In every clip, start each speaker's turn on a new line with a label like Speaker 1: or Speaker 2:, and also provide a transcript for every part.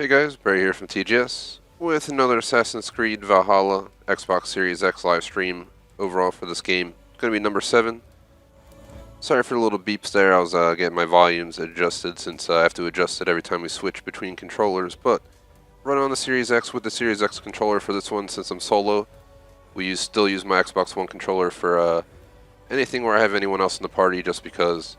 Speaker 1: Hey guys, Barry here from TGS with another Assassin's Creed Valhalla Xbox Series X live stream overall for this game. Going to be number 7. Sorry for the little beeps there, I was getting my volumes adjusted since I have to adjust it every time we switch between controllers, but running on the Series X with the Series X controller for this one since I'm solo. We still use my Xbox One controller for anything where I have anyone else in the party just because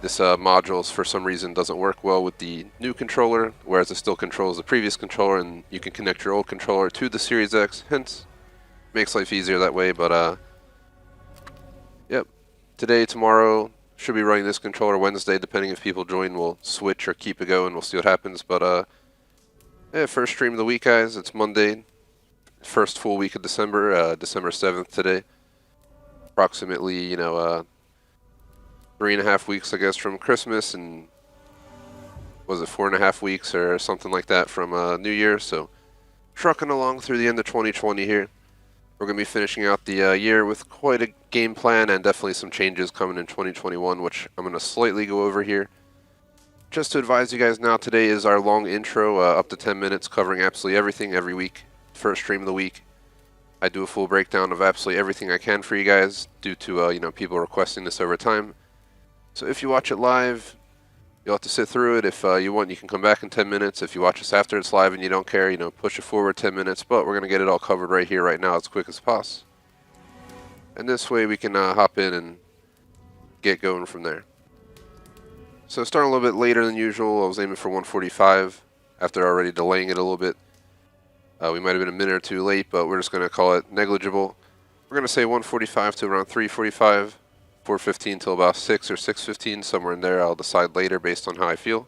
Speaker 1: this module, for some reason, doesn't work well with the new controller, whereas it still controls the previous controller, and you can connect your old controller to the Series X, hence, makes life easier that way, but, yep. Today, tomorrow, should be running this controller. Wednesday, depending if people join, we'll switch or keep it going, we'll see what happens, but, yeah, first stream of the week, guys. It's Monday, first full week of December, December 7th today. Approximately, 3.5 weeks, I guess, from Christmas, and was it 4.5 weeks or something like that from New Year? So trucking along through the end of 2020 here. We're going to be finishing out the year with quite a game plan and definitely some changes coming in 2021, which I'm going to slightly go over here. Just to advise you guys now, today is our long intro, up to 10 minutes, covering absolutely everything every week. First stream of the week. I do a full breakdown of absolutely everything I can for you guys due to people requesting this over time. So if you watch it live, you'll have to sit through it. If you want, you can come back in 10 minutes. If you watch us after it's live and you don't care, push it forward 10 minutes. But we're going to get it all covered right here, right now, as quick as possible. And this way we can hop in and get going from there. So starting a little bit later than usual, I was aiming for 1:45 after already delaying it a little bit. We might have been a minute or two late, but we're just going to call it negligible. We're going to say 1:45 to around 3:45. 4:15 till about 6 or 6:15, somewhere in there. I'll decide later based on how I feel.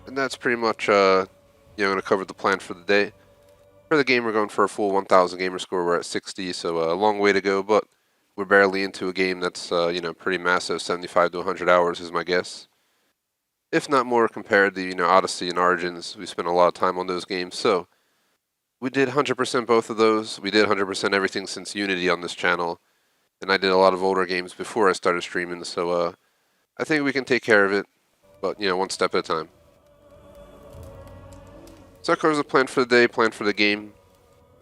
Speaker 1: And that's pretty much, going to cover the plan for the day. For the game, we're going for a full 1,000 gamer score. We're at 60, so a long way to go, but we're barely into a game that's, pretty massive. 75 to 100 hours is my guess. If not more compared to, Odyssey and Origins. We spent a lot of time on those games, so we did 100% both of those. We did 100% everything since Unity on this channel. And I did a lot of older games before I started streaming, so I think we can take care of it, but, one step at a time. So that covers the plan for the day, plan for the game.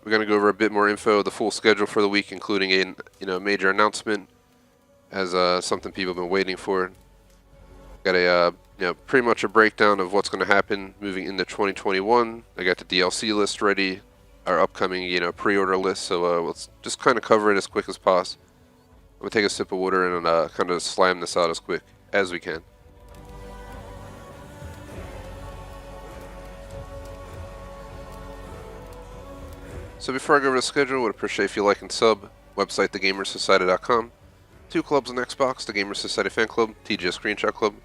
Speaker 1: We're going to go over a bit more info, the full schedule for the week, including a major announcement, as something people have been waiting for. Got a pretty much a breakdown of what's going to happen moving into 2021. I got the DLC list ready, our upcoming pre-order list, so let's just kind of cover it as quick as possible. I'm going to take a sip of water and kind of slam this out as quick as we can. So before I go over the schedule, I would appreciate if you like and sub. Website thegamersociety.com. 2 clubs on Xbox, the Gamer Society Fan Club, TGS Screenshot Club.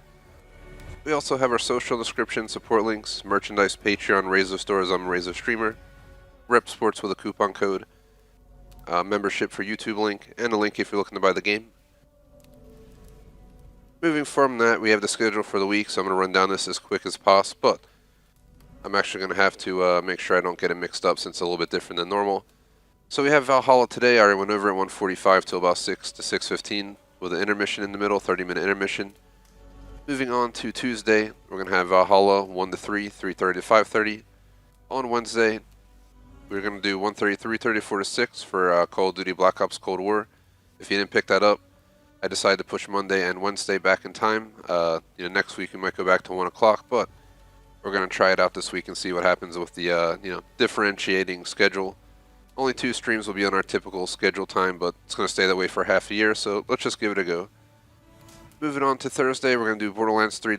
Speaker 1: We also have our social description, support links, merchandise, Patreon, Razer stores, I'm a Razer streamer, Rep Sports with a coupon code, membership for YouTube link, and a link if you're looking to buy the game. Moving from that, we have the schedule for the week, so I'm going to run down this as quick as possible, but I'm actually going to have to make sure I don't get it mixed up since it's a little bit different than normal. So we have Valhalla today. I already went over at 1:45 till about 6 to 6:15 with an intermission in the middle, 30-minute intermission. Moving on to Tuesday, we're going to have Valhalla 1 to 3, 3:30 to 5:30. On Wednesday, we're going to do 1:30, 3:30, 4 to 6 for Call of Duty Black Ops Cold War. If you didn't pick that up, I decided to push Monday and Wednesday back in time. Next week we might go back to 1 o'clock, but we're going to try it out this week and see what happens with the, differentiating schedule. Only 2 streams will be on our typical schedule time, but it's going to stay that way for half a year, so let's just give it a go. Moving on to Thursday, we're going to do Borderlands 3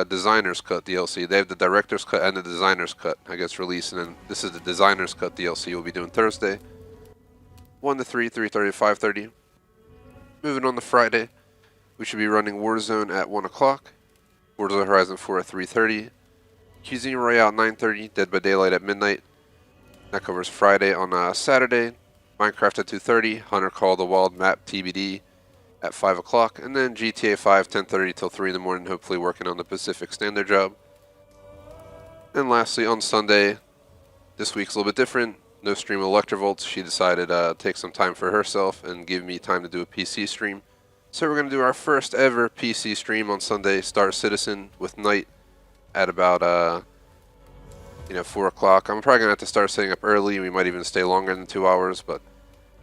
Speaker 1: Designer's Cut DLC. They have the Director's Cut and the Designer's Cut, I guess, released, and then this is the Designer's Cut DLC we'll be doing Thursday. 1 to 3, 3:30 to 5:30. Moving on to Friday, we should be running Warzone at 1 o'clock, Warzone Horizon 4 at 3:30, Cuisine Royale at 9:30, Dead by Daylight at midnight. That covers Friday. On Saturday, Minecraft at 2:30, Hunter Call of the Wild map TBD at 5 o'clock, and then GTA 5, 10:30 till 3 in the morning, hopefully working on the Pacific Standard job. And lastly, on Sunday, this week's a little bit different. No stream of Electrovolts. She decided to take some time for herself and give me time to do a PC stream. So we're going to do our first ever PC stream on Sunday, Star Citizen with Knight at about 4 o'clock. I'm probably going to have to start setting up early. We might even stay longer than 2 hours, but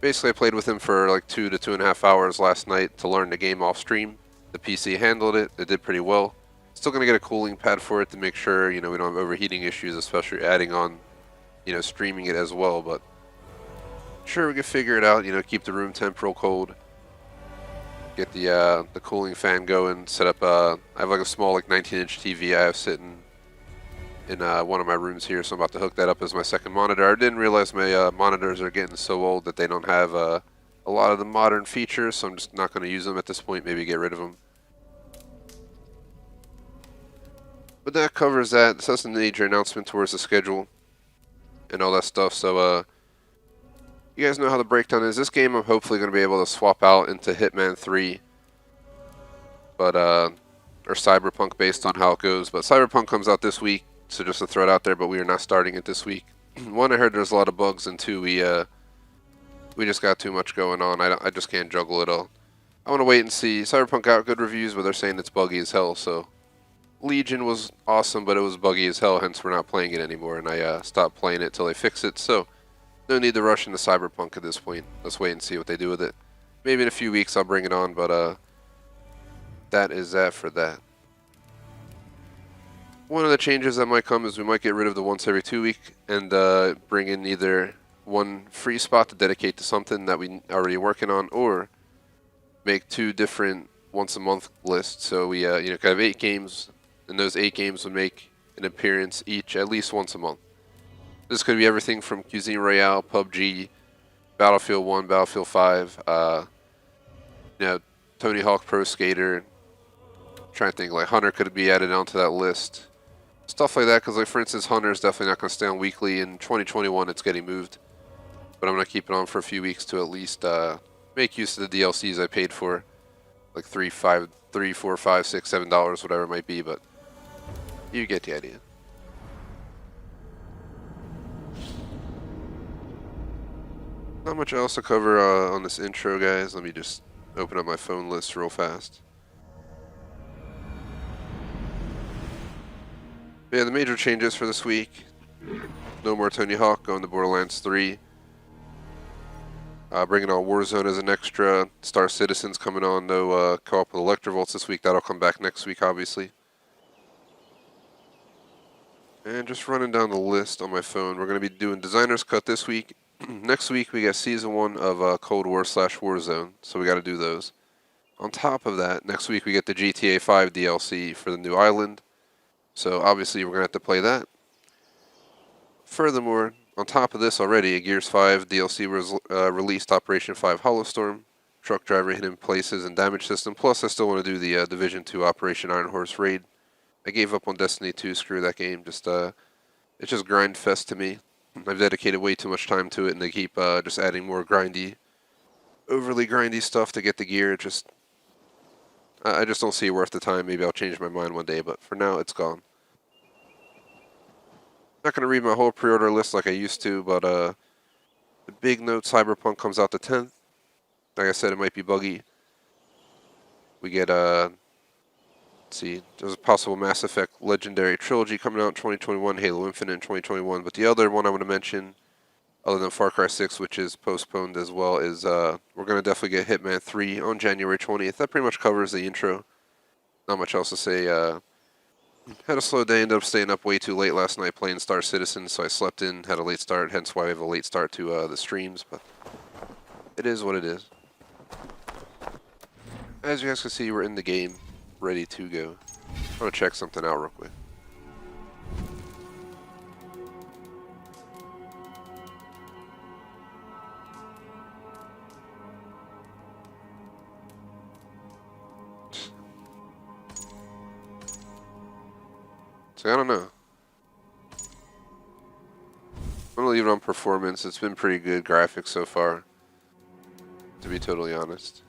Speaker 1: basically I played with him for like 2 to 2.5 hours last night to learn the game off stream. The PC handled it. It did pretty well. Still going to get a cooling pad for it to make sure, we don't have overheating issues, especially adding on, streaming it as well, but sure we can figure it out, keep the room temp real cold. Get the cooling fan going, set up, I have like a small like 19-inch TV I have sitting in one of my rooms here, so I'm about to hook that up as my second monitor. I didn't realize my monitors are getting so old that they don't have a lot of the modern features, so I'm just not going to use them at this point, maybe get rid of them. But that covers that. This has a major announcement towards the schedule and all that stuff, so you guys know how the breakdown is. This game I'm hopefully going to be able to swap out into Hitman 3, but or Cyberpunk based on how it goes. But Cyberpunk comes out this week, so just to throw it out there, but we are not starting it this week. One, I heard there's a lot of bugs, and two, we just got too much going on. I just can't juggle it all. I want to wait and see. Cyberpunk got good reviews, but they're saying it's buggy as hell, so Legion was awesome, but it was buggy as hell, hence we're not playing it anymore, and I stopped playing it till they fix it, so no need to rush into Cyberpunk at this point. Let's wait and see what they do with it. Maybe in a few weeks I'll bring it on, but that is that for that. One of the changes that might come is we might get rid of the once every 2 week and bring in either one free spot to dedicate to something that we already working on, or make 2 different once a month lists. So we kind of 8 games, and those 8 games would make an appearance each at least once a month. This could be everything from Cuisine Royale, PUBG, Battlefield 1, Battlefield 5, Tony Hawk Pro Skater. Trying to think, like Hunter could be added onto that list. Stuff like that, because like for instance, Hunter is definitely not going to stay on weekly. In 2021, it's getting moved. But I'm going to keep it on for a few weeks to at least make use of the DLCs I paid for. Like $3, $4, $5, $6, $7, whatever it might be, but you get the idea. Not much else to cover on this intro, guys. Let me just open up my phone list real fast. But yeah, the major changes for this week. No more Tony Hawk, going to Borderlands 3. Bringing on Warzone as an extra. Star Citizen's coming on. No co-op with Electrovolts this week. That'll come back next week, obviously. And just running down the list on my phone. We're going to be doing Designer's Cut this week. Next week, we got Season 1 of Cold War / Warzone. So we got to do those. On top of that, next week we get the GTA 5 DLC for the new island. So obviously we're going to have to play that. Furthermore, on top of this already, a Gears 5 DLC was released, Operation 5 Hollowstorm, truck driver hidden places and damage system. Plus I still want to do the Division 2 Operation Iron Horse raid. I gave up on Destiny 2, screw that game. It's just grind fest to me. I've dedicated way too much time to it, and they keep just adding more overly grindy stuff to get the gear. I just don't see it worth the time. Maybe I'll change my mind one day, but for now, it's gone. Not going to read my whole pre-order list like I used to, but the big note, Cyberpunk comes out the 10th. Like I said, it might be buggy. We get, let's see, there's a possible Mass Effect Legendary Trilogy coming out in 2021, Halo Infinite in 2021, but the other one I want to mention, other than Far Cry 6, which is postponed as well, is we're going to definitely get Hitman 3 on January 20th. That pretty much covers the intro. Not much else to say. Had a slow day, ended up staying up way too late last night playing Star Citizen, so I slept in, had a late start, hence why I have a late start to the streams, but it is what it is. As you guys can see, we're in the game, ready to go. I'm going to check something out real quick. So I don't know. I'm going to leave it on performance. It's been pretty good graphics so far, to be totally honest.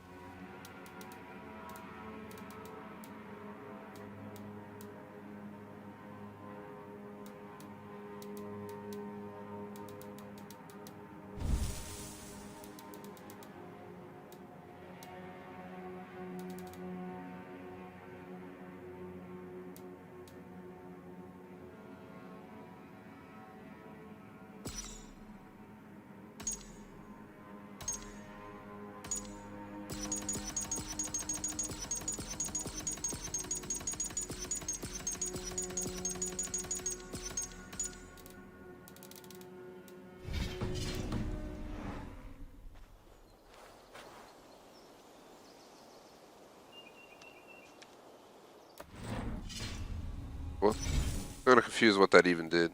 Speaker 1: Well, I'm kind of confused what that even did.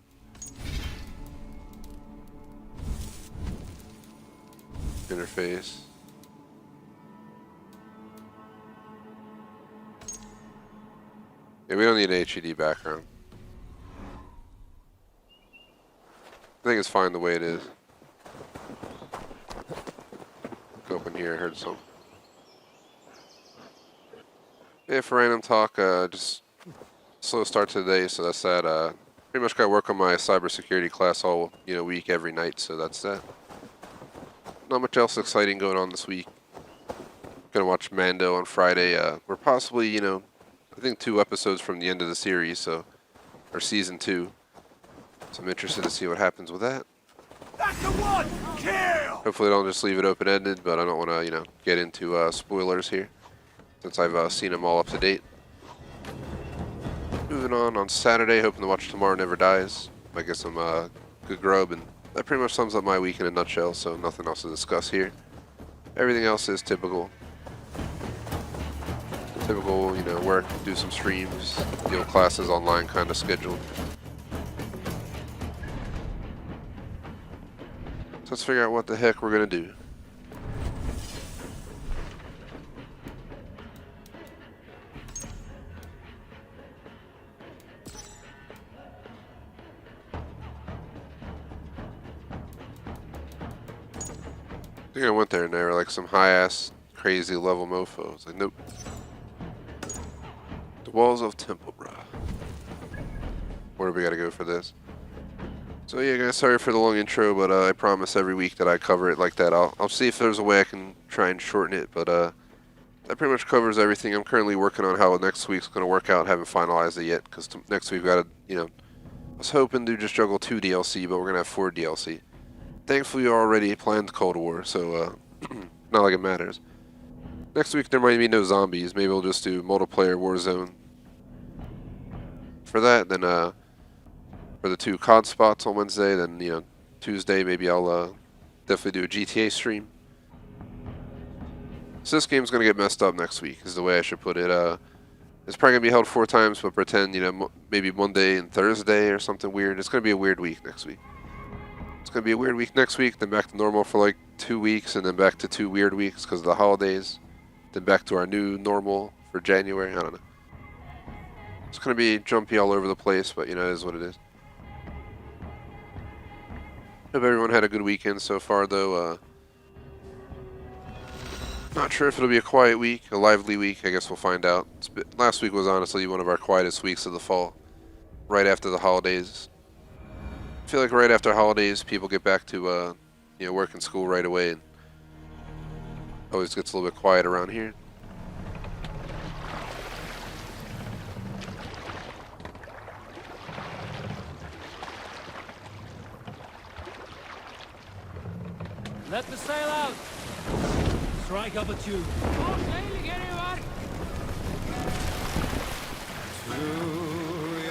Speaker 1: Interface. Yeah, we don't need an HUD background. I think it's fine the way it is. Open here, I heard something. Yeah, for random talk, just slow start to the day, so that's that. Pretty much got to work on my cybersecurity class all week, every night, so that's that. Not much else exciting going on this week. Gonna watch Mando on Friday. We're possibly, I think 2 episodes from the end of the series, so or season 2. So I'm interested to see what happens with that.
Speaker 2: That's the one! Kill!
Speaker 1: Hopefully, they don't just leave it open-ended, but I don't want to, get into spoilers here, since I've seen them all up to date. Moving on Saturday, hoping to watch Tomorrow Never Dies. Might get some good grub, and that pretty much sums up my week in a nutshell, so nothing else to discuss here. Everything else is typical. Typical, work, do some streams, classes online kind of scheduled. So let's figure out what the heck we're going to do. I think I went there and they were like some high-ass, crazy level mofos. Like, nope. The walls of Temple, bruh. Where do we gotta go for this? So yeah, guys, sorry for the long intro, but I promise every week that I cover it like that. I'll see if there's a way I can try and shorten it, but that pretty much covers everything. I'm currently working on how next week's gonna work out. Haven't finalized it yet, because next week we've got to, I was hoping to just juggle 2 DLC, but we're gonna have 4 DLC. Thankfully, we already planned Cold War, so not like it matters. Next week there might be no zombies. Maybe we'll just do multiplayer Warzone. For that, then for the 2 COD spots on Wednesday, then Tuesday maybe I'll definitely do a GTA stream. So this game's gonna get messed up next week, is the way I should put it. It's probably gonna be held 4 times, but pretend maybe Monday and Thursday or something weird. It's gonna be a weird week next week. It's going to be a weird week next week, then back to normal for like 2 weeks, and then back to 2 weird weeks because of the holidays. Then back to our new normal for January. I don't know. It's going to be jumpy all over the place, but it is what it is. Hope everyone had a good weekend so far, though. Not sure if it'll be a quiet week, a lively week. I guess we'll find out. Last week was honestly one of our quietest weeks of the fall, right after the holidays. I feel like right after holidays, people get back to work and school right away, and always gets a little bit quiet around here.
Speaker 2: Let the sail out! Strike up a tune. Oh, sailing anywhere! To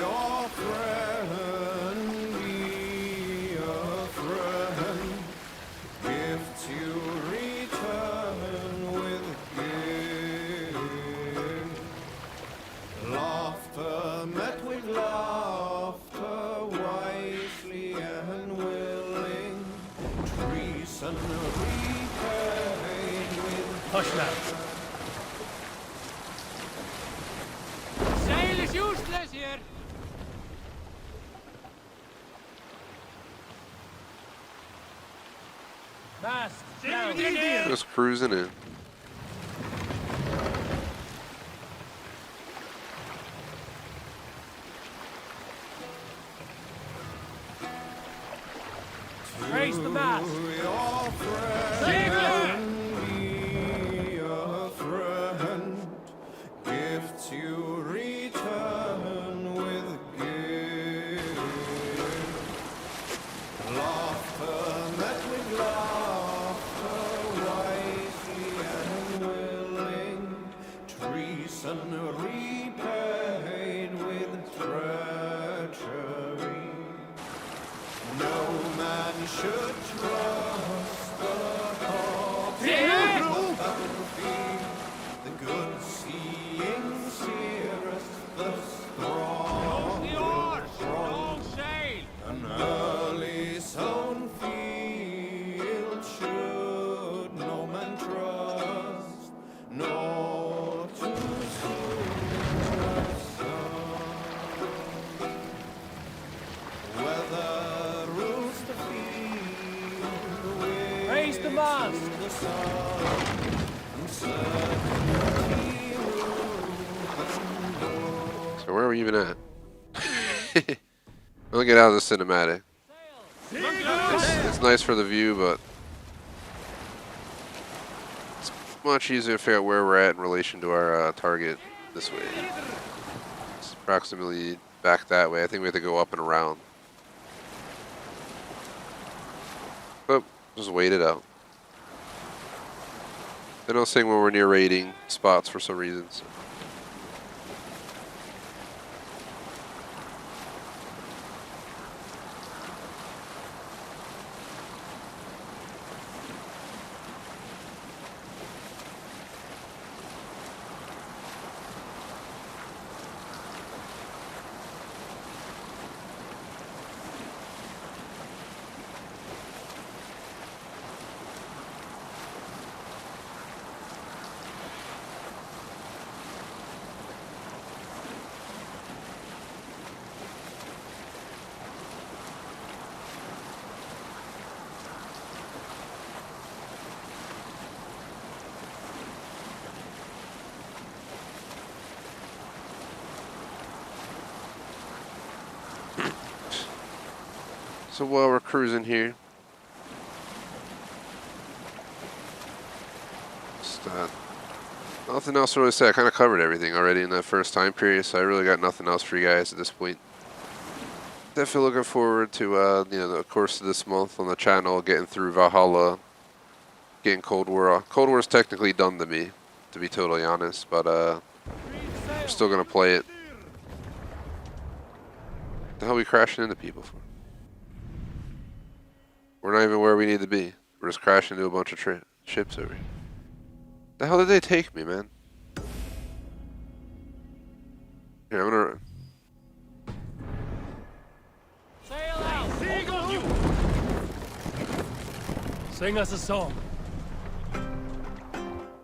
Speaker 2: your friend, be a friend. Gifts you return with gift. Laughter met with laughter, wisely and willing. Treason repaid with hush now. Sail is useless here. Mast down.
Speaker 1: Just cruising in.
Speaker 2: Raise the mast. Gifts you return with gift. Laughter met with laughter, wisely and willing. Treason repaid with treachery. No man should trust the mast.
Speaker 1: So where are we even at? We'll get out of the cinematic. It's nice for the view, but it's much easier to figure out where we're at in relation to our target this way. It's approximately back that way. I think we have to go up and around. But just wait it out. They don't sing when we're near raiding spots for some reason. So. So while we're cruising here, just, nothing else to really say. I kind of covered everything already in that first time period, so I really got nothing else for you guys at this point. Definitely looking forward to you know, the course of this month on the channel, getting through Valhalla, getting Cold War. Cold War's technically done to me, to be totally honest, but I'm still gonna play it. What the hell are we crashing into people for? We're not even where we need to be. We're just crashing into a bunch of ships over here. The hell did they take me, man? Here, I'm gonna...
Speaker 2: Sail out. Hold on, you. Sing us a song.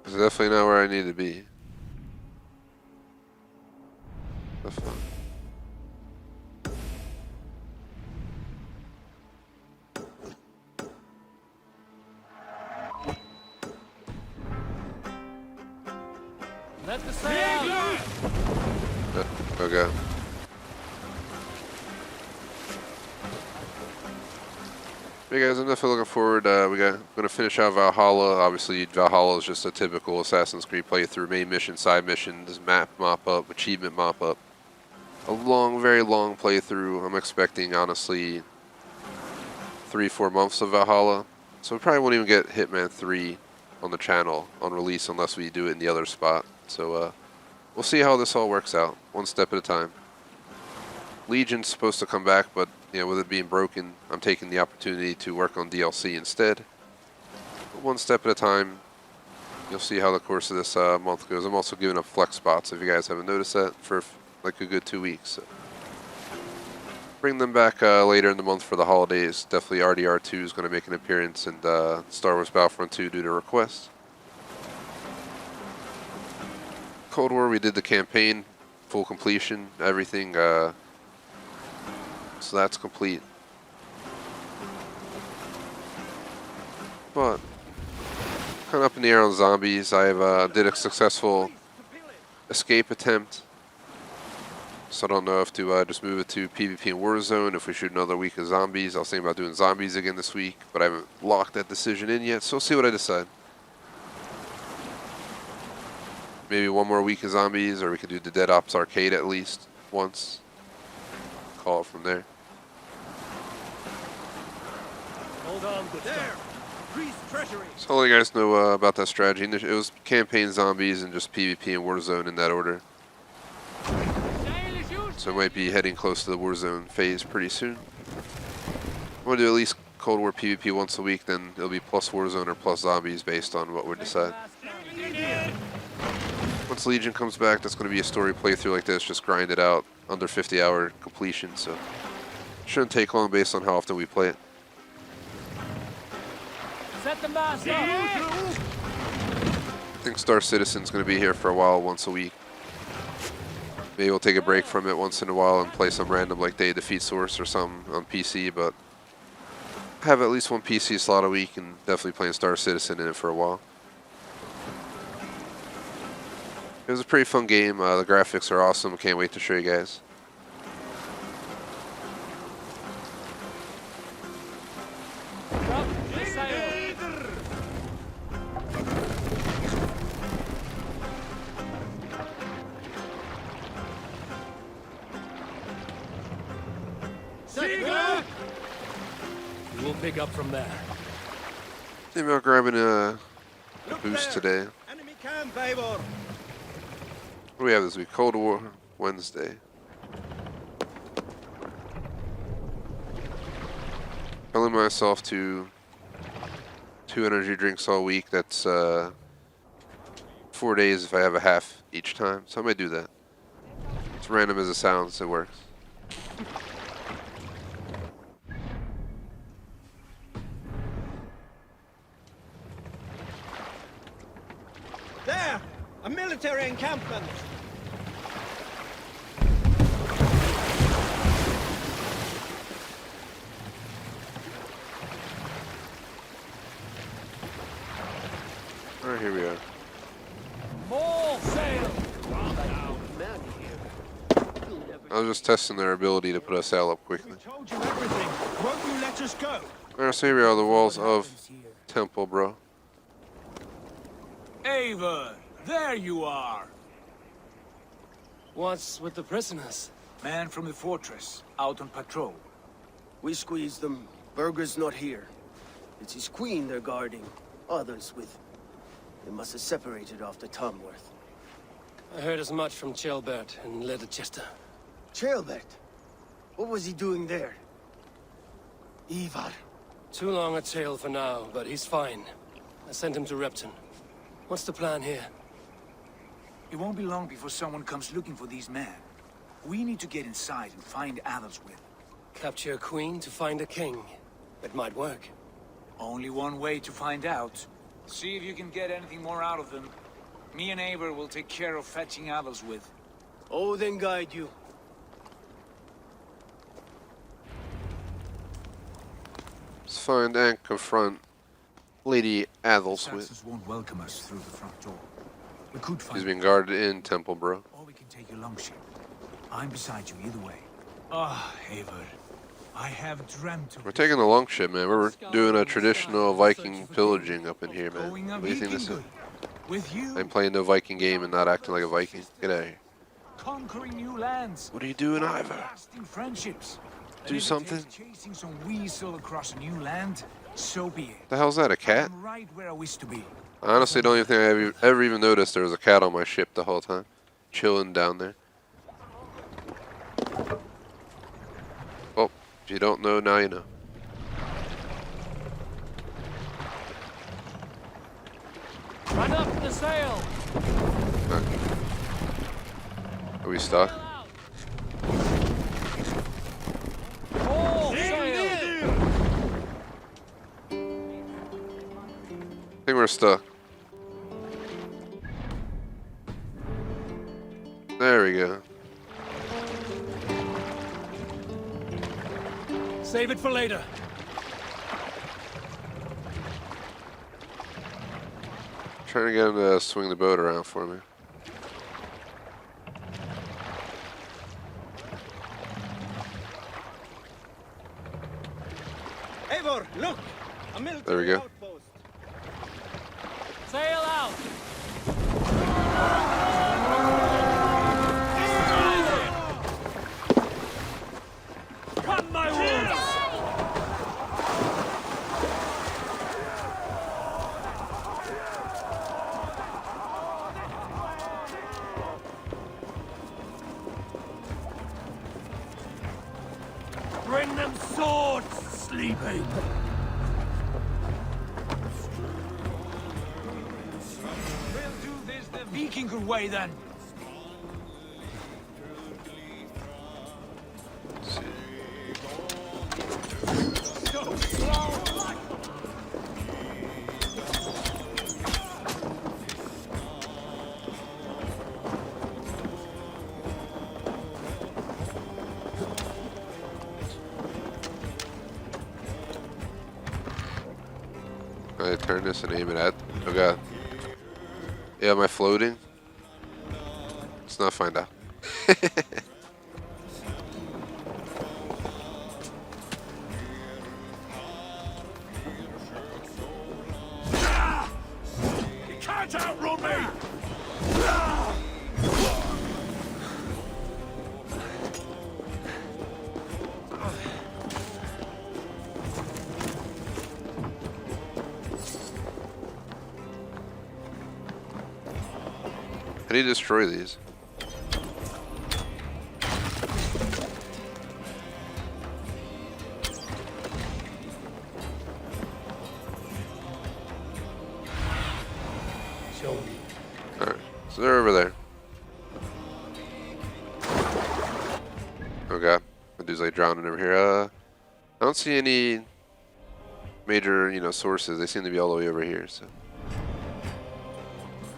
Speaker 1: This is definitely not where I need to be. The fuck?
Speaker 2: Let the sail out.
Speaker 1: Okay. Hey guys, I'm definitely looking forward. Gonna finish out Valhalla. Obviously, Valhalla is just a typical Assassin's Creed playthrough: main mission, side missions, map mop up, achievement mop up. A long, very long playthrough. I'm expecting, honestly, 3-4 months of Valhalla. So we probably won't even get Hitman 3 on the channel on release unless we do it in the other spot. So we'll see how this all works out, one step at a time. Legion's supposed to come back, but you know, with it being broken, I'm taking the opportunity to work on DLC instead. But one step at a time. You'll see how the course of this month goes. I'm also giving up flex spots, if you guys haven't noticed that, for like a good 2 weeks. So. Bring them back later in the month for the holidays. Definitely RDR2 is going to make an appearance, and Star Wars Battlefront 2 due to request. Cold War, we did the campaign, full completion, everything, so that's complete. But, kind of up in the air on zombies. I did a successful escape attempt, so I don't know if to just move it to PvP and Warzone, if we shoot another week of zombies. I was thinking about doing zombies again this week, but I haven't locked that decision in yet, so we'll see what I decide. Maybe one more week of zombies, or we could do the Dead Ops Arcade at least once. Call it from there.
Speaker 2: Hold on, good there. Priest treasury.
Speaker 1: So I'll let you guys know about that strategy. It was campaign zombies and just PvP and Warzone in that order. So I might be heading close to the Warzone phase pretty soon. I'm going to do at least Cold War PvP once a week, then it'll be plus Warzone or plus zombies based on what we decide. Once Legion comes back, that's going to be a story playthrough like this, just grind it out, under 50-hour completion, so shouldn't take long based on how often we play it.
Speaker 2: Set the mast up.
Speaker 1: I think Star Citizen's going to be here for a while, once a week. Maybe we'll take a break from it once in a while and play some random like Day of Defeat Source or something on PC, but have at least one PC slot a week and definitely playing Star Citizen in it for a while. It was a pretty fun game. The graphics are awesome. Can't wait to show you guys.
Speaker 2: Drop the sail. Seeger! We'll pick up from there.
Speaker 1: Thinking about grabbing a boost today.
Speaker 3: Enemy camp, Eivor.
Speaker 1: What do we have this week? Cold War Wednesday. I limit myself to 2 energy drinks all week. That's 4 days if I have a half each time. So I might do that. It's random as it sounds. It works.
Speaker 3: There! A military encampment!
Speaker 1: Alright, here we are.
Speaker 2: More sail!
Speaker 1: I was just testing their ability to put a sail up quickly.
Speaker 3: Told you everything. Won't you let us go?
Speaker 1: Alright, so here we are, the walls of Temple, bro.
Speaker 4: Eivor, there you are.
Speaker 2: What's with the prisoners?
Speaker 4: Man from the fortress, out on patrol.
Speaker 5: We squeezed them. Berger's not here. It's his queen they're guarding. Others with... They must have separated after Tamworth.
Speaker 2: I heard as much from Chelbert and Leicester.
Speaker 5: Chelbert? What was he doing there? Ivar.
Speaker 2: Too long a tale for now, but he's fine. I sent him to Repton. What's the plan here?
Speaker 4: It won't be long before someone comes looking for these men. We need to get inside and find Adelswith.
Speaker 2: Capture a queen to find a king. It might work.
Speaker 4: Only one way to find out. See if you can get anything more out of them. Me and Eivor will take care of fetching Adelswith.
Speaker 5: Odin guide you.
Speaker 1: Let's find and confront Lady Adelswith.
Speaker 4: Saxons won't welcome us through the front door. We could find...
Speaker 1: She's being guarded in Temple, bro.
Speaker 4: Or we can take your longship. I'm beside you either way. Ah, Eivor. I have dreamt of...
Speaker 1: We're taking the longship, man. We're doing a traditional Viking pillaging up in here, man. What do you think this is?
Speaker 4: With you,
Speaker 1: I'm playing the Viking game and not acting like a Viking. Get out of here.
Speaker 4: conquering new lands.
Speaker 1: What are you doing, Ivor?
Speaker 4: Lasting friendships.
Speaker 1: Do
Speaker 4: And if it
Speaker 1: something?
Speaker 4: takes chasing some weasel across a new land, so be it.
Speaker 1: The hell's that, a cat?
Speaker 4: I'm right where I wish to be.
Speaker 1: I honestly don't even think I ever even noticed there was a cat on my ship the whole time. Chilling down there. Oh, if you don't know, now you know.
Speaker 2: Run up the sail!
Speaker 1: Okay. Are we stuck?
Speaker 2: All sail!
Speaker 1: I think we're stuck. There we go.
Speaker 2: Save it for later.
Speaker 1: Trying to get him to swing the boat around for me.
Speaker 3: Eivor, look! A military
Speaker 1: There we go.
Speaker 3: outpost.
Speaker 2: Sail out! Cut my wounds! Bring them swords, sleeping!
Speaker 4: We'll do this the Vikinger way then.
Speaker 1: Let's see.
Speaker 4: So slow.
Speaker 1: I turn this and aim it at? Oh god. Yeah, am I floating? Let's not find out.
Speaker 2: You can't outrun me!
Speaker 1: How do you destroy these? Alright, so they're over there. Oh god, the dude's like drowning over here. I don't see any major, sources. They seem to be all the way over here, so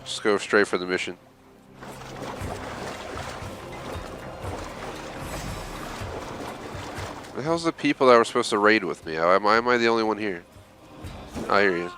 Speaker 1: just go straight for the mission. The hell's the people that were supposed to raid with me? Am I the only one here? Oh, here he is.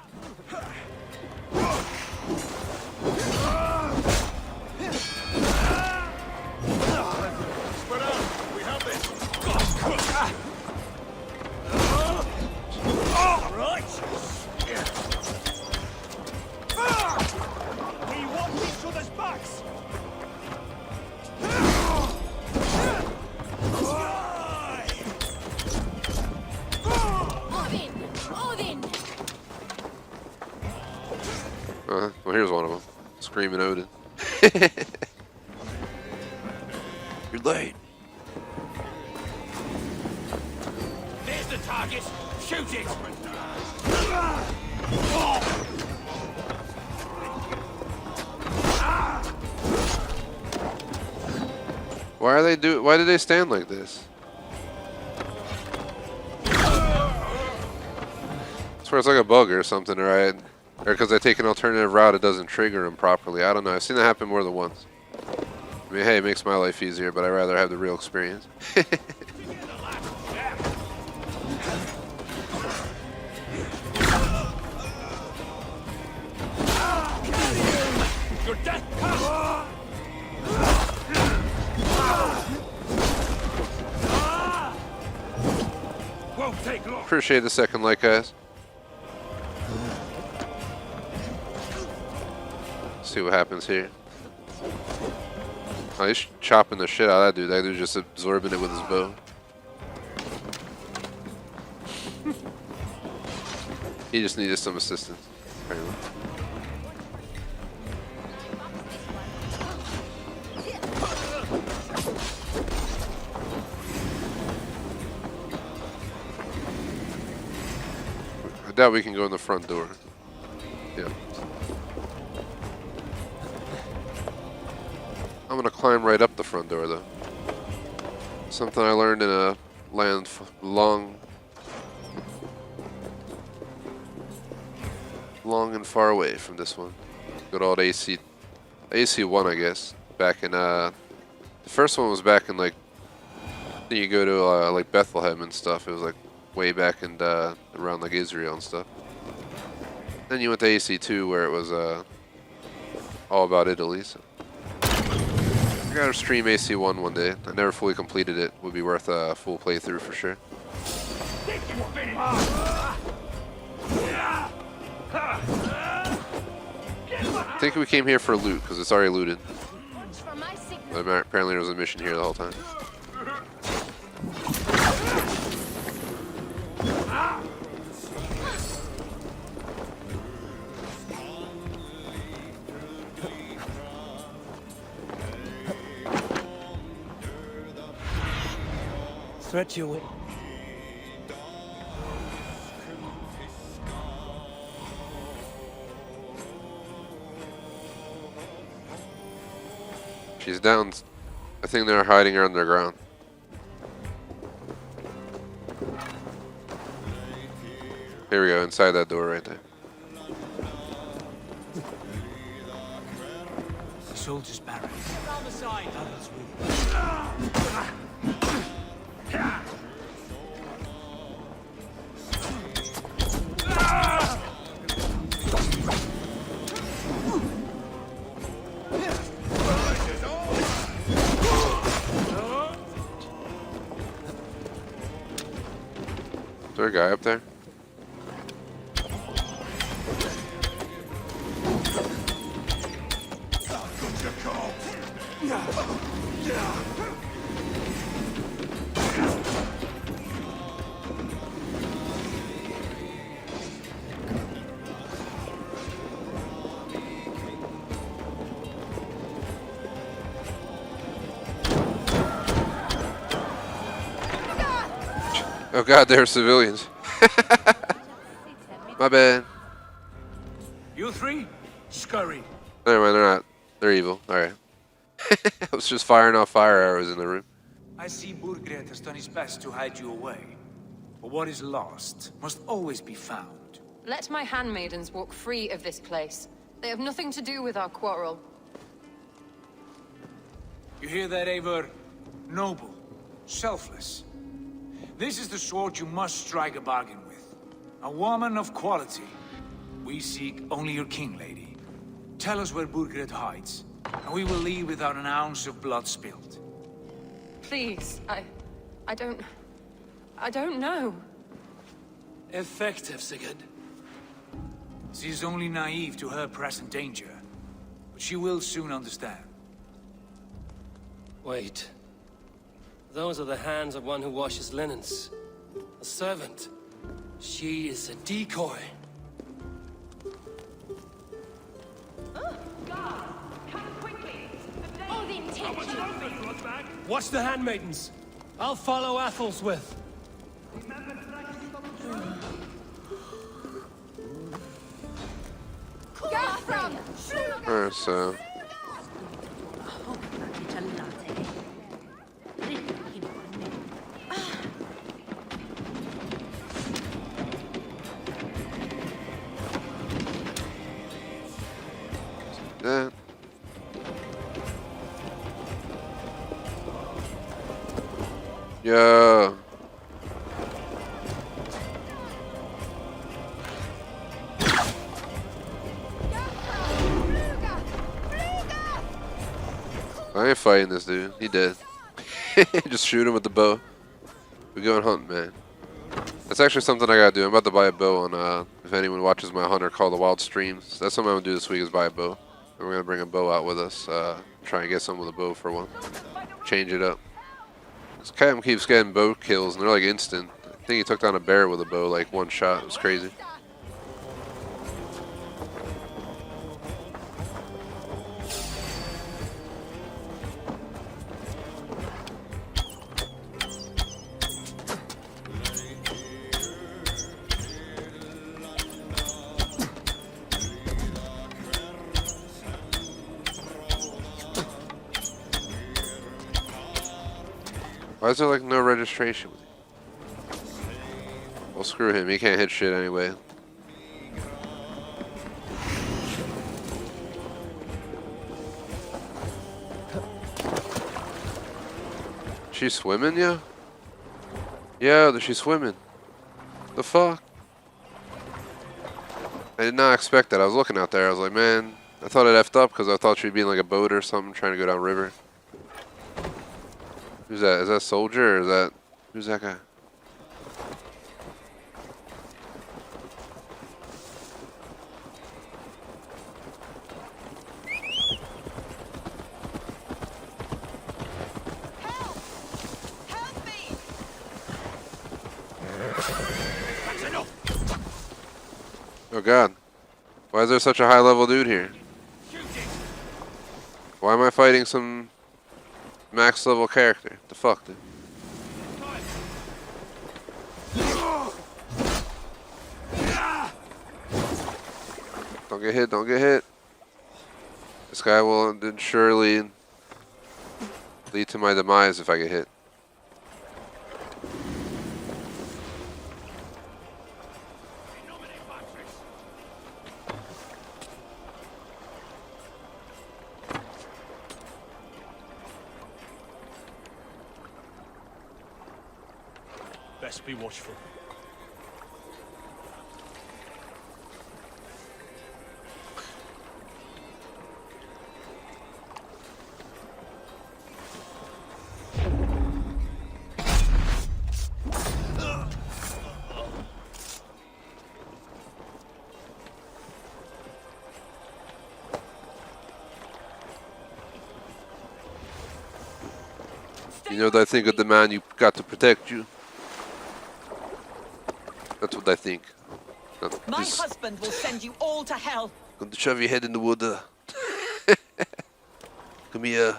Speaker 1: Well, here's one of them. Screaming Odin. You're late.
Speaker 2: There's the target! Shoot it!
Speaker 1: Why did they stand like this? I swear it's like a bug or something, right? Or because I take an alternative route, it doesn't trigger them properly. I don't know. I've seen that happen more than once. I mean, hey, it makes my life easier, but I'd rather have the real experience.
Speaker 2: Your death won't take long.
Speaker 1: Appreciate the second like, guys. See what happens here. Oh, he's chopping the shit out of that dude. That dude's just absorbing it with his bow. He just needed some assistance, apparently. I doubt we can go in the front door. Yeah. I'm gonna climb right up the front door, though. Something I learned in a land long and far away from this one. Good old AC1, I guess. Back in the first one was back in like, then you go to like Bethlehem and stuff. It was like way back in around like Israel and stuff. Then you went to AC2 where it was all about Italy. So. I gotta stream AC1 one day. I never fully completed it. Would be worth a full playthrough for sure. I think we came here for loot because it's already looted. But apparently there was a mission here the whole time.
Speaker 2: Stretch your way.
Speaker 1: She's down. I think they're hiding her underground. Here we go, inside that door right there.
Speaker 4: The soldiers' barracks.
Speaker 2: Around the side.
Speaker 1: there a guy up there? Oh god, they're civilians. My bad.
Speaker 4: You three, scurry.
Speaker 1: Never mind, they're not. They're evil. Alright. I was just firing off fire arrows in the room.
Speaker 4: I see Burgred has done his best to hide you away. But what is lost must always be found.
Speaker 6: Let my handmaidens walk free of this place. They have nothing to do with our quarrel.
Speaker 4: You hear that, Eivor? Noble, selfless. This is the sort you must strike a bargain with. A woman of quality. We seek only your king, lady. Tell us where Burgred hides, and we will leave without an ounce of blood spilled.
Speaker 6: Please, I don't know.
Speaker 2: Effective, Sigurd.
Speaker 4: She is only naive to her present danger, but she will soon understand.
Speaker 2: Wait. Those are the hands of one who washes linens. A servant. She is a decoy. Watch the handmaidens. I'll follow Athel's.
Speaker 1: Alright, so. That. Yeah. I ain't fighting this dude. He dead. Just shoot him with the bow. We going hunting, man. That's actually something I gotta do. I'm about to buy a bow on, if anyone watches my Hunter Call the Wild streams. That's something I'm gonna do this week is buy a bow. And we're gonna bring a bow out with us. Try and get some with a bow for one. Change it up. This Cam keeps getting bow kills and they're like instant. I think he took down a bear with a bow like one shot. It was crazy. Why is there like no registration with him? Well, screw him. He can't hit shit anyway. She's swimming, yeah? Yeah, she's swimming. The fuck? I did not expect that. I was looking out there. I was like, man, I thought it effed up because I thought she'd be in like a boat or something trying to go down river. Who's that? Is that Soldier or is that... Who's that guy?
Speaker 7: Help! Help me!
Speaker 1: Oh god. Why is there such a high level dude here? Why am I fighting some max level character? The fuck, dude? Don't get hit, don't get hit. This guy will surely lead to my demise if I get hit.
Speaker 2: Best be watchful.
Speaker 1: You know what I think of the man you got to protect you? That's what I think.
Speaker 7: My husband will send you all to hell.
Speaker 1: Going to shove your head in the wood. Come here.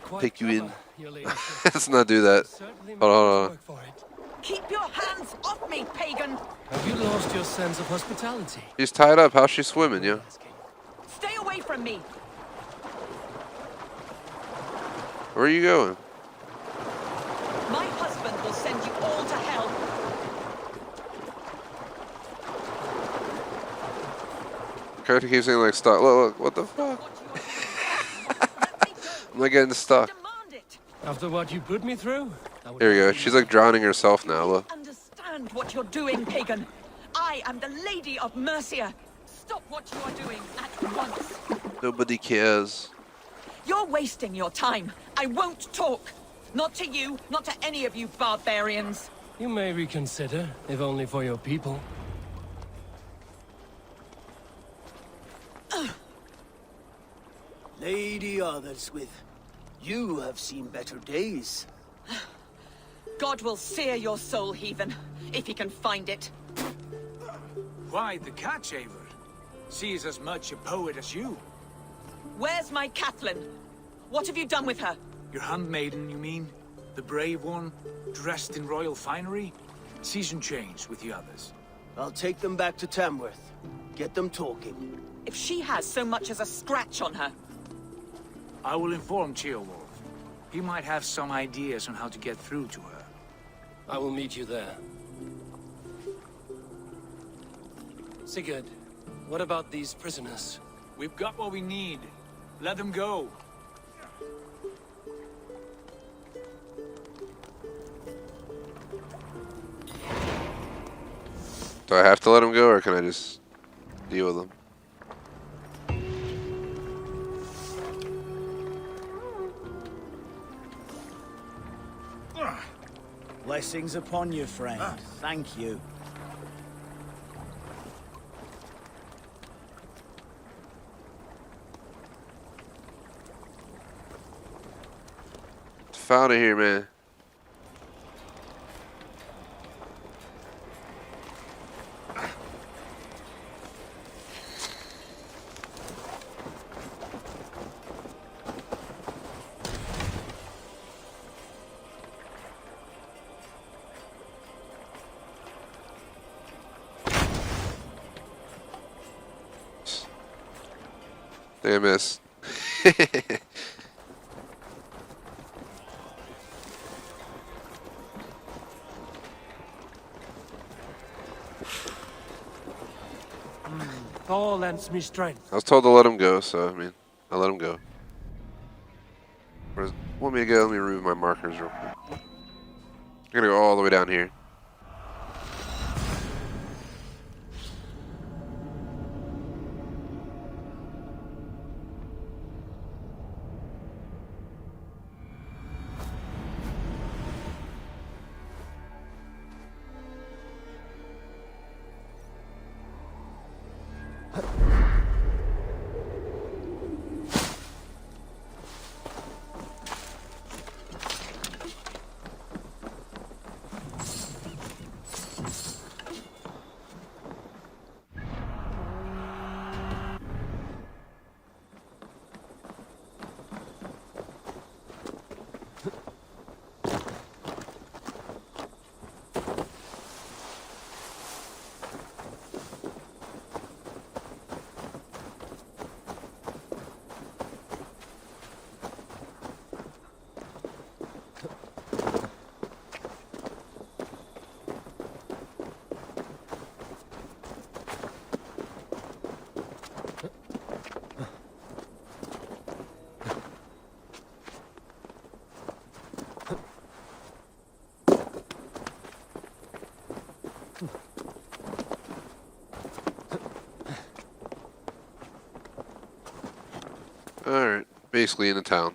Speaker 2: Quite
Speaker 1: Take you in.
Speaker 2: clever, your ladyship.
Speaker 1: Let's not do that.
Speaker 2: Certainly
Speaker 1: Hold on,
Speaker 2: managed to work for it.
Speaker 7: Keep your hands off me, pagan.
Speaker 2: Have you lost your sense of hospitality?
Speaker 1: She's tied up. How's she swimming, yeah?
Speaker 7: Stay away from me.
Speaker 1: Where are you going?
Speaker 7: My husband will send you all to hell.
Speaker 1: Character keeps saying like stop. Look, what the fuck? I'm not getting stuck.
Speaker 7: Demand it.
Speaker 2: After what you put me through? I would
Speaker 1: Here we go.
Speaker 2: not
Speaker 1: She's like drowning herself now. Look.
Speaker 7: Understand what you're doing, pagan. I am the Lady of Mercia. Stop what you are doing at once.
Speaker 1: Nobody cares.
Speaker 7: You're wasting your time. I won't talk. Not to you, not to any of you barbarians.
Speaker 2: You may reconsider, if only for your people.
Speaker 5: Lady Otherswith, you have seen better days.
Speaker 7: God will sear your soul, heathen, if he can find it.
Speaker 4: Why the catch, Eivor? She is as much a poet as you.
Speaker 7: Where's my Catelyn? What have you done with her?
Speaker 4: Your handmaiden, you mean? The brave one, dressed in royal finery? Season change with the others.
Speaker 5: I'll take them back to Tamworth. Get them talking.
Speaker 7: If she has so much as a scratch on her,
Speaker 4: I will inform Ceolwulf. He might have some ideas on how to get through to her.
Speaker 2: I will meet you there. Sigurd, what about these prisoners?
Speaker 4: We've got what we need. Let them go.
Speaker 1: Do I have to let him go, or can I just deal with him?
Speaker 8: Blessings upon you, friend. Thank you.
Speaker 1: Out of here, man. Damn miss.
Speaker 2: Thor lends me strength.
Speaker 1: I was told to let him go, so I mean, I let him go. Where's, want me to go? Let me remove my markers real quick. I'm gonna go all the way down here. Alright, basically in the town.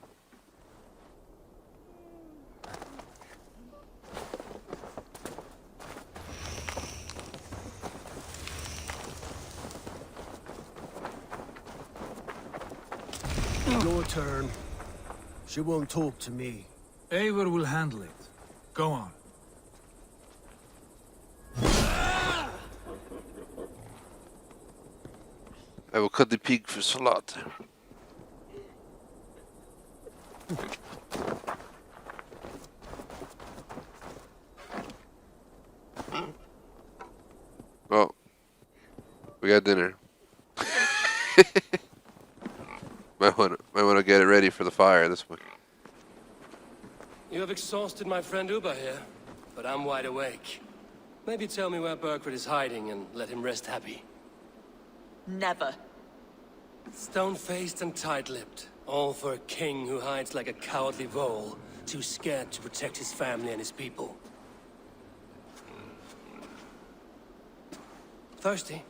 Speaker 3: Your turn.
Speaker 5: She won't talk to me.
Speaker 4: Eivor will handle it. Go on.
Speaker 1: I will cut the pig for slaughter. Well, we got dinner. might want to get it ready for the fire this way.
Speaker 2: You have exhausted my friend Uba here, but I'm wide awake. Maybe tell me where Burkred is hiding and let him rest happy.
Speaker 7: Never.
Speaker 2: Stone-faced and tight-lipped, all for a king who hides like a cowardly vole, too scared to protect his family and his people. Thirsty?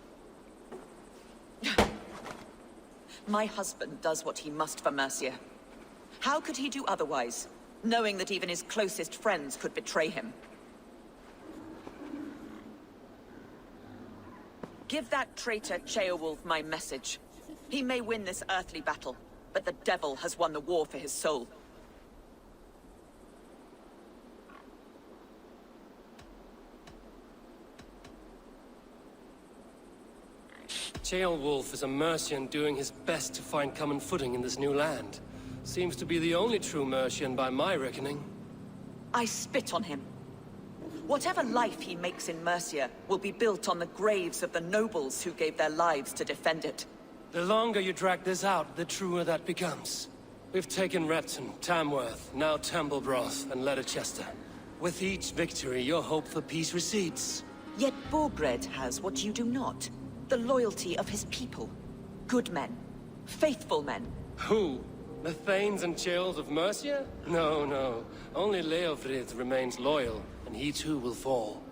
Speaker 7: My husband does what he must for Mercia. How could he do otherwise, knowing that even his closest friends could betray him? Give that traitor Ceolwulf my message. He may win this earthly battle, but the devil has won the war for his soul.
Speaker 2: Ceolwulf is a Mercian doing his best to find common footing in this new land. Seems to be the only true Mercian by my reckoning.
Speaker 7: I spit on him. Whatever life he makes in Mercia will be built on the graves of the nobles who gave their lives to defend it.
Speaker 2: The longer you drag this out, the truer that becomes. We've taken Repton, Tamworth, now Templebroth, and Leicester. With each victory, your hope for peace recedes.
Speaker 7: Yet Borgred has what you do not. The loyalty of his people. Good men. Faithful men.
Speaker 2: Who? The Thanes and Chills of Mercia? No, no. Only Leofrith remains loyal, and he too will fall.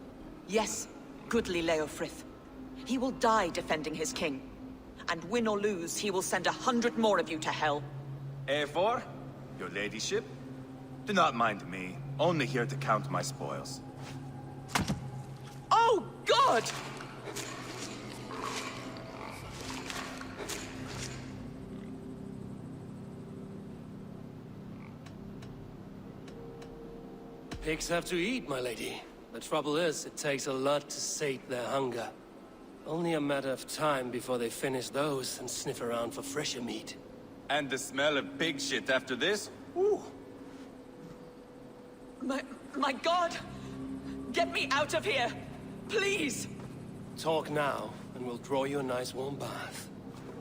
Speaker 7: Yes, goodly Leofrith. He will die defending his king. And win or lose, he will send 100 more of you to hell.
Speaker 9: Eivor, your ladyship? Do not mind me. Only here to count my spoils.
Speaker 7: Oh, God!
Speaker 2: Pigs have to eat, my lady. The trouble is, it takes a lot to sate their hunger. Only a matter of time before they finish those and sniff around for fresher meat.
Speaker 9: And the smell of pig shit after this?
Speaker 7: Ooh. My God! Get me out of here! Please!
Speaker 2: Talk now, and we'll draw you a nice warm bath.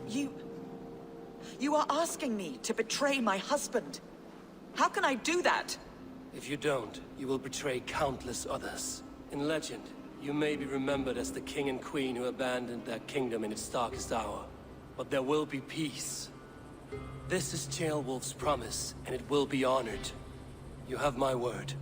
Speaker 7: You are asking me to betray my husband. How can I do that?
Speaker 2: If you don't, you will betray countless others. In legend, you may be remembered as the king and queen who abandoned their kingdom in its darkest hour. But there will be peace. This is Ceolwulf's promise, and it will be honored. You have my word.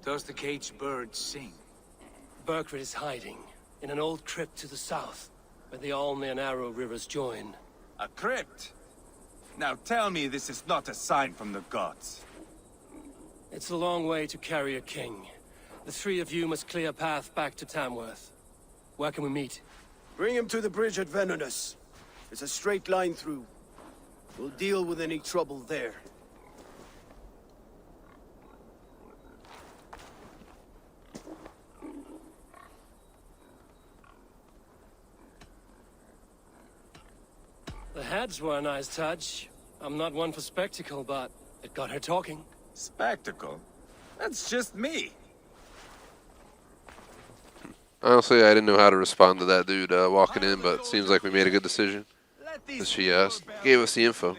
Speaker 4: Does the caged bird sing?
Speaker 2: Burkred is hiding in an old crypt to the south, where the Alme and Arrow rivers join.
Speaker 9: A crypt? Now tell me this is not a sign from the gods.
Speaker 2: It's a long way to carry a king. The three of you must clear a path back to Tamworth. Where can we meet?
Speaker 5: Bring him to the bridge at Venonus. It's a straight line through. We'll deal with any trouble there.
Speaker 2: The heads were a nice touch. I'm not one for spectacle, but it got her talking.
Speaker 9: Spectacle? That's just me.
Speaker 1: Honestly, I didn't know how to respond to that dude walking in, but it seems like we made a good decision. As she gave us the info.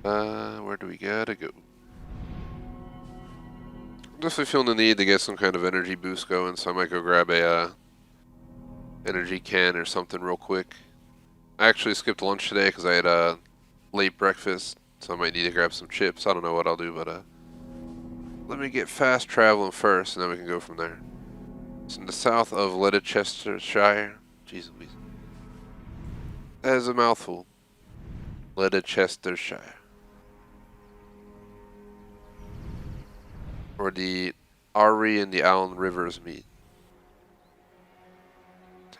Speaker 1: Where do we gotta go? I'm definitely feeling the need to get some kind of energy boost going, so I might go grab a energy can or something real quick. I actually skipped lunch today because I had a late breakfast, so I might need to grab some chips. I don't know what I'll do, but let me get fast traveling first, and then we can go from there. It's in the south of Leicestershire. Jeez Louise. That is a mouthful. Leicestershire. Where the Ari and the Allen Rivers meet.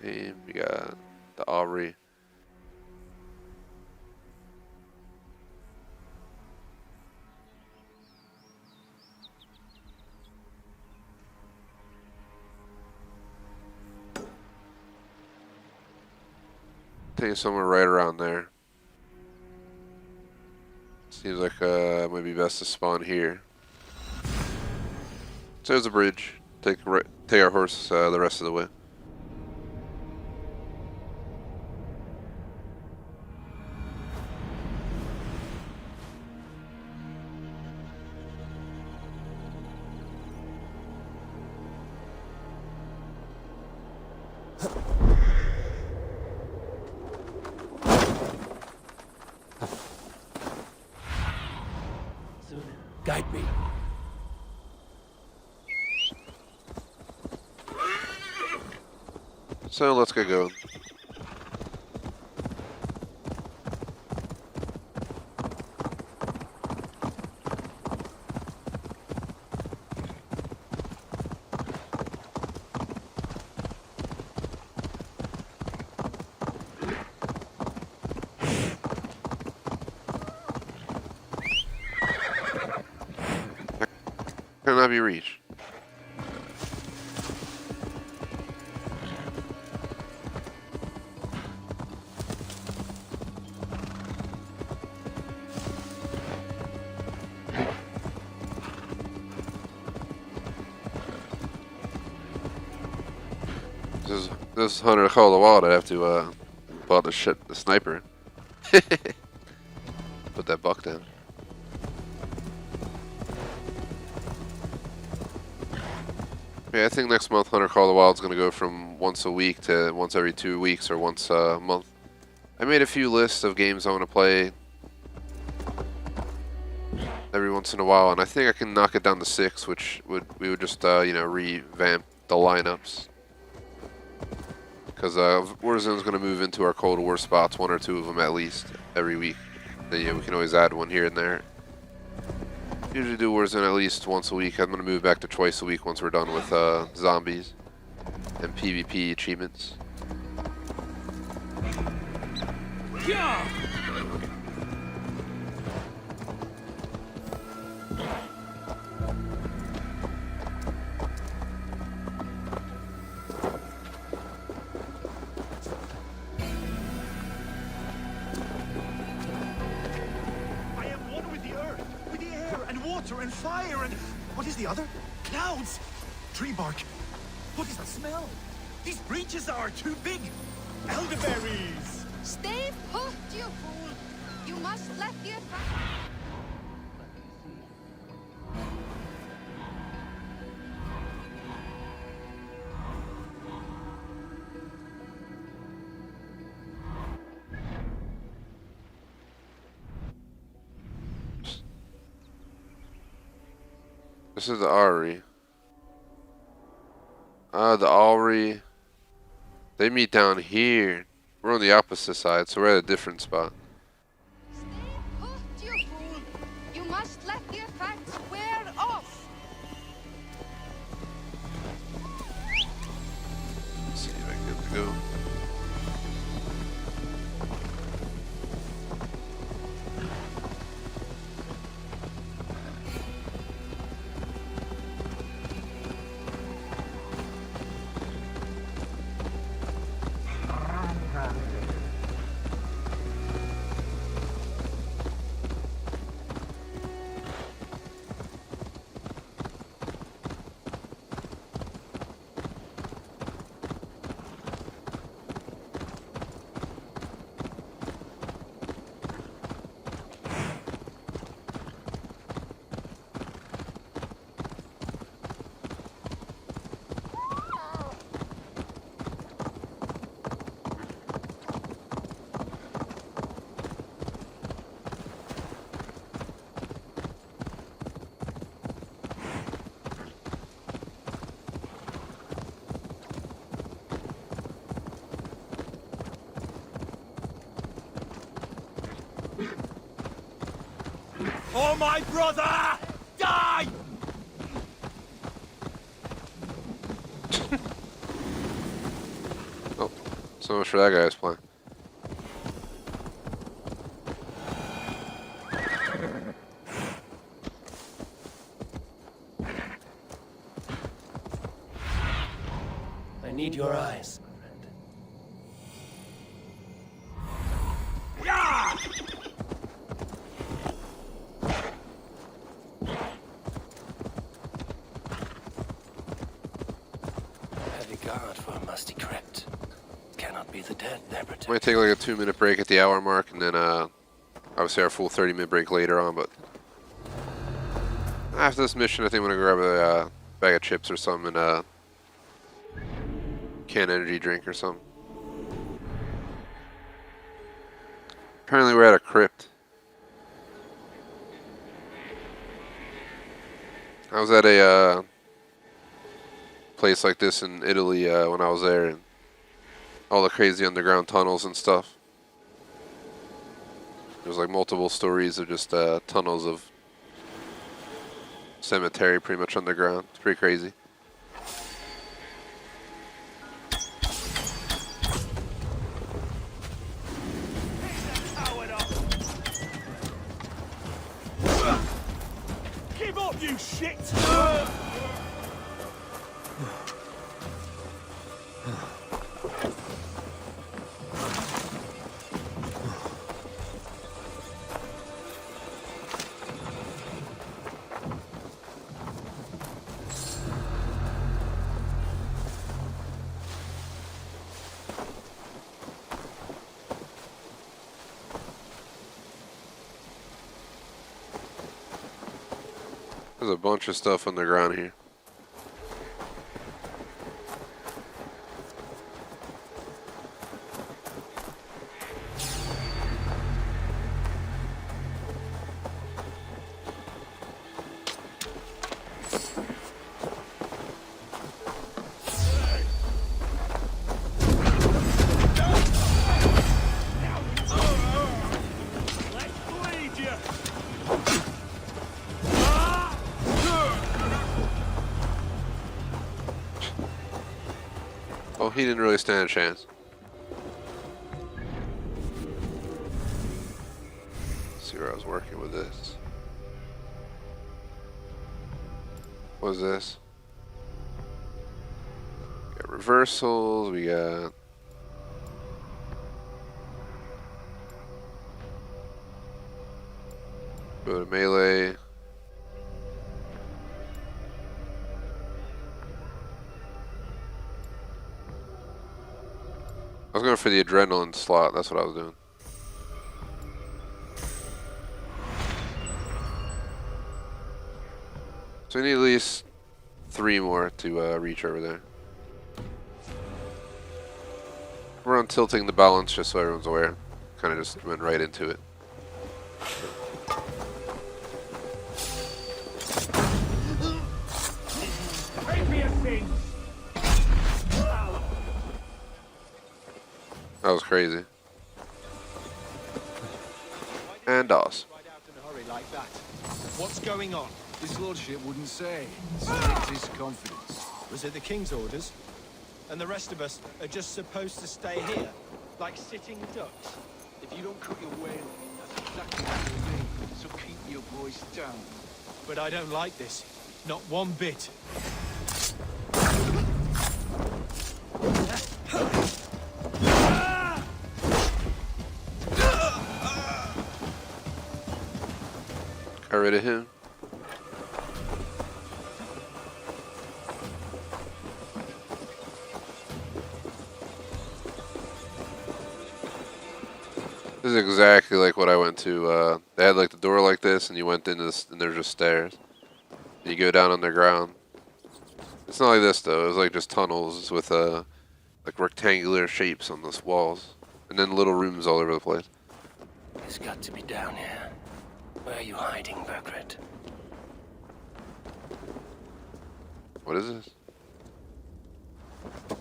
Speaker 1: Team, we got the Ari. I think it's somewhere right around there. Seems like it might be best to spawn here. So there's a bridge. Take our horse the rest of the way.
Speaker 2: Guide me.
Speaker 1: So let's get going. Cannot be reached. This hunter call the wild. I'd have to pull out the sniper. Put that buck down. Yeah, I think next month Hunter Call the Wild is going to go from once a week to once every 2 weeks or once a month. I made a few lists of games I want to play every once in a while, and I think I can knock it down to 6, which we would just you know, revamp the lineups. Because Warzone is going to move into our Cold War spots, 1 or 2 of them at least, every week. Then yeah, we can always add one here and there. Usually do Warzone at least once a week. I'm going to move back to twice a week once we're done with zombies and PvP achievements.
Speaker 2: Yeah!
Speaker 9: And fire and what is the other? Clouds! Tree bark. What is that smell? These breaches are too big. Elderberries!
Speaker 6: Stay put, you fool! You must let the effect...
Speaker 1: This is the Ari. The Ari. They meet down here. We're on the opposite side, so we're at a different spot.
Speaker 6: Stay put, you fool! You must let the effects wear off!
Speaker 1: Let's see if I can get to go.
Speaker 9: for my brother! Die!
Speaker 1: Oh, so much for that guy's plan.
Speaker 2: I need your eyes, my friend.
Speaker 9: Yeah!
Speaker 2: Heavy guard for a musty crypt. Cannot be the dead they're protecting.
Speaker 1: Might take like a 2-minute break at the hour mark, and then obviously our full 30-minute break later on. But after this mission, I think I'm gonna grab a bag of chips or something, and can energy drink or something. Apparently we're at a crypt. I was at a place like this in Italy when I was there, and all the crazy underground tunnels and stuff. There's like multiple stories of just tunnels of cemetery pretty much underground. It's pretty crazy.
Speaker 9: Give up, you shit!
Speaker 1: There's a bunch of stuff underground here. Oh, he didn't really stand a chance. Let's see where I was working with this. What is this? We got reversals, we got... Go to melee. I was going for the adrenaline slot, that's what I was doing. So we need at least 3 more to reach over there. We're on tilting the balance just so everyone's aware. Kind of just went right into it. That was crazy. And DOS.
Speaker 3: Right out in a hurry like that. What's going on?
Speaker 9: His lordship wouldn't say. Strict his confidence.
Speaker 3: Was it the king's orders? And the rest of us are just supposed to stay here, like sitting ducks?
Speaker 9: If you don't cut your way, that's exactly what you'll do. So keep your voice down.
Speaker 3: But I don't like this. Not one bit.
Speaker 1: Got rid of him. This is exactly like what I went to. They had like the door like this, and you went into this, and there's just stairs. And you go down underground. It's not like this though. It was like just tunnels with like rectangular shapes on those walls, and then little rooms all over the place.
Speaker 2: He's got to be down here. Where are you hiding, Bergred?
Speaker 1: What is this? The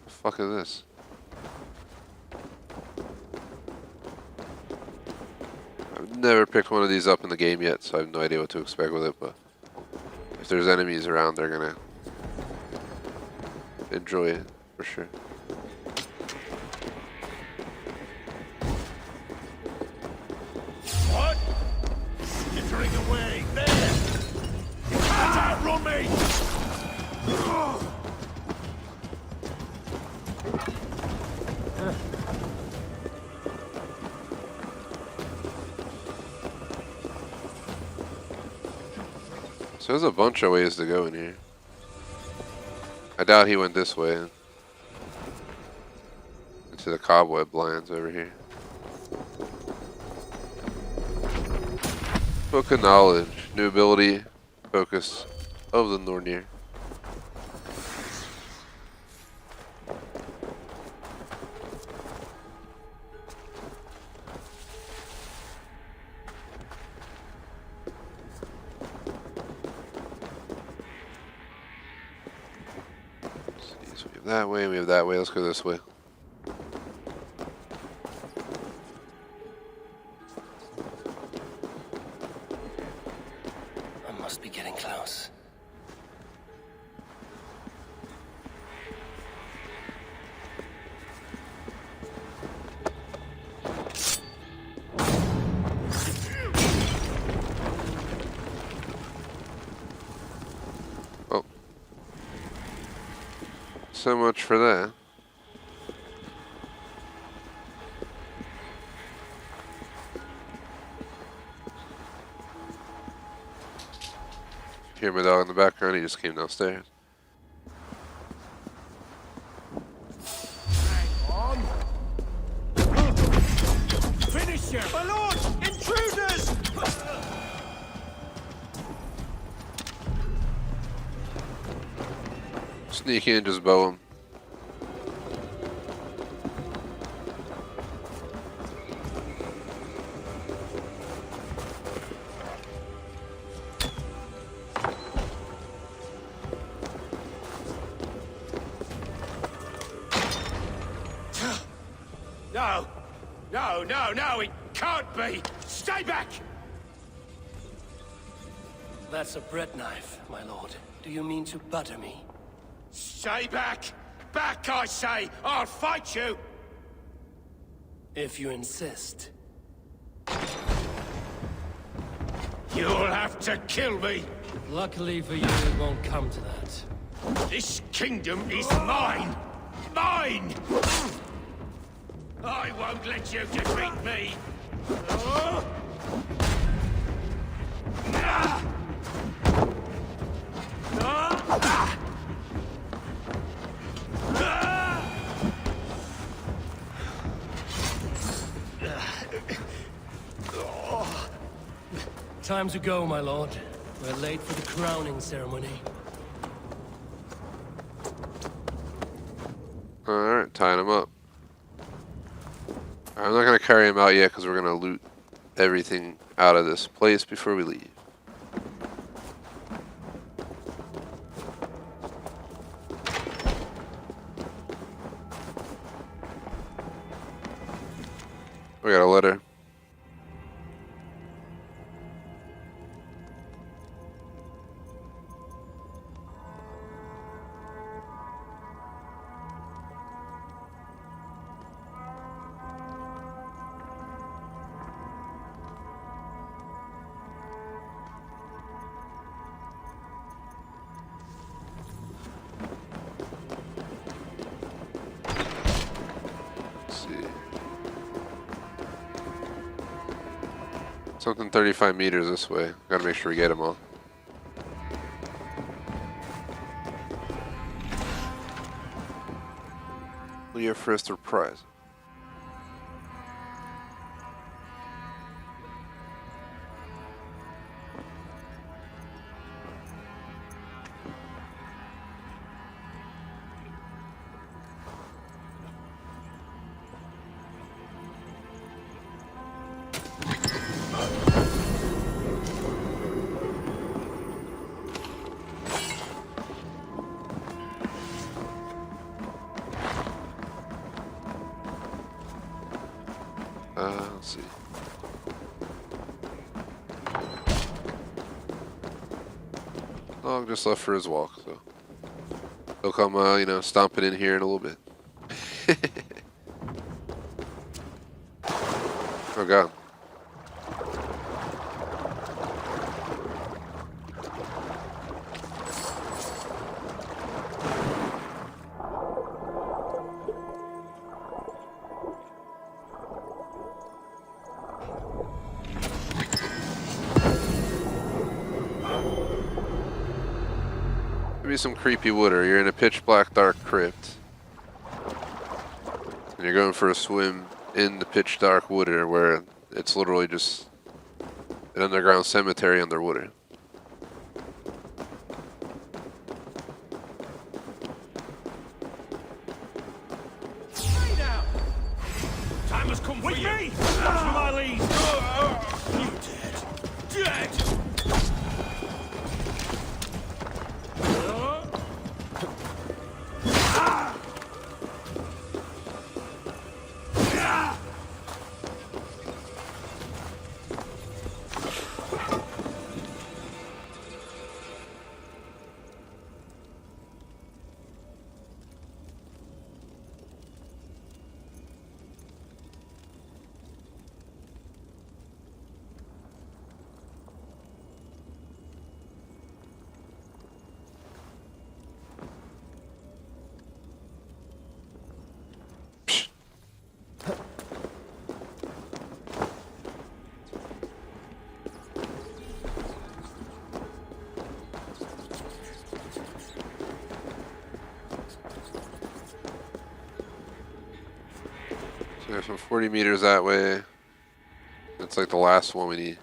Speaker 1: fuck is this? I've never picked one of these up in the game yet, so I have no idea what to expect with it, but if there's enemies around, they're gonna enjoy it for sure.
Speaker 9: What? Skittering away. There! You can't outrun me!
Speaker 1: So there's a bunch of ways to go in here. I doubt he went this way. Into the cobweb lands over here. Book of Knowledge. New ability. Focus of the Nornir. So we have that way, we have that way. Let's go this way.
Speaker 2: I must be getting close.
Speaker 1: Oh. So much for that. Hear my dog in the background, he just came downstairs.
Speaker 9: Finish him! My lord! Intruders!
Speaker 1: Sneak in, just bow him.
Speaker 9: No! No, no, no! It can't be! Stay back!
Speaker 2: That's a bread knife, my lord. Do you mean to butter me?
Speaker 9: Stay back! Back, I say! I'll fight you!
Speaker 2: If you insist.
Speaker 9: You'll have to kill me!
Speaker 2: Luckily for you, it won't come to that.
Speaker 9: This kingdom is mine! Mine! I won't let you defeat me!
Speaker 2: Time to go, my lord. We're late for the crowning ceremony.
Speaker 1: Alright, tying him up. I'm not going to carry him out yet because we're going to loot everything out of this place before we leave. We got a letter. Something 35 meters this way. Gotta make sure we get them all. Your first reprise. Let's see. Long just left for his walk, so he'll come, you know, stomping in here in a little bit. Oh god. Maybe some creepy water. You're in a pitch black dark crypt. And you're going for a swim in the pitch dark water where it's literally just an underground cemetery underwater.
Speaker 9: Stay down! Time has come for you! With me! That's for my lead! You dead! Dead!
Speaker 1: So there's some 40 meters that way. That's like the last one we need.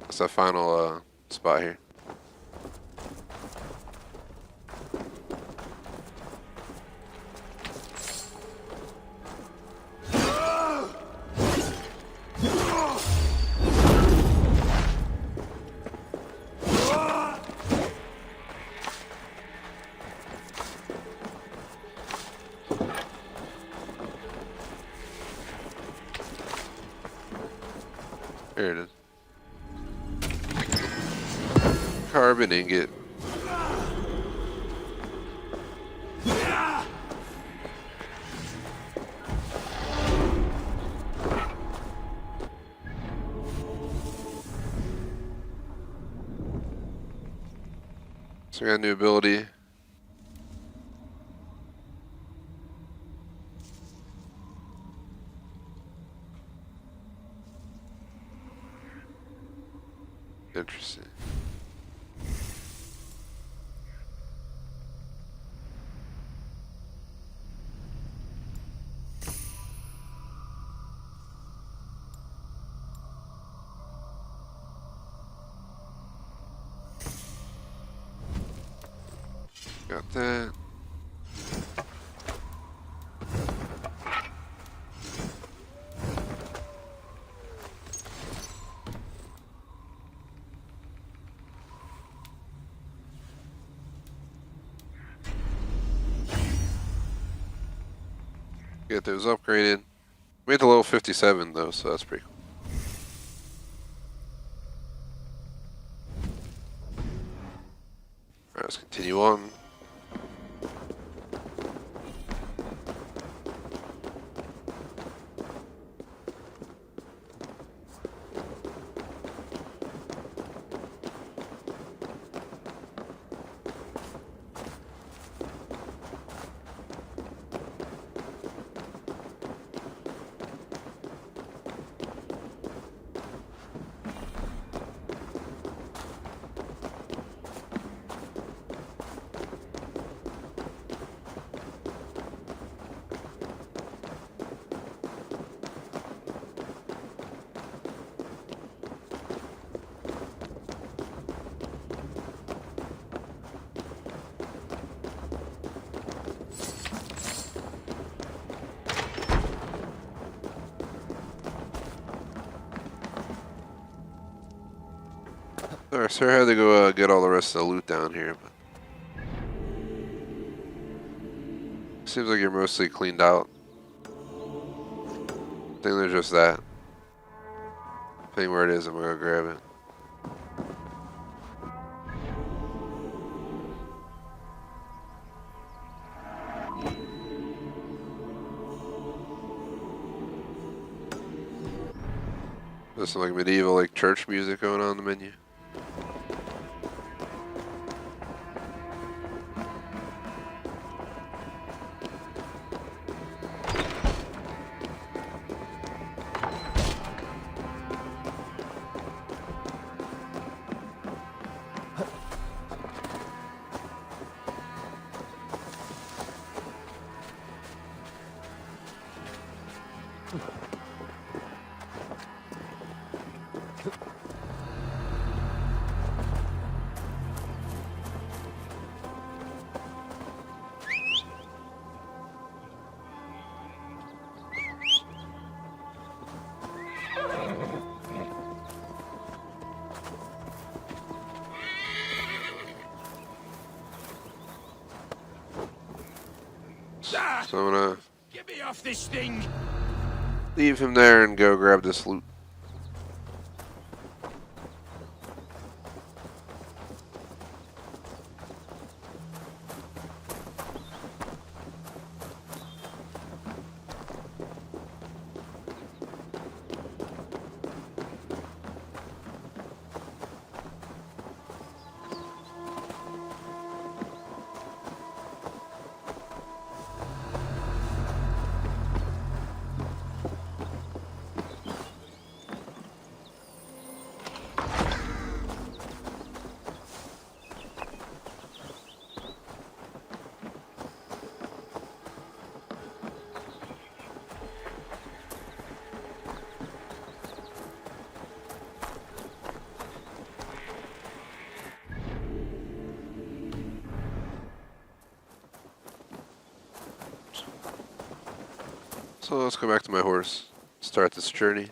Speaker 1: That's the final spot here. There it is. Carbon ingot. So we got a new ability. Interesting. Got that. Get those upgraded. We hit the level 57 though, so that's pretty cool. Alright, let's continue on. Alright, so I had to go get all the rest of the loot down here. But seems like you're mostly cleaned out. I think there's just that. Depending where it is, I'm gonna go grab it. There's some like medieval like church music going on in the menu. So I'm gonna
Speaker 9: Get me off this thing!
Speaker 1: leave him there and go grab this loot. So let's go back to my horse. Start this journey.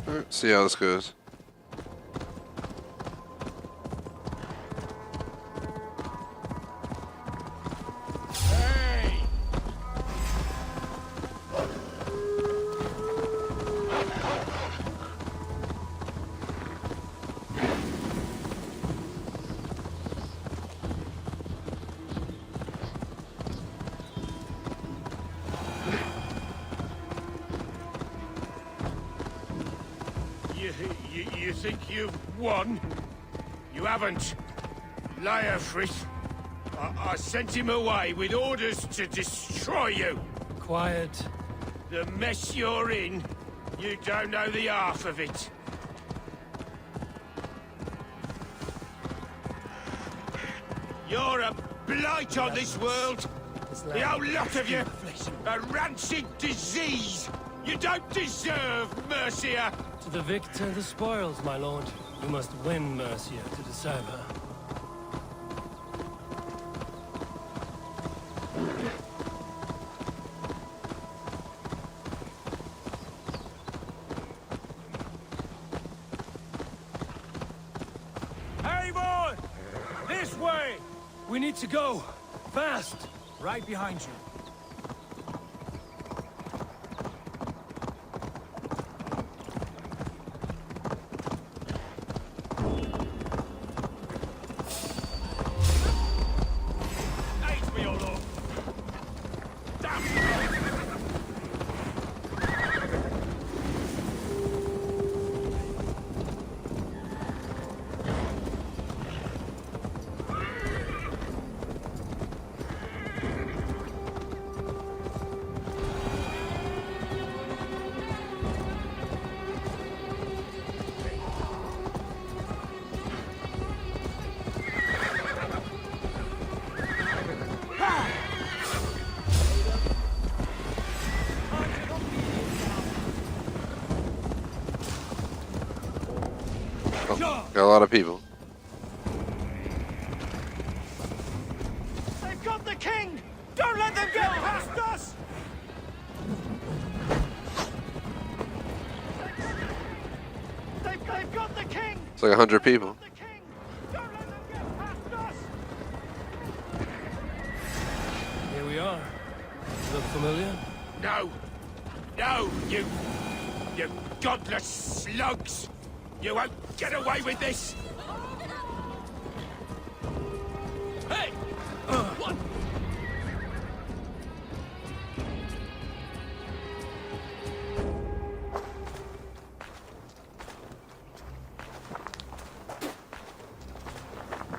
Speaker 1: Alright, see how this goes.
Speaker 9: You think you've won? You haven't. Liar, Frith. I sent him away with orders to destroy you.
Speaker 2: Quiet.
Speaker 9: The mess you're in, you don't know the half of it. You're a blight on this world. The whole lot of you. A rancid disease. You don't deserve Mercia.
Speaker 2: To the victor, the spoils, my lord. You must win Mercia to deserve her.
Speaker 3: Avon! This way!
Speaker 2: We need to go. Fast!
Speaker 4: Right behind you.
Speaker 9: Aid me, O Lord. Damn!
Speaker 1: Got a lot of people.
Speaker 3: They've got the king! Don't let them get past us! They've got the king!
Speaker 1: It's like 100 people.
Speaker 3: The king! Don't let them get past us!
Speaker 2: Here we are. Look familiar?
Speaker 9: No! No, you godless slugs! You won't get away with this! Hey! What?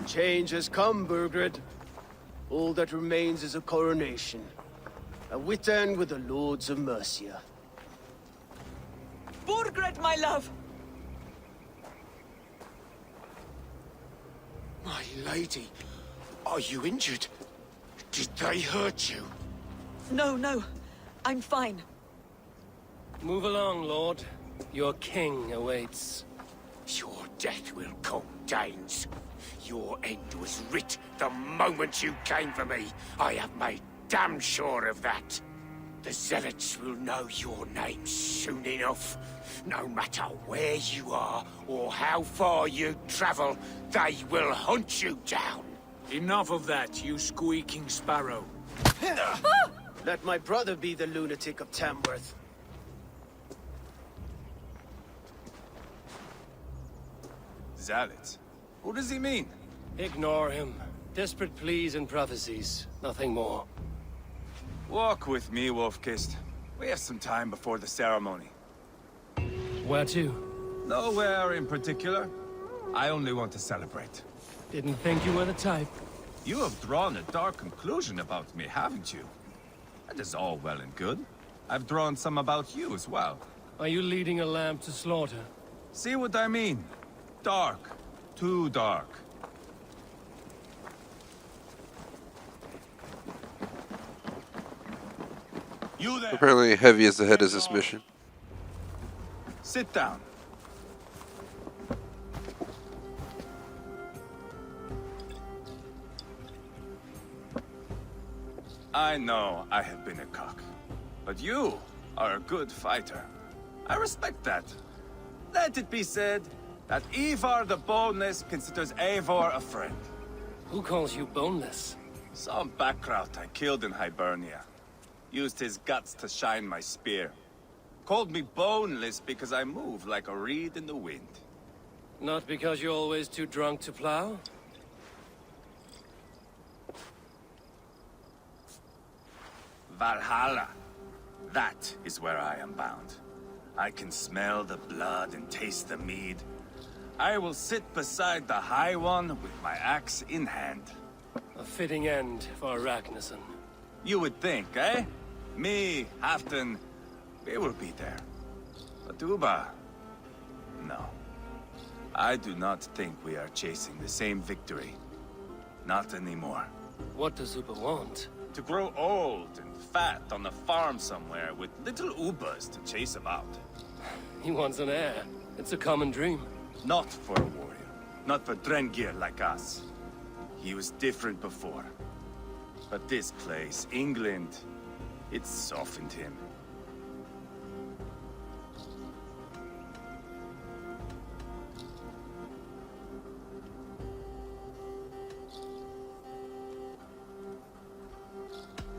Speaker 5: Change has come, Burgred. All that remains is a coronation. A Witan with the Lords of Mercia.
Speaker 7: Burgred, my love!
Speaker 9: My lady, are you injured? Did they hurt you?
Speaker 7: No, no. I'm fine.
Speaker 2: Move along, Lord. Your king awaits.
Speaker 9: Your death will come, Danes. Your end was writ the moment you came for me. I have made damn sure of that. The Zealots will know your name soon enough. No matter where you are or how far you travel, they will hunt you down.
Speaker 4: Enough of that, you squeaking sparrow.
Speaker 5: Let my brother be the lunatic of Tamworth.
Speaker 10: Zealots? Who does he mean?
Speaker 2: Ignore him. Desperate pleas and prophecies. Nothing more.
Speaker 10: Walk with me, Wolf-Kissed. We have some time before the ceremony.
Speaker 2: Where to?
Speaker 10: Nowhere in particular. I only want to celebrate.
Speaker 2: Didn't think you were the type.
Speaker 10: You have drawn a dark conclusion about me, haven't you? That is all well and good. I've drawn some about you as well.
Speaker 2: Are you leading a lamb to slaughter?
Speaker 10: See what I mean? Dark. Too dark. You there!
Speaker 1: Apparently heavy as the head is this mission.
Speaker 10: Sit down. I know I have been a cock, but you are a good fighter. I respect that. Let it be said that Ivar the Boneless considers Eivor a friend.
Speaker 2: Who calls you boneless?
Speaker 10: Some backrout I killed in Hibernia. Used his guts to shine my spear. Called me boneless because I move like a reed in the wind.
Speaker 2: Not because you're always too drunk to plow?
Speaker 10: Valhalla. That is where I am bound. I can smell the blood and taste the mead. I will sit beside the High One with my axe in hand.
Speaker 2: A fitting end for Ragnarsson.
Speaker 10: You would think, eh? Me, Halfdan, we will be there. But Uba... no. I do not think we are chasing the same victory. Not anymore.
Speaker 2: What does Uba want?
Speaker 10: To grow old and fat on a farm somewhere with little Ubas to chase about.
Speaker 2: He wants an heir. It's a common dream.
Speaker 10: Not for a warrior. Not for Drengir like us. He was different before. But this place, England, it softened him.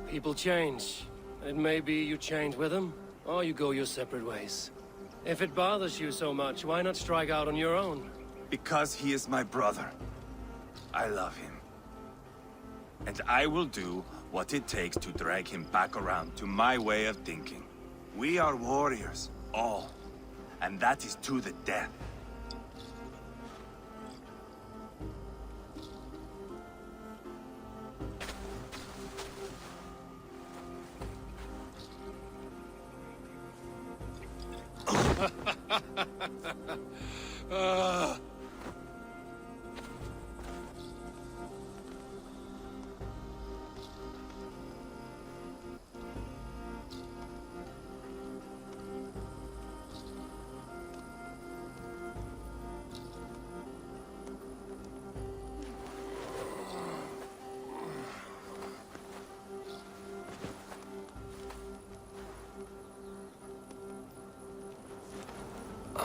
Speaker 2: People change. It may be you change with them, or you go your separate ways. If it bothers you so much, why not strike out on your own?
Speaker 10: Because he is my brother. I love him. And I will do what it takes to drag him back around to my way of thinking. We are warriors, all. And that is to the death.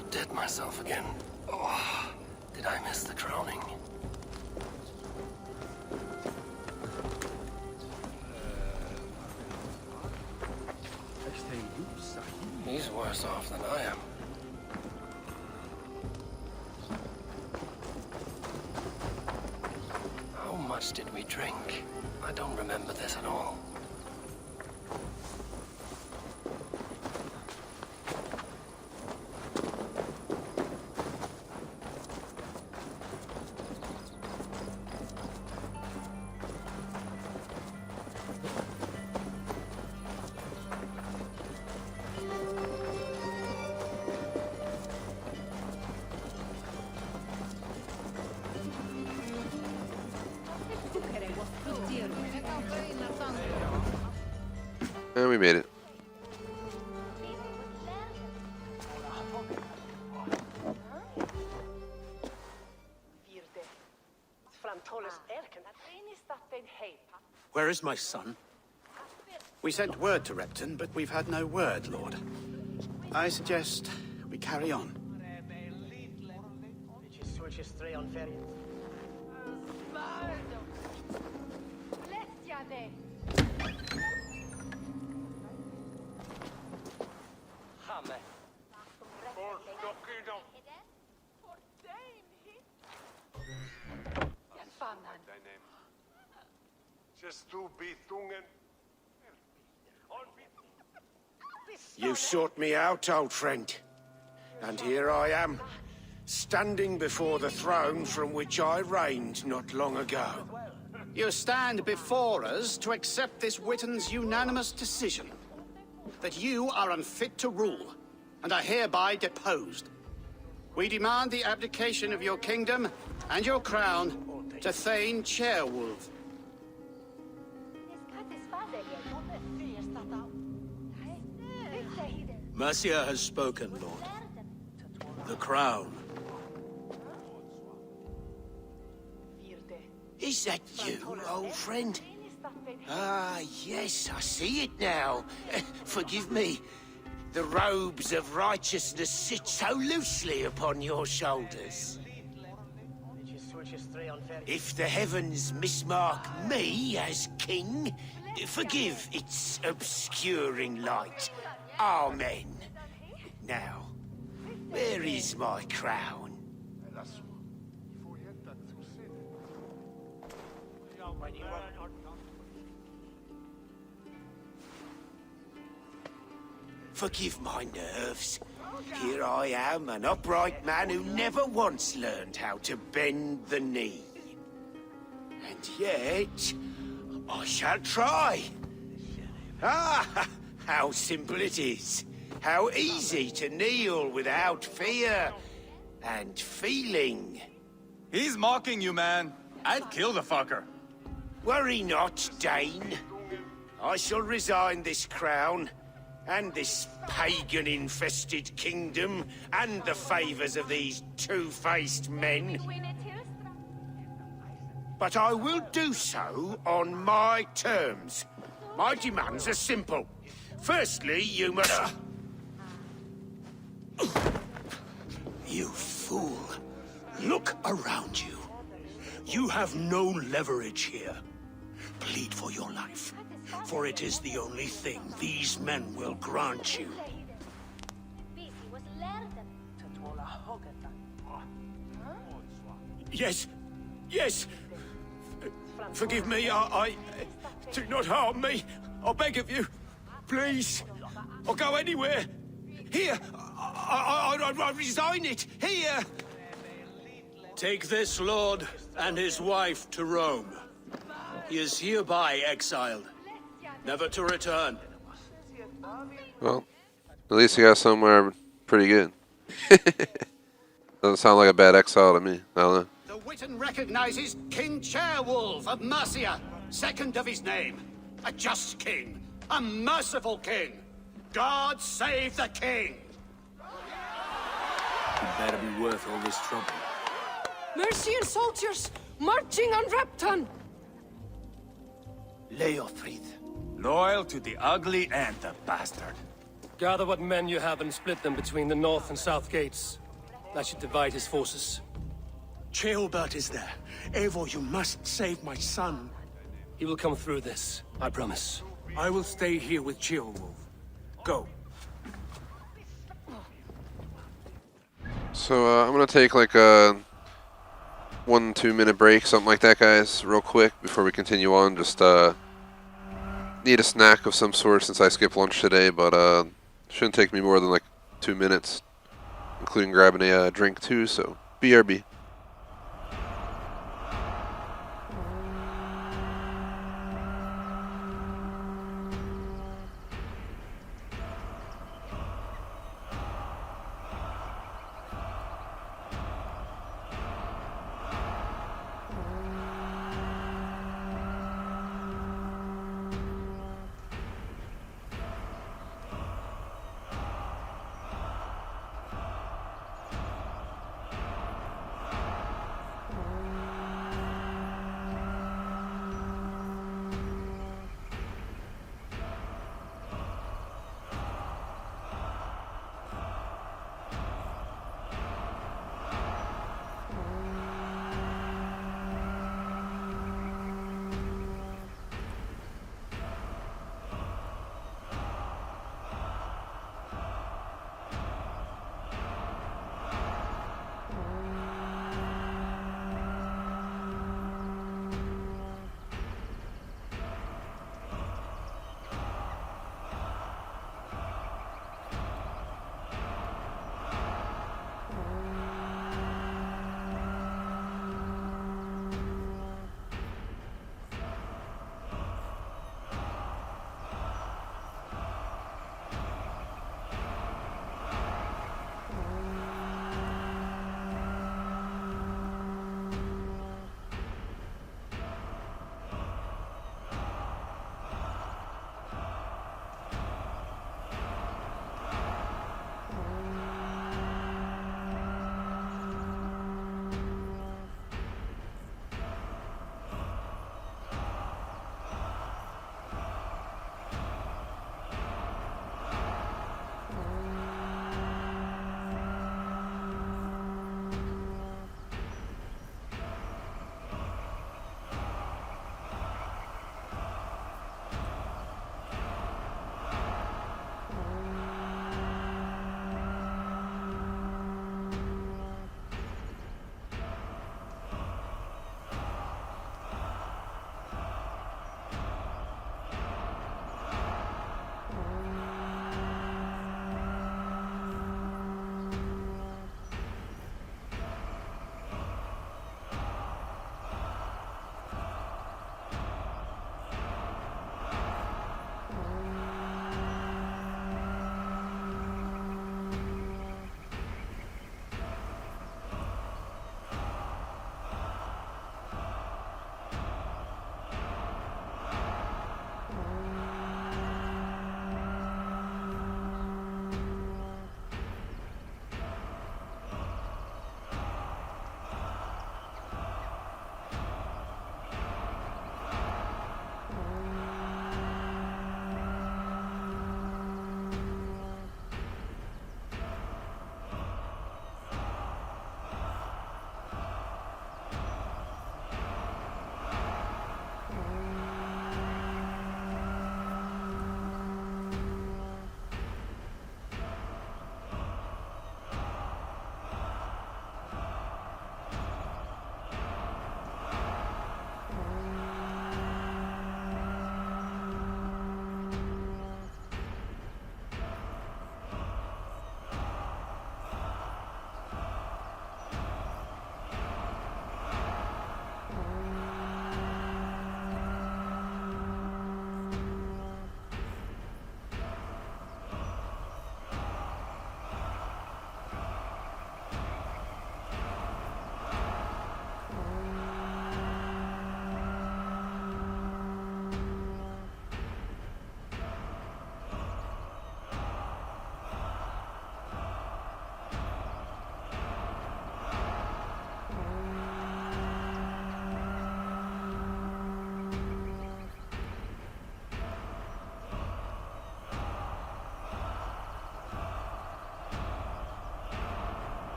Speaker 2: not dead myself again. Oh, did I miss the crowning? He's worse off than I am. How much did we drink? I don't remember this at all.
Speaker 1: And we made it.
Speaker 11: Where is my son? We sent word to Repton, but we've had no word, Lord. I suggest we carry on.
Speaker 9: You sought me out, old friend. And here I am, standing before the throne from which I reigned not long ago.
Speaker 11: You stand before us to accept this Witten's unanimous decision that you are unfit to rule, and are hereby deposed. We demand the abdication of your kingdom and your crown to Thane Chairwolf.
Speaker 12: Mercia has spoken, Lord. The crown.
Speaker 9: Is that you, old friend? Ah, yes, I see it now. Forgive me. The robes of righteousness sit so loosely upon your shoulders. If the heavens mismark me as king, forgive its obscuring light. Amen. Now, where is my crown? Forgive my nerves. Here I am, an upright man who never once learned how to bend the knee. And yet, I shall try. Ah, how simple it is. How easy to kneel without fear and feeling.
Speaker 10: He's mocking you, man. I'd kill the fucker.
Speaker 9: Worry not, Dane. I shall resign this crown, and this pagan-infested kingdom, and the favors of these two-faced men. But I will do so on my terms. My demands are simple. Firstly, you must...
Speaker 12: You fool. Look around you. You have no leverage here. Plead for your life, for it is the only thing these men will grant you.
Speaker 9: Yes, yes. Forgive me, I... Do not harm me. I beg of you. Please. I'll go anywhere. Here. I resign it. Here.
Speaker 12: Take this lord and his wife to Rome. He is hereby exiled, never to return.
Speaker 1: Well, at least he got somewhere pretty good. Doesn't sound like a bad exile to me. I don't know.
Speaker 11: The Witten recognizes King Chairwolf of Mercia, second of his name. A just king, a merciful king. God save the king!
Speaker 12: It better be worth all this trouble.
Speaker 6: Mercian soldiers marching on Repton!
Speaker 5: Leofrid.
Speaker 10: Loyal to the ugly and the bastard.
Speaker 2: Gather what men you have and split them between the north and south gates. That should divide his forces.
Speaker 12: Ceolbert is there. Eivor, you must save my son.
Speaker 2: He will come through this, I promise.
Speaker 4: I will stay here with Ceolwulf. Go.
Speaker 1: So I'm gonna take like a 1-2 minute break, something like that, guys, real quick before we continue on. Just need a snack of some sort since I skipped lunch today, but shouldn't take me more than like 2 minutes, including grabbing a drink too. So BRB.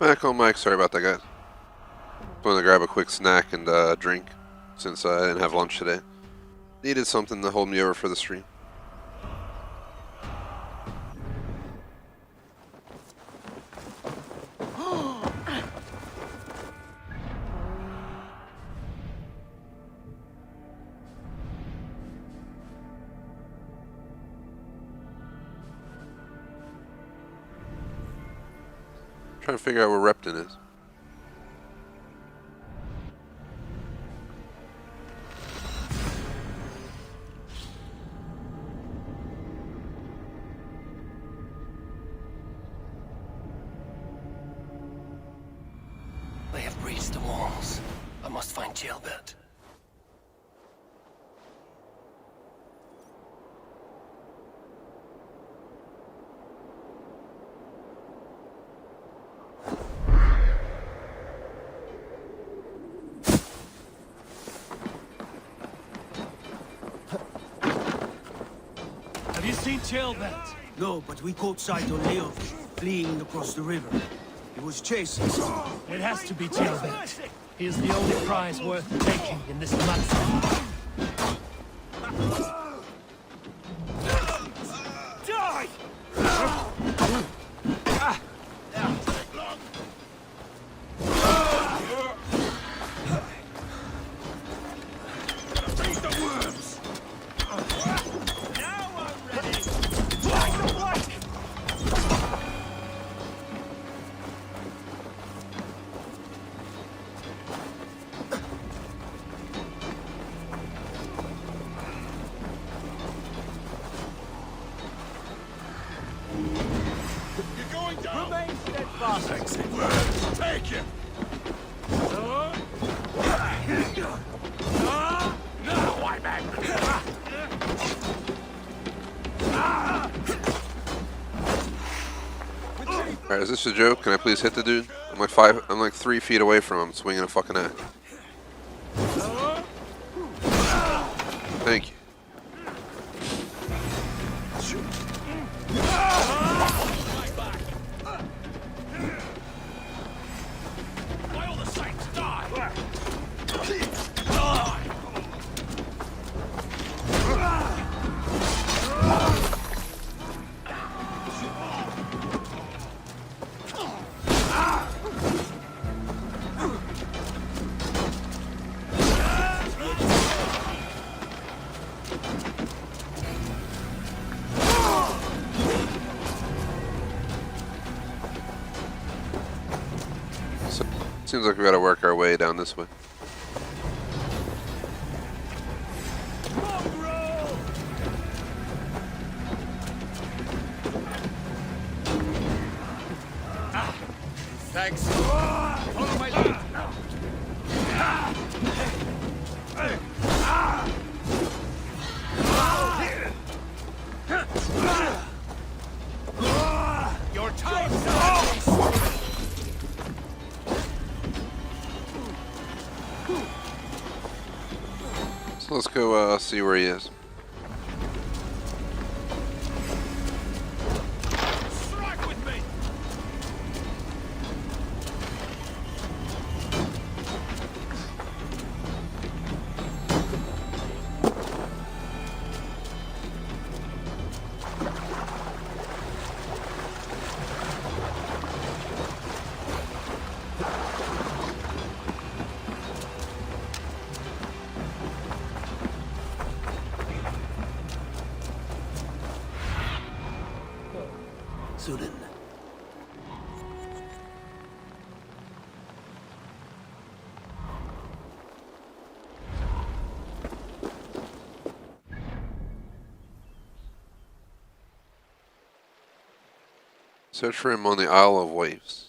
Speaker 1: Back on mic. Sorry about that, guys. Going to grab a quick snack and drink since I didn't have lunch today. Needed something to hold me over for the stream. Trying to figure out where Repton is.
Speaker 2: They have breached the walls. I must find Gilbert.
Speaker 3: Have you seen Gilbert?
Speaker 5: No, but we caught sight on Leov, fleeing across the river. He was chasing us.
Speaker 3: It has to be Gilbert. He is the only prize worth taking in this matter. Die!
Speaker 1: Alright, is this a joke? Can I please hit the dude? I'm like 3 feet away from him, swinging a fucking axe. Thank you. Seems like we gotta work our way down this way.
Speaker 9: Thanks. Follow my lead. Your time's up.
Speaker 1: So let's go see where he is.
Speaker 9: Strike with me.
Speaker 2: Sudan.
Speaker 1: Search for him on the Isle of Waves.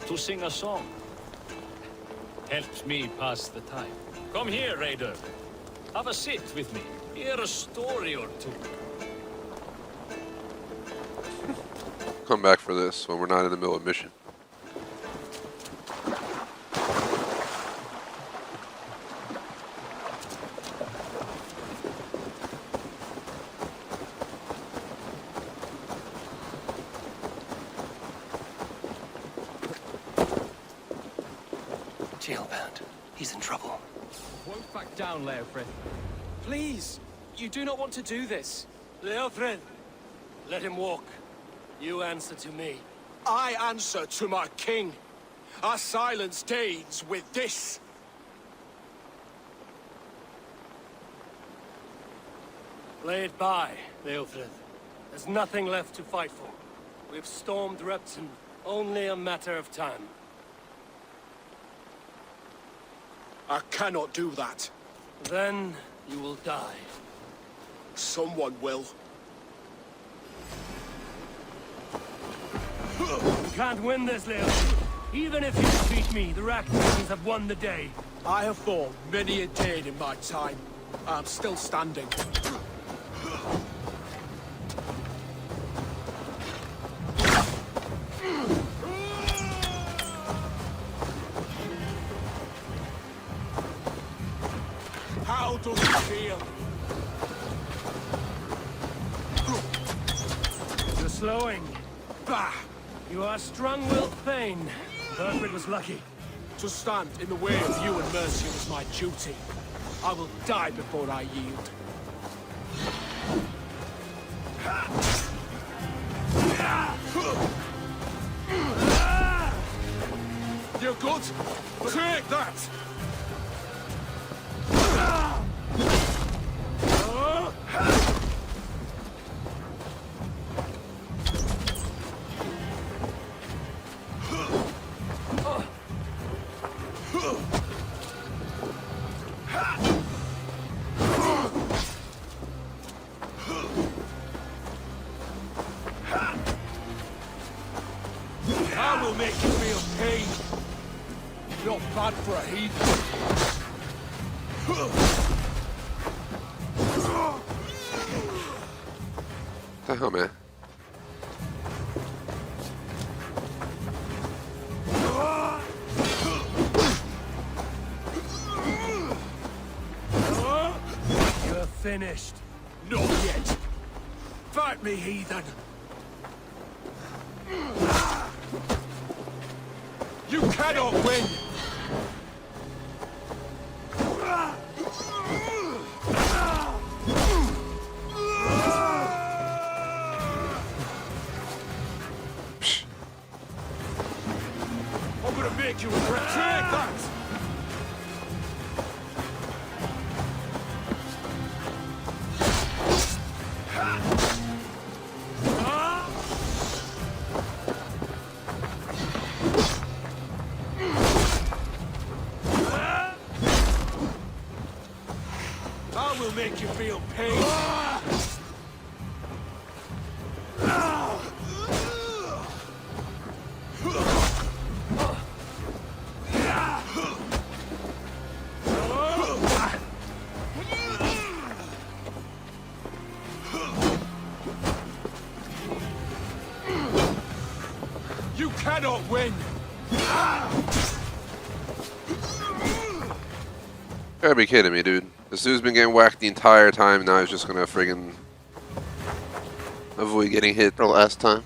Speaker 13: to sing a song. Helps me pass the time. Come here, Raider. Have a sit with me. Hear a story or two.
Speaker 1: Come back for this when we're not in the middle of mission.
Speaker 2: Jailbound. He's in trouble.
Speaker 14: Won't back down, Leofrid. Please, you do not want to do this.
Speaker 2: Leofrid, let him walk. You answer to me.
Speaker 12: I answer to my king. I silence Danes with this.
Speaker 2: Play it by, Leofrid. There's nothing left to fight for. We've stormed Repton. Only a matter of time.
Speaker 12: I cannot do that.
Speaker 2: Then you will die.
Speaker 12: Someone will.
Speaker 2: You can't win this, Leo. Even if you defeat me, the Racktons have won the day.
Speaker 12: I have fought many a Dane in my time. I'm still standing. How does it feel?
Speaker 2: You're slowing.
Speaker 12: Bah!
Speaker 2: You are strong-willed Thane. Burford was lucky.
Speaker 12: To stand in the way of you and Mercia is my duty. I will die before I yield. You're good? Take that! I will make you feel pain. Not bad for a heathen.
Speaker 1: The hell, man?
Speaker 2: You're finished.
Speaker 12: Not yet. Fight me, heathen. You cannot win. I'm gonna make you regret. Take that. I will make you feel pain. You cannot win.
Speaker 1: Gotta be kidding me, dude. This dude's been getting whacked the entire time, now he's just gonna friggin' avoid getting hit the last time.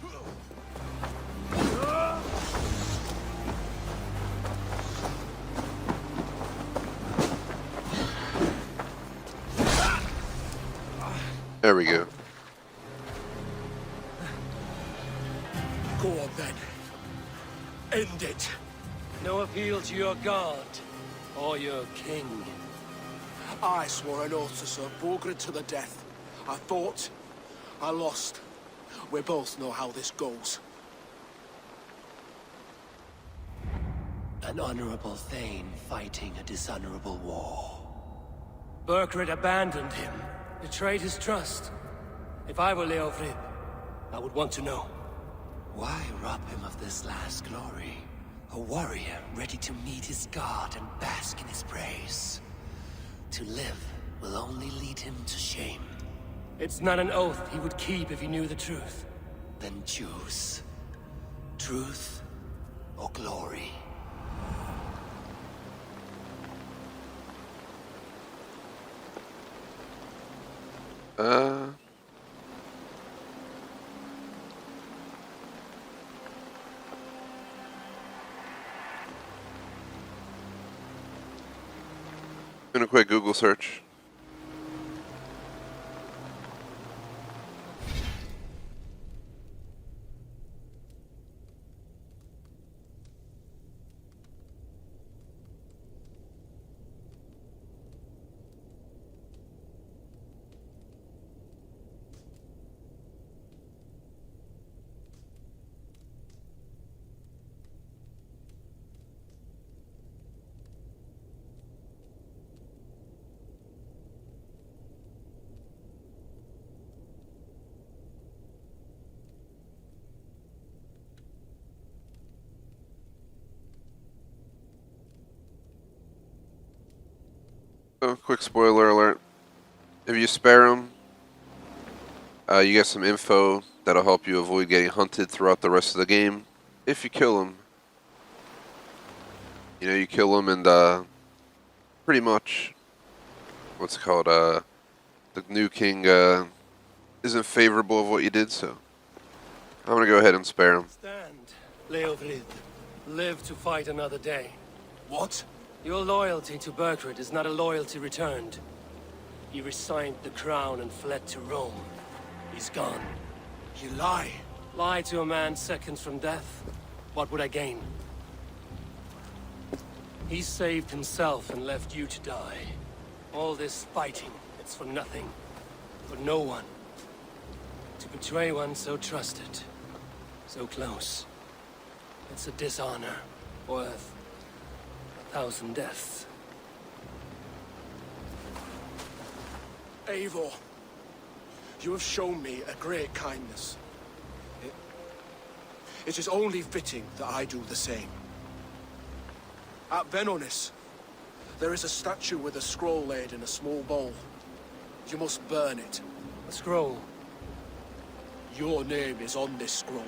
Speaker 1: There we go.
Speaker 12: Go on then. End it.
Speaker 2: No appeal to your god or your king.
Speaker 12: I swore an oath to serve Borgred to the death. I fought. I lost. We both know how this goes.
Speaker 2: An honorable Thane fighting a dishonorable war. Burkred abandoned him, betrayed his trust. If I were Leofrid, I would want to know. Why rob him of this last glory? A warrior ready to meet his god and bask in his praise. To live will only lead him to shame. It's not an oath he would keep if he knew the truth. Then choose. Truth or glory.
Speaker 1: Doing a quick Google search. Oh, quick spoiler alert. If you spare him, you get some info that'll help you avoid getting hunted throughout the rest of the game. If you kill him, you kill him and pretty much, what's it called, the new king isn't favorable of what you did, so I'm gonna go ahead and spare him.
Speaker 2: Stand, Leofrid. Live to fight another day.
Speaker 12: What?
Speaker 2: Your loyalty to Burkred is not a loyalty returned. He resigned the crown and fled to Rome. He's gone.
Speaker 12: You lie.
Speaker 2: Lie to a man seconds from death? What would I gain? He saved himself and left you to die. All this fighting, it's for nothing. For no one. To betray one so trusted. So close. It's a dishonor. Worth 1,000 deaths.
Speaker 12: Eivor, you have shown me a great kindness. It is only fitting that I do the same. At Venonis, there is a statue with a scroll laid in a small bowl. You must burn it.
Speaker 2: A scroll?
Speaker 12: Your name is on this scroll.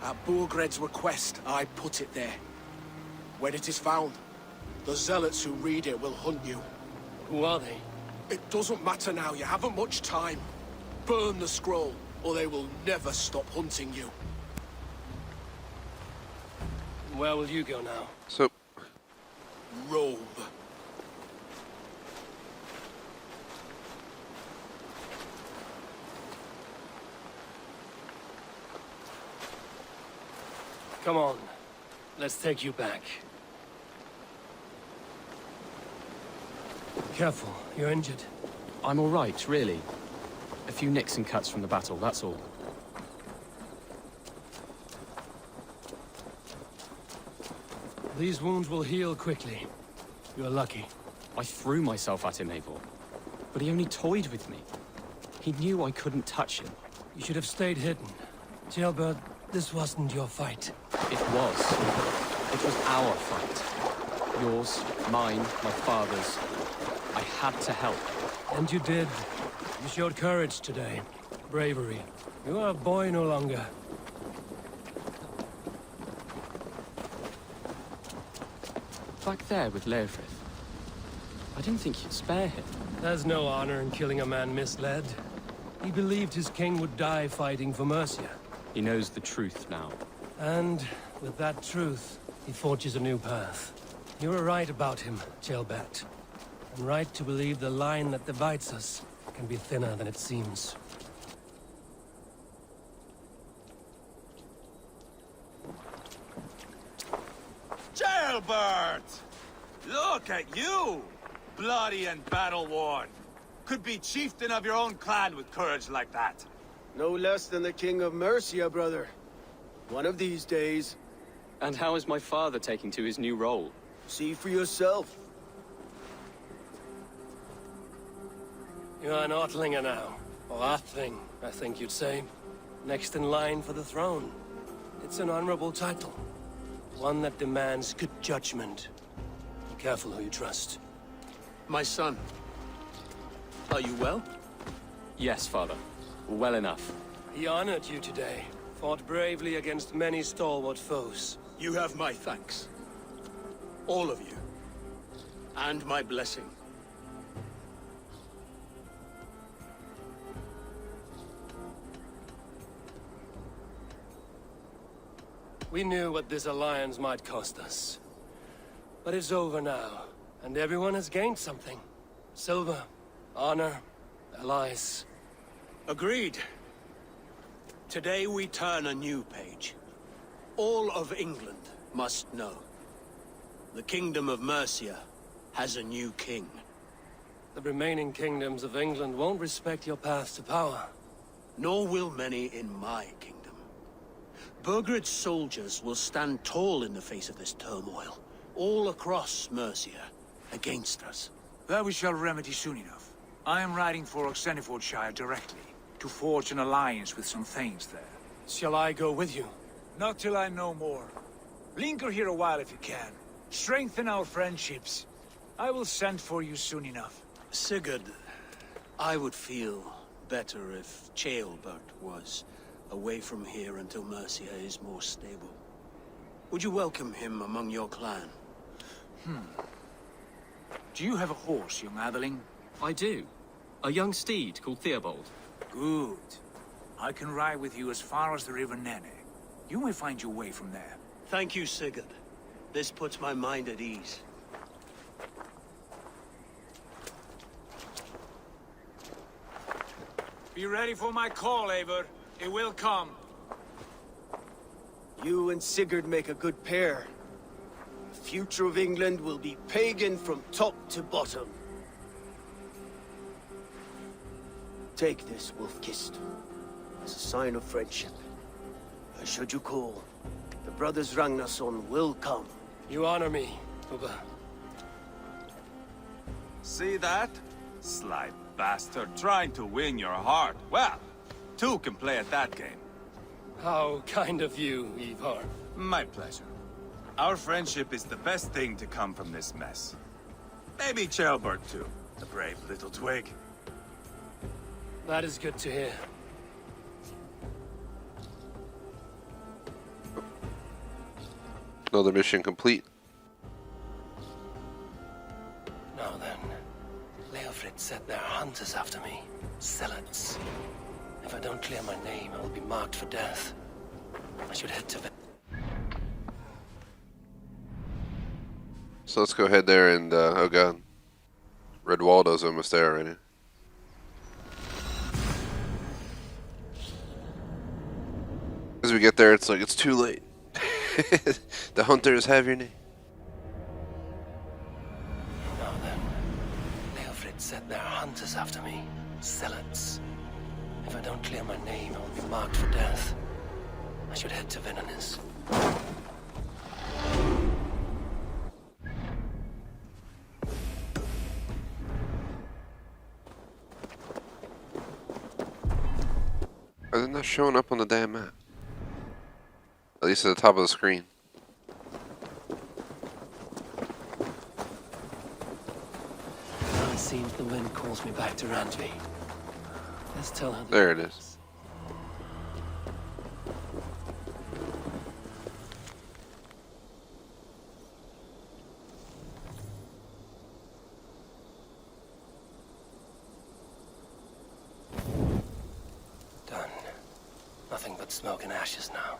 Speaker 12: At Burgred's request, I put it there. When it is found, the zealots who read it will hunt you.
Speaker 2: Who are they?
Speaker 12: It doesn't matter now, you haven't much time. Burn the scroll, or they will never stop hunting you.
Speaker 2: Where will you go now?
Speaker 1: So,
Speaker 12: Rome.
Speaker 2: Come on. Let's take you back. Careful, you're injured.
Speaker 14: I'm all right, really. A few nicks and cuts from the battle, that's all.
Speaker 2: These wounds will heal quickly. You're lucky.
Speaker 14: I threw myself at him, Eivor. But he only toyed with me. He knew I couldn't touch him.
Speaker 2: You should have stayed hidden. Jailbird, this wasn't your fight.
Speaker 14: It was. It was our fight. Yours, mine, my father's. I had to help.
Speaker 2: And you did. You showed courage today. Bravery. You are a boy no longer.
Speaker 14: Back there with Leofrid. I didn't think you'd spare him.
Speaker 2: There's no honor in killing a man misled. He believed his king would die fighting for Mercia.
Speaker 14: He knows the truth now.
Speaker 2: And with that truth, he forges a new path. You were right about him, Jailbert. And right to believe the line that divides us can be thinner than it seems.
Speaker 10: Jailbird! Look at you! Bloody and battle-worn. Could be chieftain of your own clan with courage like that.
Speaker 5: No less than the king of Mercia, brother. One of these days.
Speaker 14: And how is my father taking to his new role?
Speaker 5: See for yourself.
Speaker 2: You are an Ortlinger now. Or Athling, I think you'd say. Next in line for the throne. It's an honorable title. One that demands good judgment. Be careful who you trust.
Speaker 11: My son, are you well?
Speaker 14: Yes, father. Well enough.
Speaker 2: He honored you today. Fought bravely against many stalwart foes.
Speaker 11: You have my thanks. All of you. And my blessing.
Speaker 2: We knew what this alliance might cost us. But it's over now, and everyone has gained something. Silver, honor, allies.
Speaker 11: Agreed. Today we turn a new page. All of England must know. The Kingdom of Mercia has a new king.
Speaker 2: The remaining kingdoms of England won't respect your path to power.
Speaker 11: Nor will many in my kingdom. Burgred's soldiers will stand tall in the face of this turmoil, all across Mercia, against us.
Speaker 4: That we shall remedy soon enough. I am riding for Oxenfordshire directly, to forge an alliance with some thanes there.
Speaker 2: Shall I go with you?
Speaker 4: Not till I know more. Linger here a while if you can. Strengthen our friendships. I will send for you soon enough.
Speaker 11: Sigurd, I would feel better if Ceolbert was away from here until Mercia is more stable. Would you welcome him among your clan?
Speaker 4: Do you have a horse, young Atheling?
Speaker 14: I do. A young steed called Theobald.
Speaker 4: Good. I can ride with you as far as the River Nene. You may find your way from there.
Speaker 11: Thank you, Sigurd. This puts my mind at ease.
Speaker 4: Be ready for my call, Eivor. It will come.
Speaker 5: You and Sigurd make a good pair. The future of England will be pagan from top to bottom. Take this, Wolf-Kissed, as a sign of friendship. And should you call, the brothers Ragnarsson will come.
Speaker 2: You honor me, Ubba.
Speaker 10: See that? Sly bastard trying to win your heart. Well, two can play at that game.
Speaker 2: How kind of you, Ivar.
Speaker 10: My pleasure. Our friendship is the best thing to come from this mess. Maybe Ceolbert too, the brave little twig.
Speaker 2: That is good to hear.
Speaker 1: Another mission complete.
Speaker 2: Now then, Leofrid said there are hunters after me. Zealots. If I don't clear my name, I will be marked for death. I should head to...
Speaker 1: So let's go ahead there and, oh god. Red Waldo's almost there already. As we get there, it's like, it's too late. The hunters have your name.
Speaker 2: Now then, Leofrid said there are hunters after me. Zealots. If I don't clear my name, I will be marked for death. I should head to Venanis.
Speaker 1: Are they not showing up on the damn map? At least at the top of the screen.
Speaker 2: Now it seems the wind calls me back to Randvi. Let's tell her.
Speaker 1: There it is.
Speaker 2: Done. Nothing but smoke and ashes now.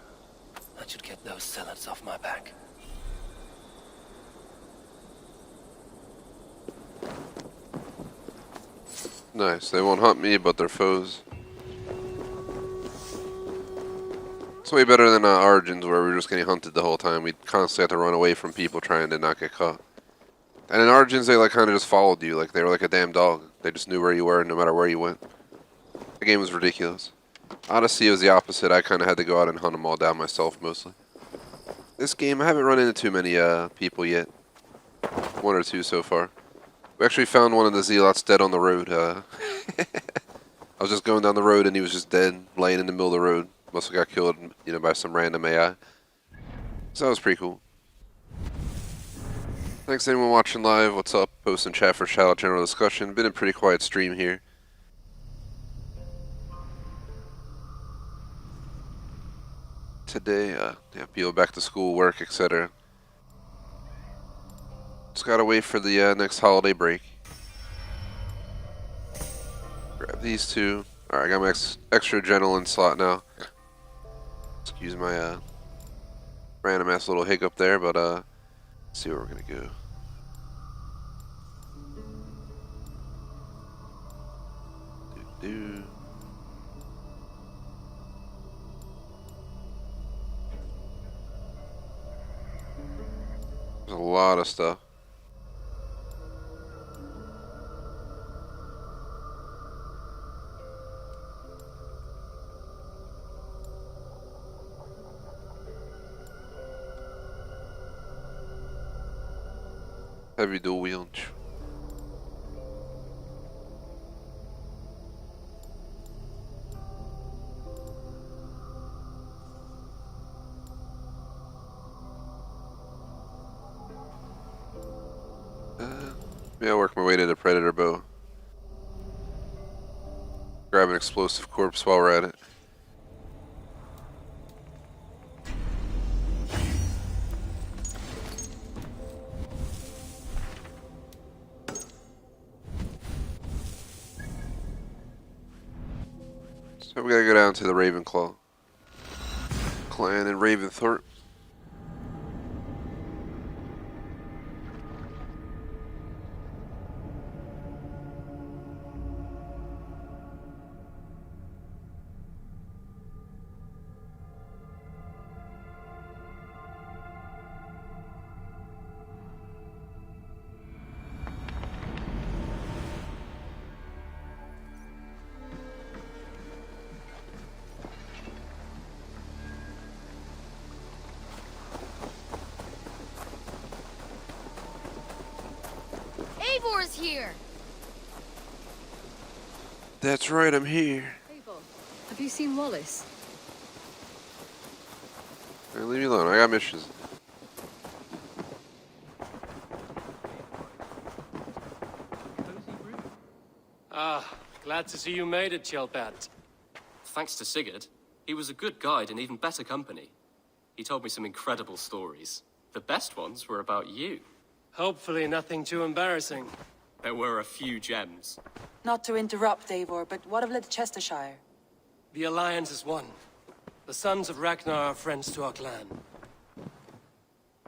Speaker 2: That should get those zealots off my back.
Speaker 1: Nice. They won't hunt me, but they're foes. It's way better than Origins, where we were just getting hunted the whole time. We'd constantly have to run away from people trying to not get caught. And in Origins, they like kind of just followed you, like they were like a damn dog. They just knew where you were, no matter where you went. The game was ridiculous. Odyssey was the opposite. I kind of had to go out and hunt them all down myself, mostly. This game, I haven't run into too many people yet. One or two so far. We actually found one of the Zealots dead on the road. I was just going down the road and he was just dead, laying in the middle of the road. Must have got killed, you know, by some random AI. So that was pretty cool. Thanks to anyone watching live. What's up? Post in chat for shout out general discussion. Been a pretty quiet stream here. Today, yeah, people back to school, work, etc. Just gotta wait for the next holiday break. Grab these two. Alright, I got my extra adrenaline slot now. Excuse my random ass little hiccup there, but let's see where we're gonna go. There's a lot of stuff. Heavy dual wield. Yeah, I'll work my way to the predator bow. Grab an explosive corpse while we're at it. So we gotta go down to the Ravenclaw clan in Raventhorpe.
Speaker 6: Eivor's here!
Speaker 1: That's right, I'm here.
Speaker 15: Eivor, have you seen Wallace?
Speaker 1: Hey, leave me alone, I got missions.
Speaker 2: Ah, glad to see you made it, Kjellbert.
Speaker 16: Thanks to Sigurd. He was a good guide and even better company. He told me some incredible stories. The best ones were about you.
Speaker 2: Hopefully nothing too embarrassing.
Speaker 16: There were a few gems.
Speaker 17: Not to interrupt, Eivor, but what of Leicestershire?
Speaker 2: The Alliance is one. The sons of Ragnar are friends to our clan.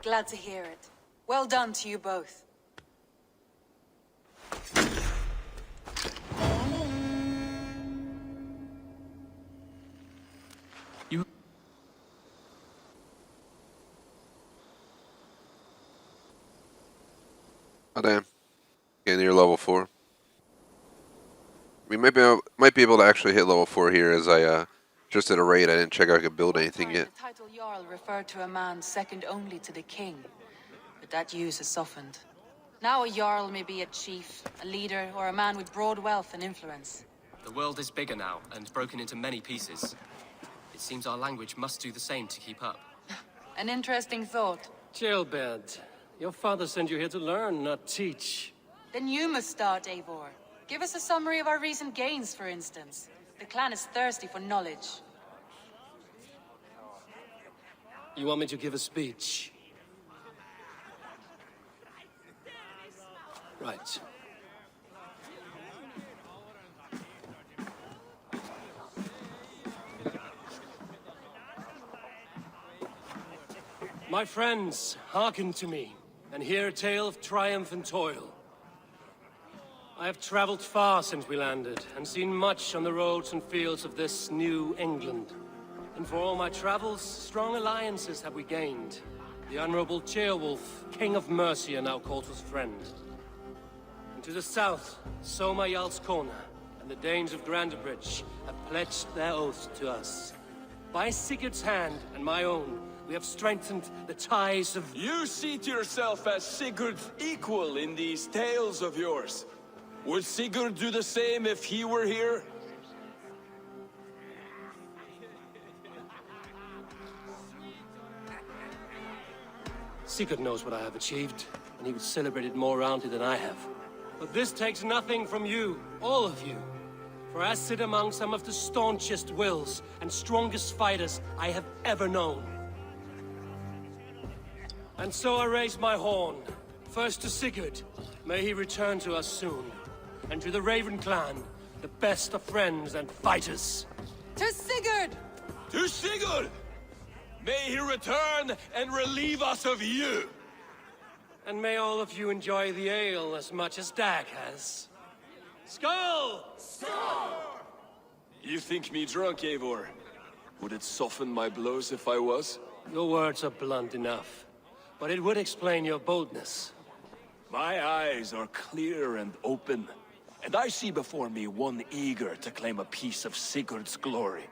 Speaker 17: Glad to hear it. Well done to you both.
Speaker 1: Oh damn. Getting near level 4. We might be able to actually hit level 4 here, as I just did a raid. I didn't check out I could build anything yet.
Speaker 17: The title Jarl referred to a man second only to the king, but that use has softened. Now a Jarl may be a chief, a leader, or a man with broad wealth and influence.
Speaker 16: The world is bigger now, and broken into many pieces. It seems our language must do the same to keep up.
Speaker 17: An interesting thought.
Speaker 2: Kjellbert, your father sent you here to learn, not teach.
Speaker 17: Then you must start, Eivor. Give us a summary of our recent gains, for instance. The clan is thirsty for knowledge.
Speaker 2: You want me to give a speech? Right. My friends, hearken to me, and hear a tale of triumph and toil. I have traveled far since we landed, and seen much on the roads and fields of this new England. And for all my travels, strong alliances have we gained. The Honorable Ceolwulf, King of Mercia, now calls us friend. And to the south, Soma Jarl's Corner, and the Danes of Grandebridge have pledged their oath to us. By Sigurd's hand and my own, we have strengthened the ties of...
Speaker 18: You see to yourself as Sigurd's equal in these tales of yours. Would Sigurd do the same if he were here?
Speaker 2: Sigurd knows what I have achieved, and he would celebrate it more roundly than I have. But this takes nothing from you, all of you. For I sit among some of the staunchest wills and strongest fighters I have ever known. And so I raise my horn, first to Sigurd, may he return to us soon, and to the Raven clan, the best of friends and fighters.
Speaker 17: To Sigurd!
Speaker 18: To Sigurd! May he return and relieve us of you!
Speaker 2: And may all of you enjoy the ale as much as Dag has. Skull!
Speaker 18: Skull! You think me drunk, Eivor? Would it soften my blows if I was?
Speaker 2: Your words are blunt enough, but it would explain your boldness.
Speaker 18: My eyes are clear and open, and I see before me one eager to claim a piece of Sigurd's glory.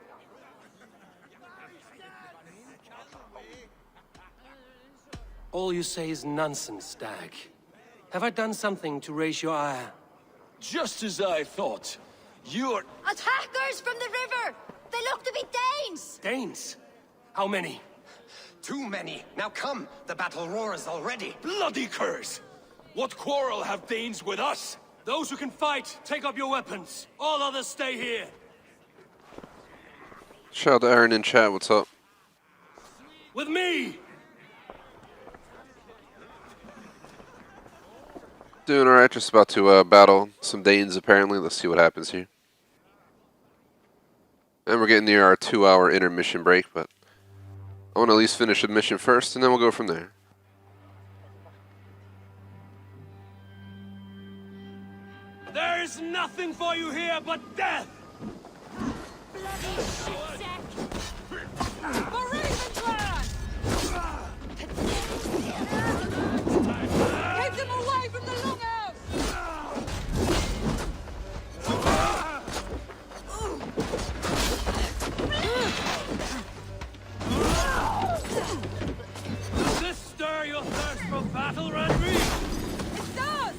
Speaker 2: All you say is nonsense, Dag. Have I done something to raise your ire?
Speaker 18: Just as I thought. You're...
Speaker 6: Attackers from the river! They look to be Danes!
Speaker 2: Danes? How many?
Speaker 19: Too many. Now come, the battle roars already.
Speaker 18: Bloody curse! What quarrel have Danes with us?
Speaker 2: Those who can fight, take up your weapons. All others stay here.
Speaker 1: Shout out to Aaron in chat, what's up?
Speaker 2: With me!
Speaker 1: Doing alright, just about to battle some Danes apparently. Let's see what happens here. And we're getting near our 2-hour intermission break, but I want to at least finish the mission first, and then we'll go from there.
Speaker 2: There is nothing for you here but death!
Speaker 6: Bloody shit-sack! For Ravenclan! Keep them away from the longhouse!
Speaker 2: Does this stir your thirst for battle, Randry?
Speaker 6: It does!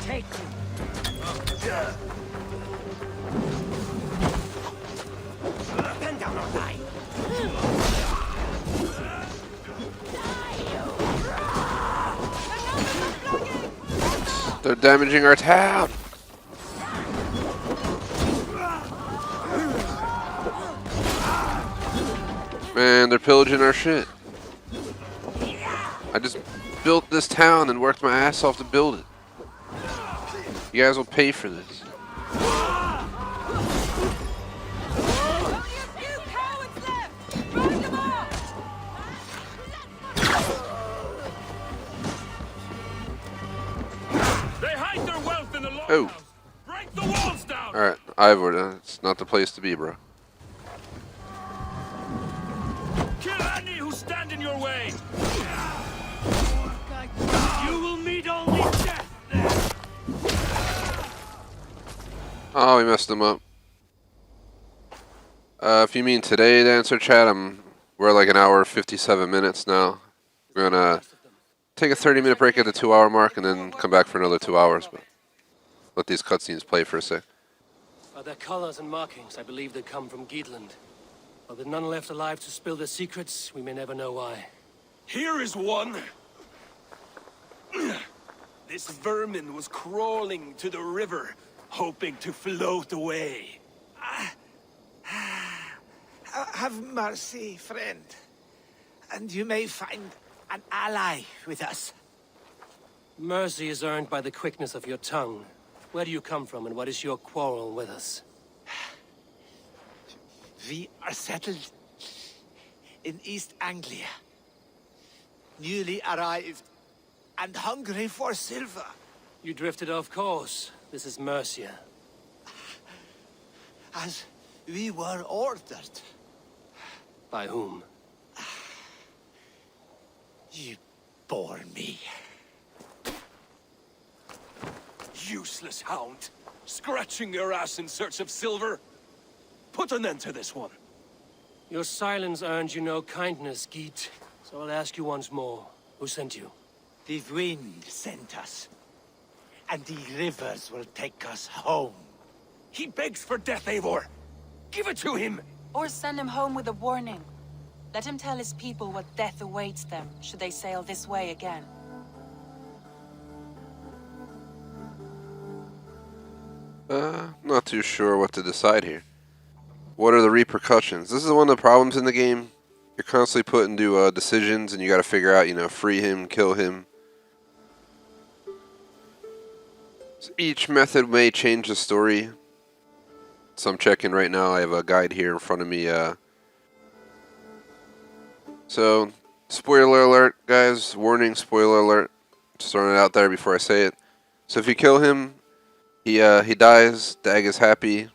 Speaker 19: Take Bend down or die.
Speaker 1: They're damaging our town! Man, they're pillaging our shit. I just built this town and worked my ass off to build it. You guys will pay for this.
Speaker 18: They hide their wealth in the longhouse.
Speaker 1: Oh.
Speaker 18: Break the walls down.
Speaker 1: Alright, Ivor, that's not the place to be, bro.
Speaker 18: Kill any who stand in your way.
Speaker 2: You will meet only death there!
Speaker 1: Oh, we messed him up. If you mean today to answer chat, we're like an hour 57 minutes now. We're gonna take a 30-minute break at the 2-hour mark and then come back for another 2 hours. But let these cutscenes play for a sec.
Speaker 2: By their colors and markings, I believe they come from Geatland. But with none left alive to spill their secrets, we may never know why.
Speaker 18: Here is one. This vermin was crawling to the river, hoping to float away.
Speaker 3: Have mercy, friend. And you may find an ally with us.
Speaker 2: Mercy is earned by the quickness of your tongue. Where do you come from, and what is your quarrel with us?
Speaker 3: We are settled in East Anglia. Newly arrived and hungry for silver.
Speaker 2: You drifted off course. This is Mercia.
Speaker 3: As we were ordered.
Speaker 2: By whom?
Speaker 3: You bore me.
Speaker 18: Useless hound. Scratching your ass in search of silver. Put an end to this one.
Speaker 2: Your silence earned you no kindness, Geet. So I'll ask you once more. Who sent you?
Speaker 12: The wind sent us. And the rivers will take us home.
Speaker 18: He begs for death, Eivor. Give it to him!
Speaker 17: Or send him home with a warning. Let him tell his people what death awaits them, should they sail this way again.
Speaker 1: Not too sure what to decide here. What are the repercussions? This is one of the problems in the game. You're constantly put into decisions, and you got to figure out, free him, kill him. So each method may change the story. So I'm checking right now. I have a guide here in front of me. So, spoiler alert, guys. Warning, spoiler alert. Just throwing it out there before I say it. So if you kill him, he dies. Dag is happy.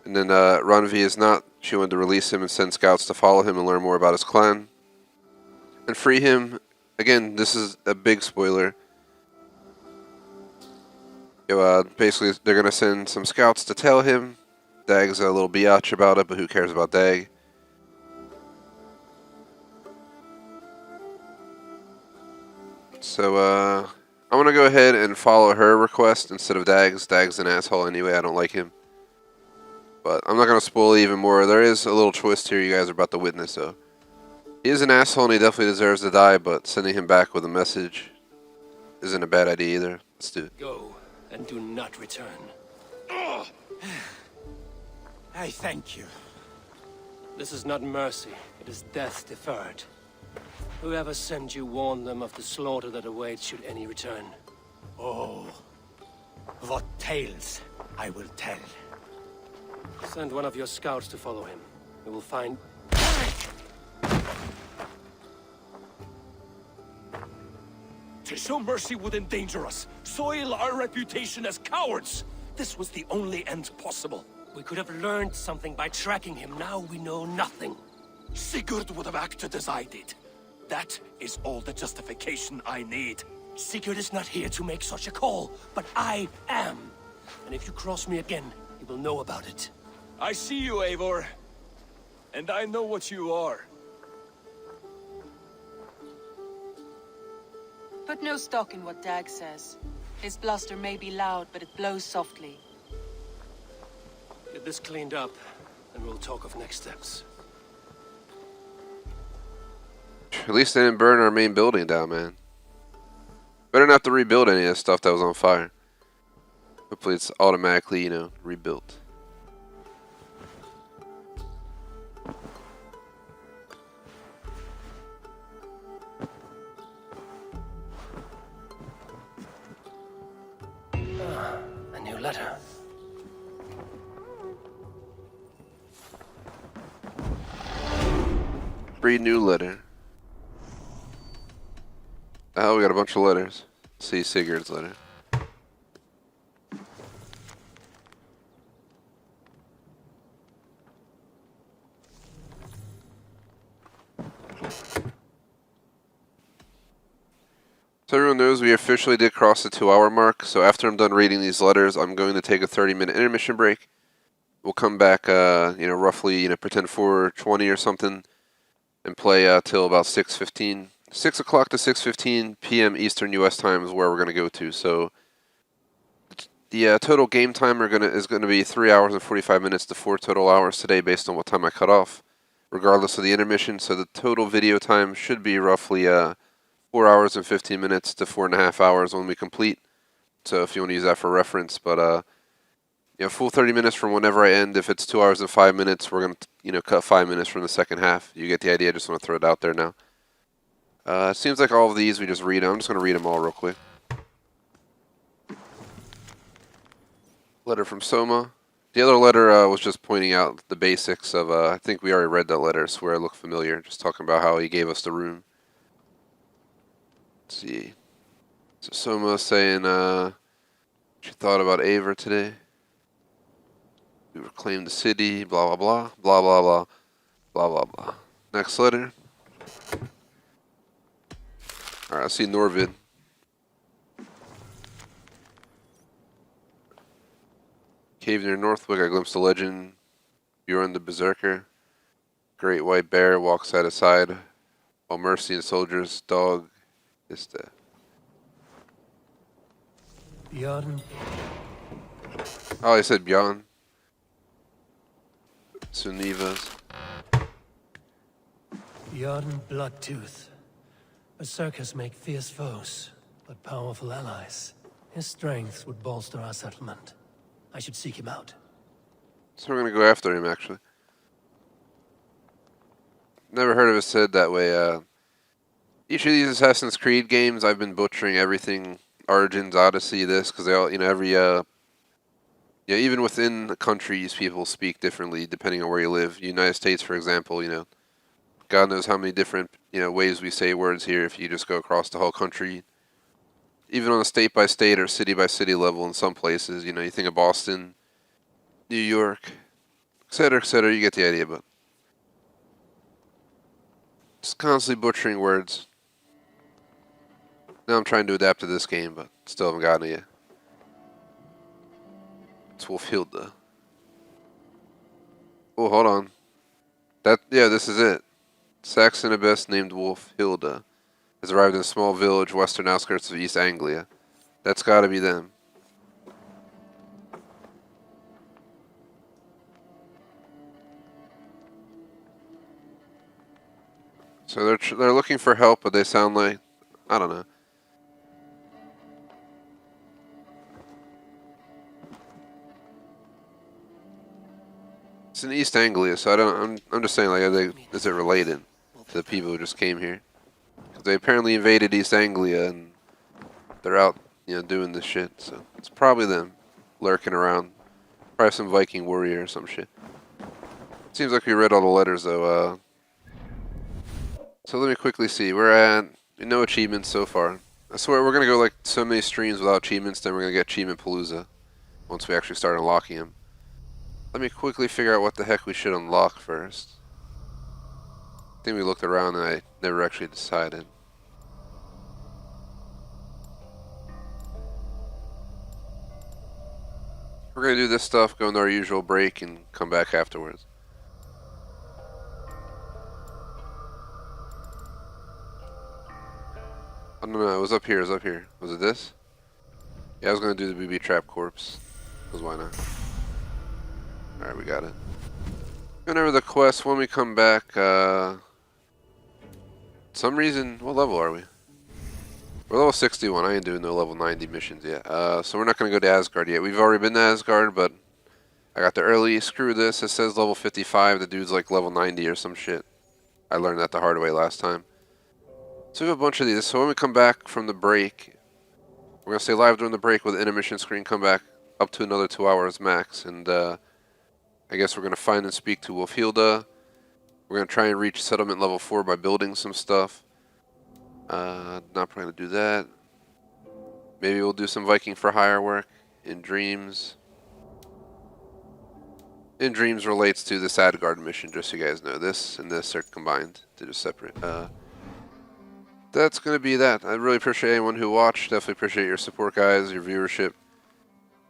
Speaker 1: And then Ranvi is not. She wanted to release him and send scouts to follow him and learn more about his clan. And free him. Again, this is a big spoiler. Basically, they're going to send some scouts to tell him. Dag's a little biatch about it, but who cares about Dag? So, I'm going to go ahead and follow her request instead of Dag's. Dag's an asshole anyway. I don't like him. But I'm not going to spoil it even more. There is a little twist here you guys are about to witness, so. He is an asshole and he definitely deserves to die, but sending him back with a message isn't a bad idea either. Let's do it.
Speaker 2: Go, and do not return.
Speaker 12: I thank you.
Speaker 2: This is not mercy. It is death deferred. Whoever sent you warned them of the slaughter that awaits should any return.
Speaker 12: Oh, what tales I will tell.
Speaker 2: Send one of your scouts to follow him. We will find...
Speaker 18: To show mercy would endanger us, soil our reputation as cowards. This was the only end possible.
Speaker 2: We could have learned something by tracking him. Now we know nothing.
Speaker 18: Sigurd would have acted as I did. That is all the justification I need.
Speaker 2: Sigurd is not here to make such a call, but I am. And if you cross me again, he will know about it.
Speaker 18: I see you, Eivor. And I know what you are.
Speaker 17: Put no stock in what Dag says. His bluster may be loud, but it blows softly.
Speaker 2: Get this cleaned up, and we'll talk of next steps.
Speaker 1: At least they didn't burn our main building down, man. Better not to rebuild any of the stuff that was on fire. Hopefully it's automatically, rebuilt.
Speaker 2: A new letter.
Speaker 1: Free new letter. Oh, we got a bunch of letters. See Sigurd's letter. So everyone knows we officially did cross the 2-hour mark. So after I'm done reading these letters, I'm going to take a 30-minute intermission break. We'll come back, roughly, pretend 4:20 or something, and play till about 6:15. 6 o'clock to 6:15 p.m. Eastern U.S. time is where we're going to go to. So the total game time is going to be 3 hours and 45 minutes to 4 total hours today, based on what time I cut off, regardless of the intermission. So the total video time should be roughly 4 hours and 15 minutes to 4.5 hours when we complete. So if you want to use that for reference, but full 30 minutes from whenever I end. If it's 2 hours and 5 minutes, we're going to cut 5 minutes from the second half. You get the idea. I just want to throw it out there now. It seems like all of these we just read them. I'm just going to read them all real quick. Letter from Soma. The other letter was just pointing out the basics of, I think we already read that letter. I swear it looked familiar. Just talking about how he gave us the room. Let's see. So Soma saying, what you thought about Eivor today? We reclaimed the city, blah, blah, blah, blah, blah, blah, blah, blah, blah. Next letter. Alright, I see Norvid. Cave near Northwick, I glimpsed a legend. Bjorn the Berserker. Great white bear walks side to side. While Mercy and Soldier's dog is the...
Speaker 2: Bjorn.
Speaker 1: Oh, I said Bjorn. Sunivas.
Speaker 2: Bjorn Bloodtooth. Berserkers make fierce foes, but powerful allies. His strength would bolster our settlement. I should seek him out.
Speaker 1: So we're gonna go after him, actually. Never heard of it said that way. Each of these Assassin's Creed games, I've been butchering everything. Origins, Odyssey, this, because they all, every, yeah, even within the countries, people speak differently depending on where you live. United States, for example, God knows how many different, ways we say words here if you just go across the whole country. Even on a state-by-state or city-by-city level in some places, you think of Boston, New York, etc., you get the idea, but just constantly butchering words. Now I'm trying to adapt to this game, but still haven't gotten it yet. It's Wolfhilda. Oh, hold on. This is it. Saxon abbess named Wolfhilda has arrived in a small village western outskirts of East Anglia. That's gotta be them. So they're looking for help, but they sound like, I don't know. It's in East Anglia, so I'm just saying, like, is it related to the people who just came here? Because they apparently invaded East Anglia and they're out, doing this shit. So it's probably them lurking around. Probably some Viking warrior or some shit. Seems like we read all the letters though. So let me quickly see. We're at no achievements so far. I swear we're gonna go like so many streams without achievements, then we're gonna get Achievement Palooza once we actually start unlocking them. Let me quickly figure out what the heck we should unlock first. I think we looked around and I never actually decided. We're gonna do this stuff, go into our usual break, and come back afterwards. Oh no, it was up here, Was it this? Yeah, I was gonna do the booby trap corpse. Because why not? Alright, we got it. Going over the quest when we come back. Some reason, what level are we? We're level 61. I ain't doing no level 90 missions yet. So we're not going to go to Asgard yet. We've already been to Asgard, but I got there early. Screw this. It says level 55. The dude's like level 90 or some shit. I learned that the hard way last time. So we have a bunch of these. So when we come back from the break, we're going to stay live during the break with an intermission screen. Come back up to another 2 hours max. And I guess we're going to find and speak to Wolfhilda. We're going to try and reach settlement level 4 by building some stuff. Not probably going to do that. Maybe we'll do some Viking for hire work in Dreams. In Dreams relates to this Asgard mission, just so you guys know. This and this are combined. They're just separate. That's going to be that. I really appreciate anyone who watched. Definitely appreciate your support, guys, your viewership.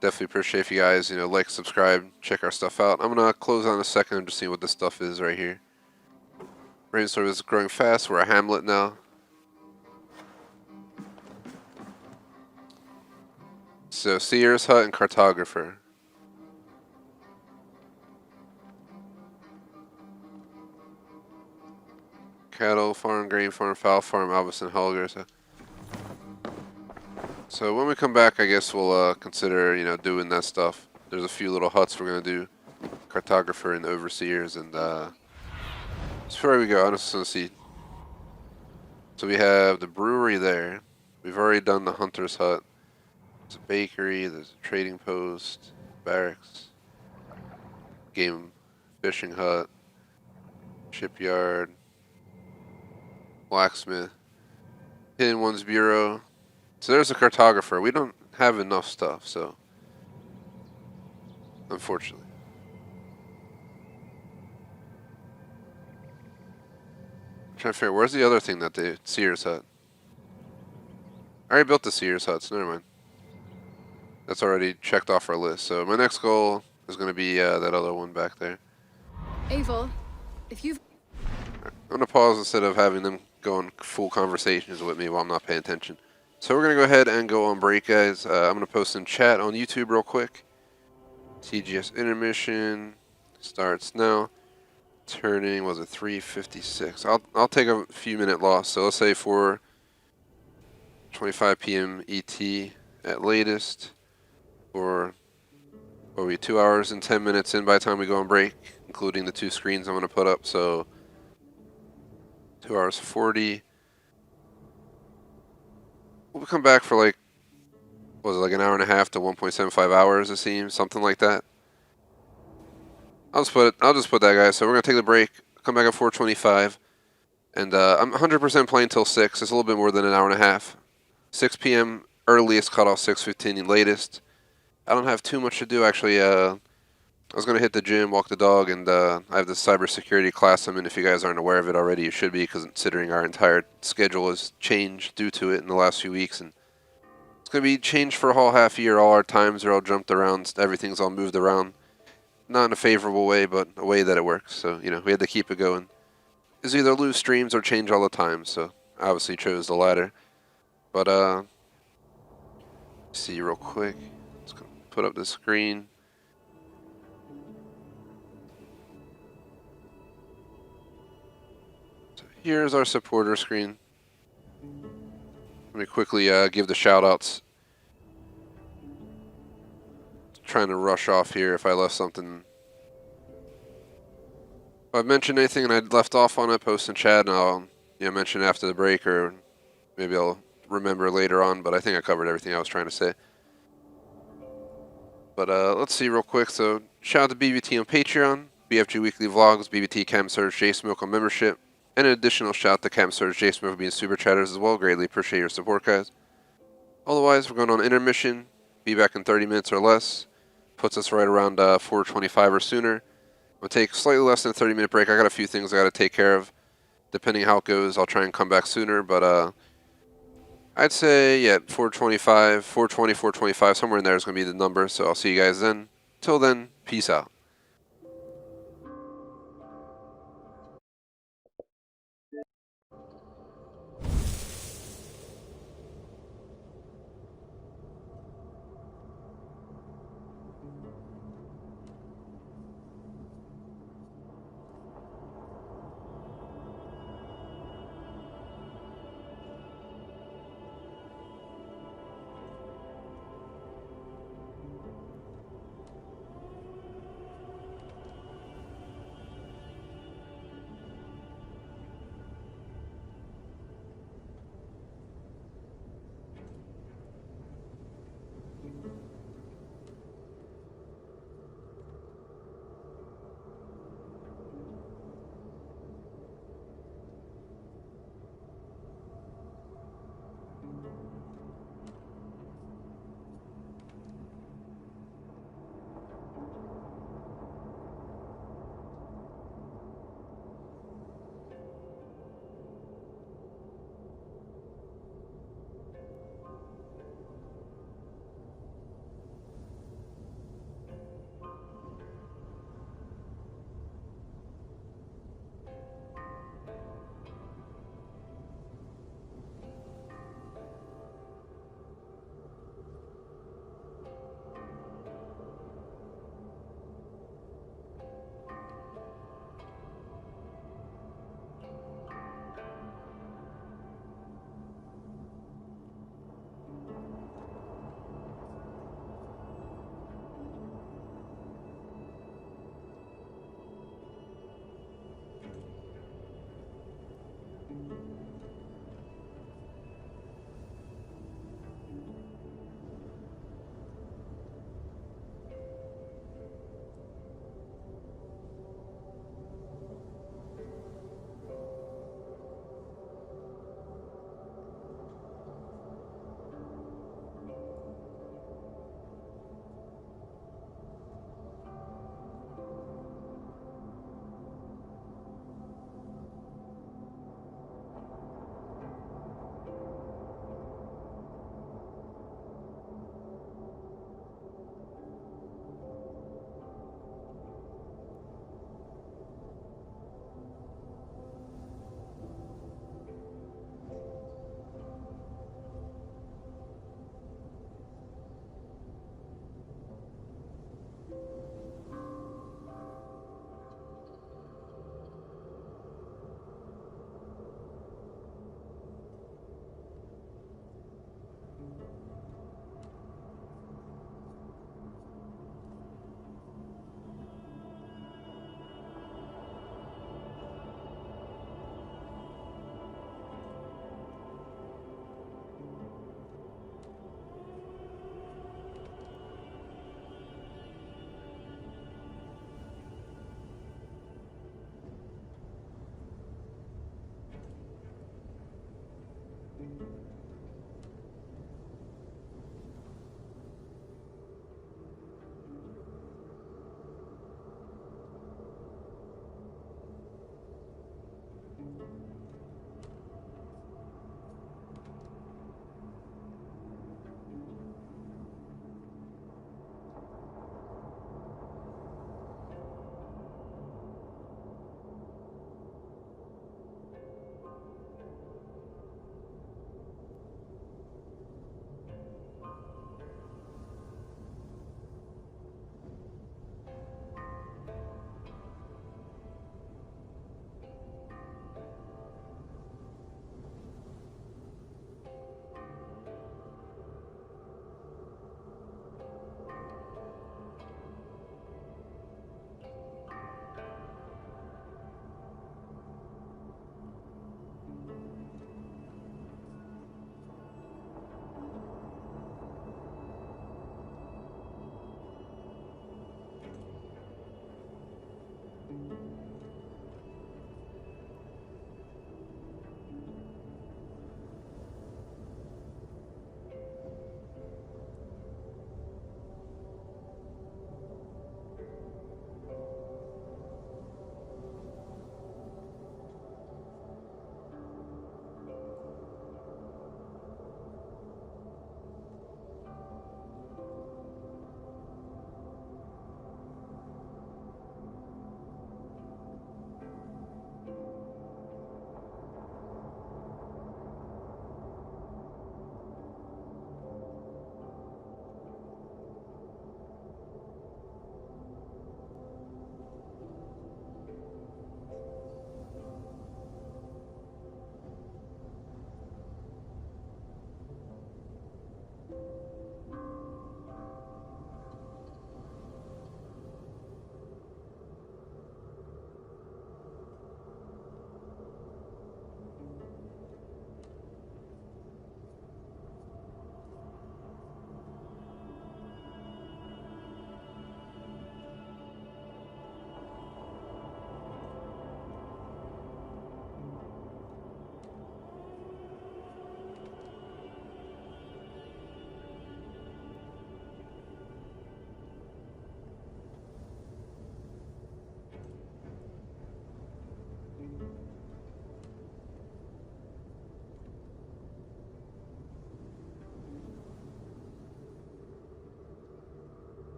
Speaker 1: Definitely appreciate if you guys, like, subscribe, check our stuff out. I'm going to close on a second and just see what this stuff is right here. Rainstorm is growing fast. We're a hamlet now. So, Seer's Hut and Cartographer. Cattle farm, grain farm, fowl farm, Albus and Holger. So when we come back, I guess we'll consider, doing that stuff. There's a few little huts we're going to do. Cartographer and Overseers, and before we go, I just want to see. So we have the brewery there. We've already done the Hunter's Hut. There's a bakery, there's a trading post, barracks, game fishing hut, shipyard, blacksmith, Hidden Ones Bureau. So there's a cartographer. We don't have enough stuff, so unfortunately. I'm trying to figure out, where's the other thing that the Seer's Hut? I already built the Seer's Hut, so never mind. That's already checked off our list. So my next goal is going to be that other one back there.
Speaker 15: Eivor, if you've...
Speaker 1: I'm going to pause instead of having them go on full conversations with me while I'm not paying attention. So we're going to go ahead and go on break, guys. I'm going to post in chat on YouTube real quick. TGS intermission starts now. Turning, was it 3:56? I'll take a few minute loss. So let's say 4:25 p.m. ET at latest, or are we 2 hours and 10 minutes in by the time we go on break, including the 2 screens I'm going to put up. So 2 hours 40. We'll come back for like, what was it, like an hour and a half to 1.75 hours, it seems, something like that. I'll just put that, guys. So we're gonna take the break, come back at 4:25, and I'm 100% playing till 6. It's a little bit more than an hour and a half. 6 p.m. earliest, cutoff 6:15 latest. I don't have too much to do actually. I was gonna hit the gym, walk the dog, and I have the cybersecurity class I'm in. If you guys aren't aware of it already, you should be, because considering our entire schedule has changed due to it in the last few weeks, and it's gonna be changed for a whole half year. All our times are all jumped around. Everything's all moved around. Not in a favorable way, but a way that it works. So, you know, we had to keep it going. It's either lose streams or change all the time, so I obviously chose the latter. But, see real quick. Let's put up the screen. So here's our supporter screen. Let me quickly give the shout-outs. Trying to rush off here if I left something. If I mentioned anything and I left off on it, post in chat, and I'll mention it after the break, or maybe I'll remember later on, but I think I covered everything I was trying to say. But let's see real quick. So shout out to BBT on Patreon, BFG Weekly Vlogs, BBT Cam Surge, J-Smoke on membership, and an additional shout out to Cam Surge, J-Smoke for being super chatters as well. Greatly appreciate your support, guys. Otherwise, we're going on intermission. Be back in 30 minutes or less. Puts us right around 4:25 or sooner. We'll take slightly less than a 30-minute break. I got a few things I got to take care of. Depending how it goes, I'll try and come back sooner. But I'd say, yeah, 4:25, 4:20, 4:25, somewhere in there is going to be the number. So I'll see you guys then. Till then, peace out.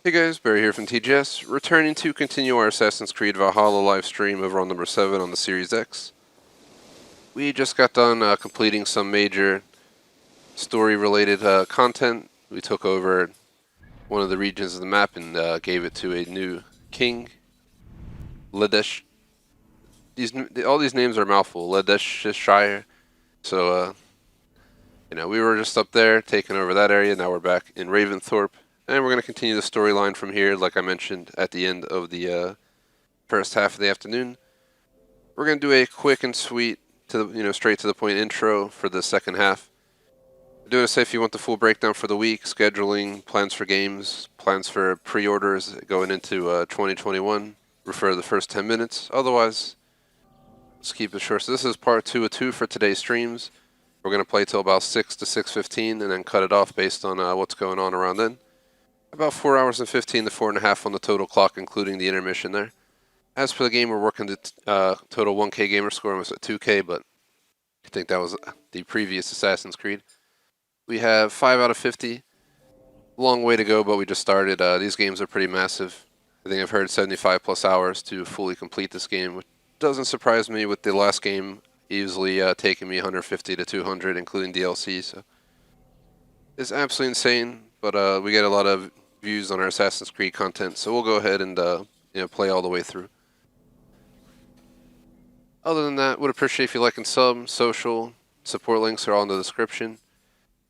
Speaker 1: Hey guys, Barry here from TGS, returning to continue our Assassin's Creed Valhalla live stream over on number 7 on the Series X. We just got done completing some major story-related content. We took over one of the regions of the map and gave it to a new king, Ladesh. All these names are a mouthful, Ladeshshire. So, you know, we were just up there taking over that area. Now we're back in Ravensthorpe. And we're going to continue the storyline from here, like I mentioned at the end of the first half of the afternoon. We're going to do a quick and sweet, straight to the point intro for the second half. Do want to say if you want the full breakdown for the week, scheduling, plans for games, plans for pre-orders going into 2021, refer to the first 10 minutes. Otherwise, let's keep it short. So this is part 2 of 2 for today's streams. We're going to play till about 6 to 6:15 and then cut it off based on what's going on around then. About 4 hours and 15 to 4.5 on the total clock, including the intermission there. As for the game, we're working the total 1K gamer score. I was at 2K, but I think that was the previous Assassin's Creed. We have 5 out of 50. Long way to go, but we just started. These games are pretty massive. I think I've heard 75 plus hours to fully complete this game, which doesn't surprise me with the last game easily taking me 150 to 200, including DLC. So it's absolutely insane, but we get a lot of views on our Assassin's Creed content, so we'll go ahead and play all the way through. Other than that, would appreciate if you like and sub, social, support links are all in the description.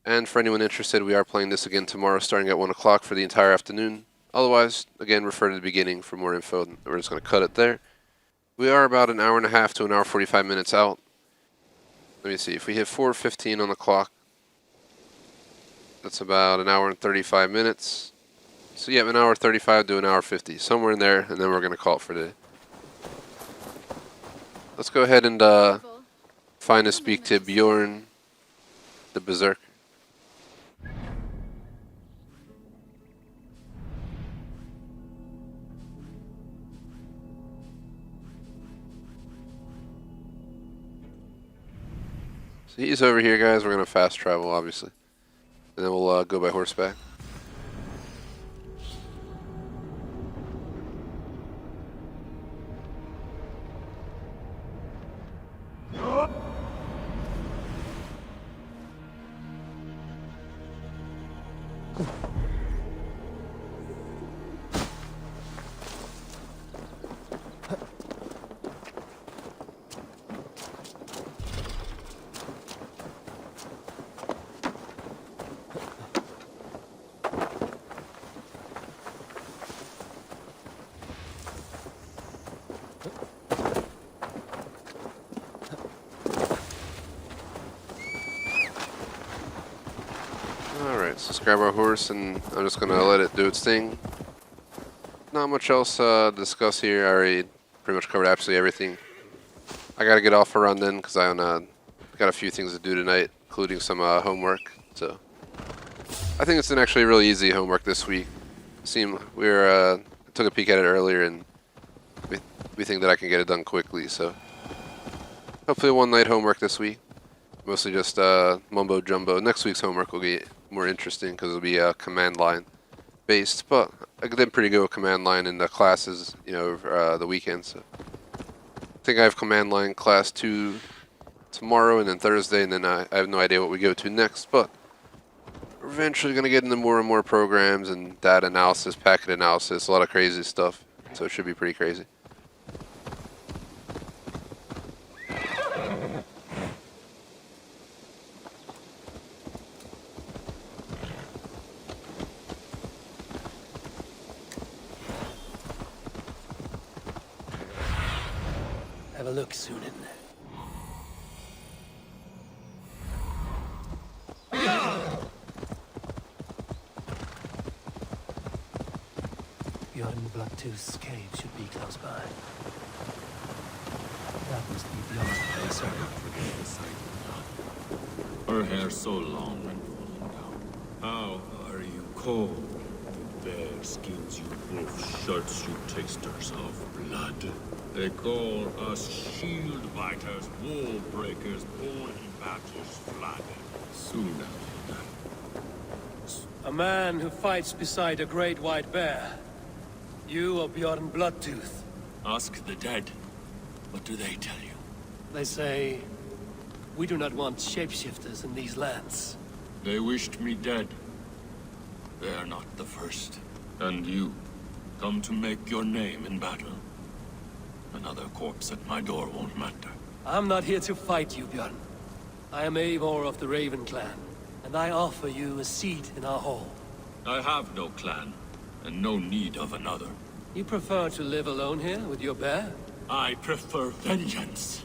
Speaker 1: And for anyone interested, we are playing this again tomorrow starting at 1 o'clock for the entire afternoon. Otherwise, again, refer to the beginning for more info. We're just going to cut it there. We are about an hour and a half to an hour 45 minutes out. Let me see, if we hit 4:15 on the clock, that's about an hour and 35 minutes. So yeah, an hour 35 to an hour 50, somewhere in there, and then we're going to call it for today. Let's go ahead and find and speak to Bjorn, the Berserker. So he's over here, guys. We're going to fast travel, obviously. And then we'll go by horseback. Alright, so let's grab our horse and I'm just going to let it do its thing. Not much else to discuss here. I already pretty much covered absolutely everything. I got to get off around then because I got a few things to do tonight, including some homework. So I think it's an actually really easy homework this week. I took a peek at it earlier and we think that I can get it done quickly. So hopefully one night homework this week. Mostly just mumbo jumbo. Next week's homework will be more interesting because it'll be command line based, but I did pretty good with command line in the classes, over the weekend. So I think I have command line class 2 tomorrow and then Thursday, and then I have no idea what we go to next, but we're eventually going to get into more and more programs and data analysis, packet analysis, a lot of crazy stuff. So it should be pretty crazy.
Speaker 2: Have a look, Sunan. Bjorn Bloodtooth's cave should be close by. That must be Bjorn's place,
Speaker 20: Her hair so long and falling down. How are you cold? The bear skins you, wolf shirts you, tasters of blood. They call us shield biters, wall breakers, born in battles flagging. Soon after that.
Speaker 2: man who fights beside a great white bear. You are Bjorn Bloodtooth.
Speaker 20: Ask the dead. What do they tell you?
Speaker 2: They say, we do not want shapeshifters in these lands.
Speaker 20: They wished me dead. They are not the first. And you, come to make your name in battle. Another corpse at my door won't matter.
Speaker 2: I'm not here to fight you, Bjorn. I am Eivor of the Raven clan, and I offer you a seat in our hall.
Speaker 20: I have no clan, and no need of another.
Speaker 2: You prefer to live alone here with your bear?
Speaker 20: I prefer vengeance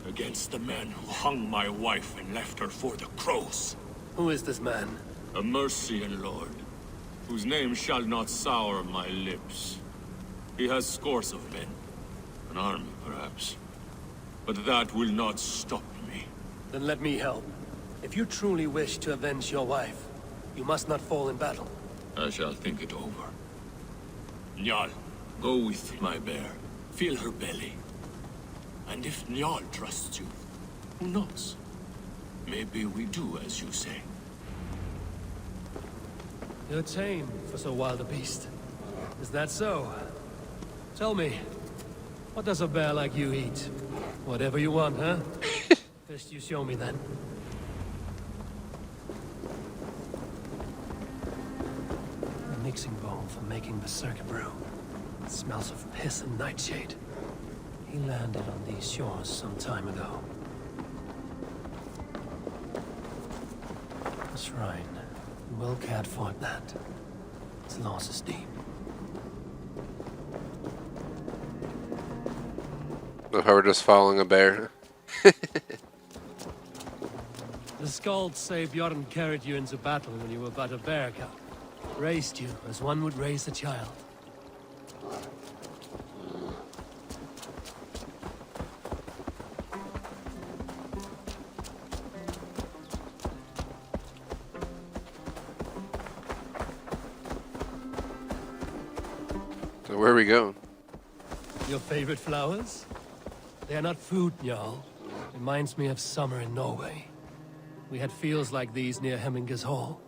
Speaker 20: against the men who hung my wife and left her for the crows.
Speaker 2: Who is this man?
Speaker 20: A Mercian lord, whose name shall not sour my lips. He has scores of men, an army perhaps, but that will not stop me.
Speaker 2: Then let me help. If you truly wish to avenge your wife, you must not fall in battle.
Speaker 20: I shall think it over. Njal, go with my bear. Feel her belly. And if Njal trusts you, who knows? Maybe we do as you say.
Speaker 2: You're tame for so wild a beast. Is that so? Tell me, what does a bear like you eat? Whatever you want, huh? First you show me then. A mixing bowl for making berserker brew. It smells of piss and nightshade. He landed on these shores some time ago. A shrine. Well cared for at that. Its loss is deep.
Speaker 1: So how we're just following a bear.
Speaker 2: The Skalds say Bjorn carried you into battle when you were but a bear cub. Raised you as one would raise a child.
Speaker 1: So where are we going?
Speaker 2: Your favorite flowers? They are not food, Jarl. Reminds me of summer in Norway. We had fields like these near Hemminger's Hall.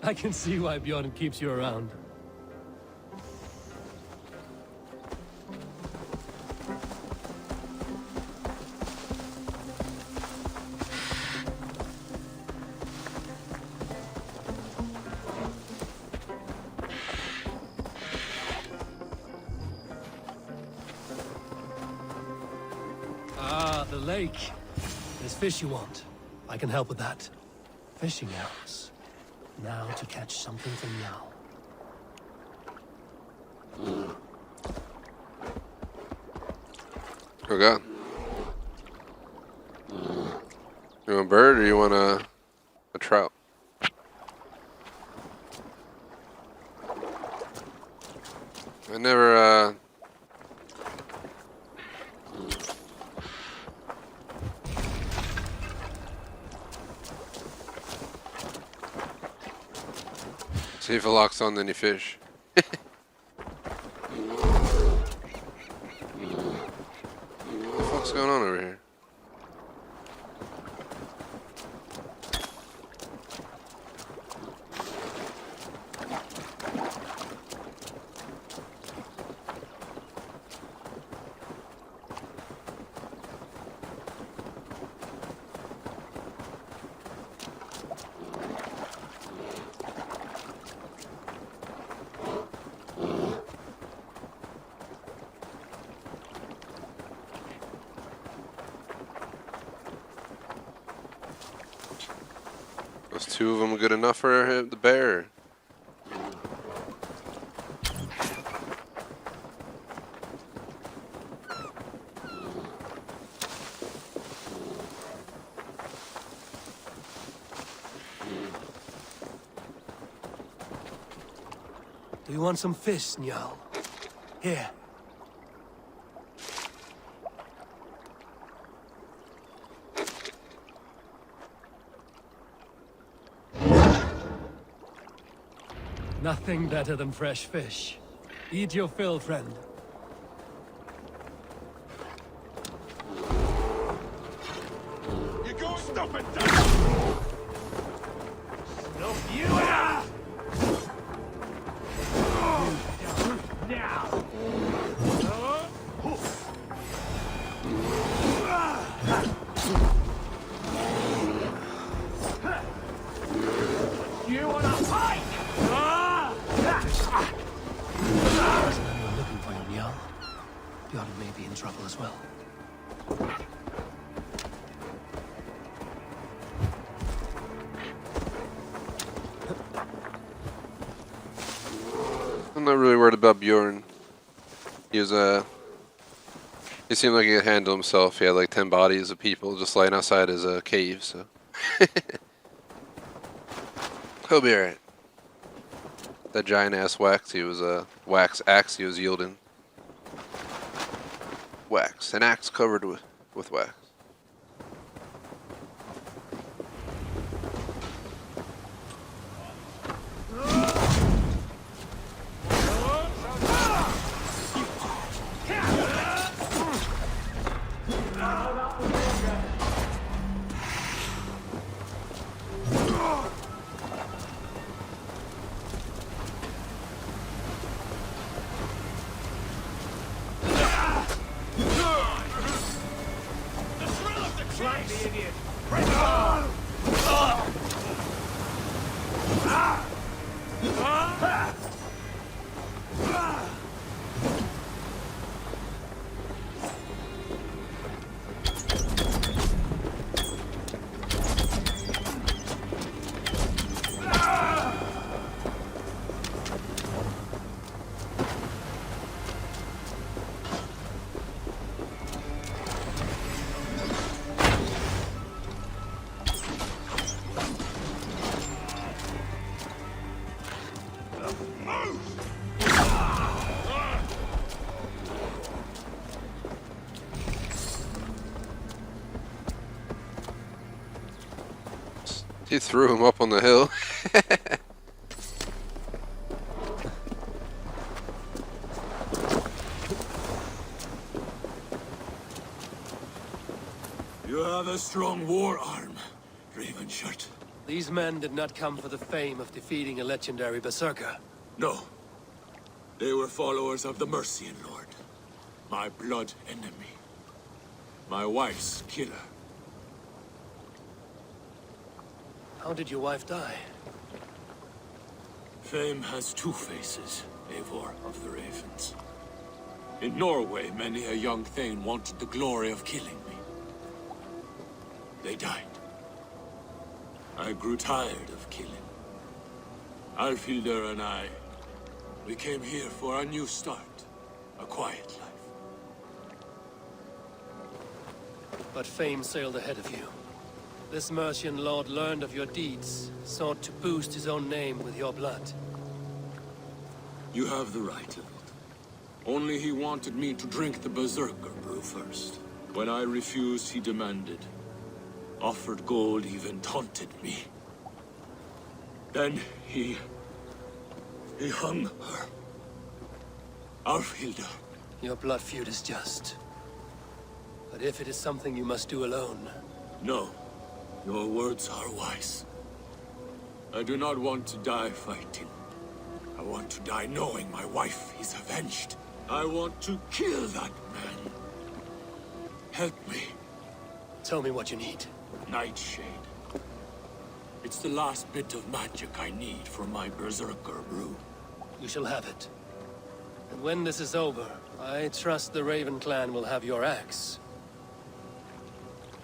Speaker 2: I can see why Bjorn keeps you around. Ah, the lake. There's fish you want. I can help with that. Fishing arrows. Now to catch something from Jarl.
Speaker 1: Oh god. You want a bird or you want a trout? I never see if it locks on, then you fish. What the fuck's going on over here? Was two of them good enough for the bear?
Speaker 2: Do you want some fish, Njal? Here. Nothing better than fresh fish. Eat your fill, friend.
Speaker 9: You go stop it! Look, you now! You wanna fight?
Speaker 2: There's no one looking for you, Jarl. Bjorn may be in trouble as well.
Speaker 1: I'm not really worried about Bjorn. He was he seemed like he could handle himself. He had like 10 bodies of people just lying outside his cave, so he'll be alright. That giant ass wax he was wax axe he was yielding. Wax. An axe covered with wax. He threw him up on the hill.
Speaker 12: You have a strong war arm, Ravenshirt.
Speaker 2: These men did not come for the fame of defeating a legendary berserker.
Speaker 12: No. They were followers of the Mercian Lord. My blood enemy. My wife's killer.
Speaker 2: How did your wife die?
Speaker 12: Fame has two faces, Eivor of the Ravens. In Norway, many a young thane wanted the glory of killing me. They died. I grew tired of killing. Alfhildr and I, we came here for a new start. A quiet life.
Speaker 2: But fame sailed ahead of you. This Mercian lord learned of your deeds, sought to boost his own name with your blood.
Speaker 12: You have the right of it. Only he wanted me to drink the Berserker brew first. When I refused, he demanded. Offered gold, even taunted me. Then he hung her. Alfhildr.
Speaker 2: Your blood feud is just. But if it is something you must do alone...
Speaker 12: No. Your words are wise. I do not want to die fighting. I want to die knowing my wife is avenged. I want to kill that man. Help me.
Speaker 2: Tell me what you need.
Speaker 12: Nightshade. It's the last bit of magic I need for my Berserker brew.
Speaker 2: You shall have it. And when this is over, I trust the Raven clan will have your axe.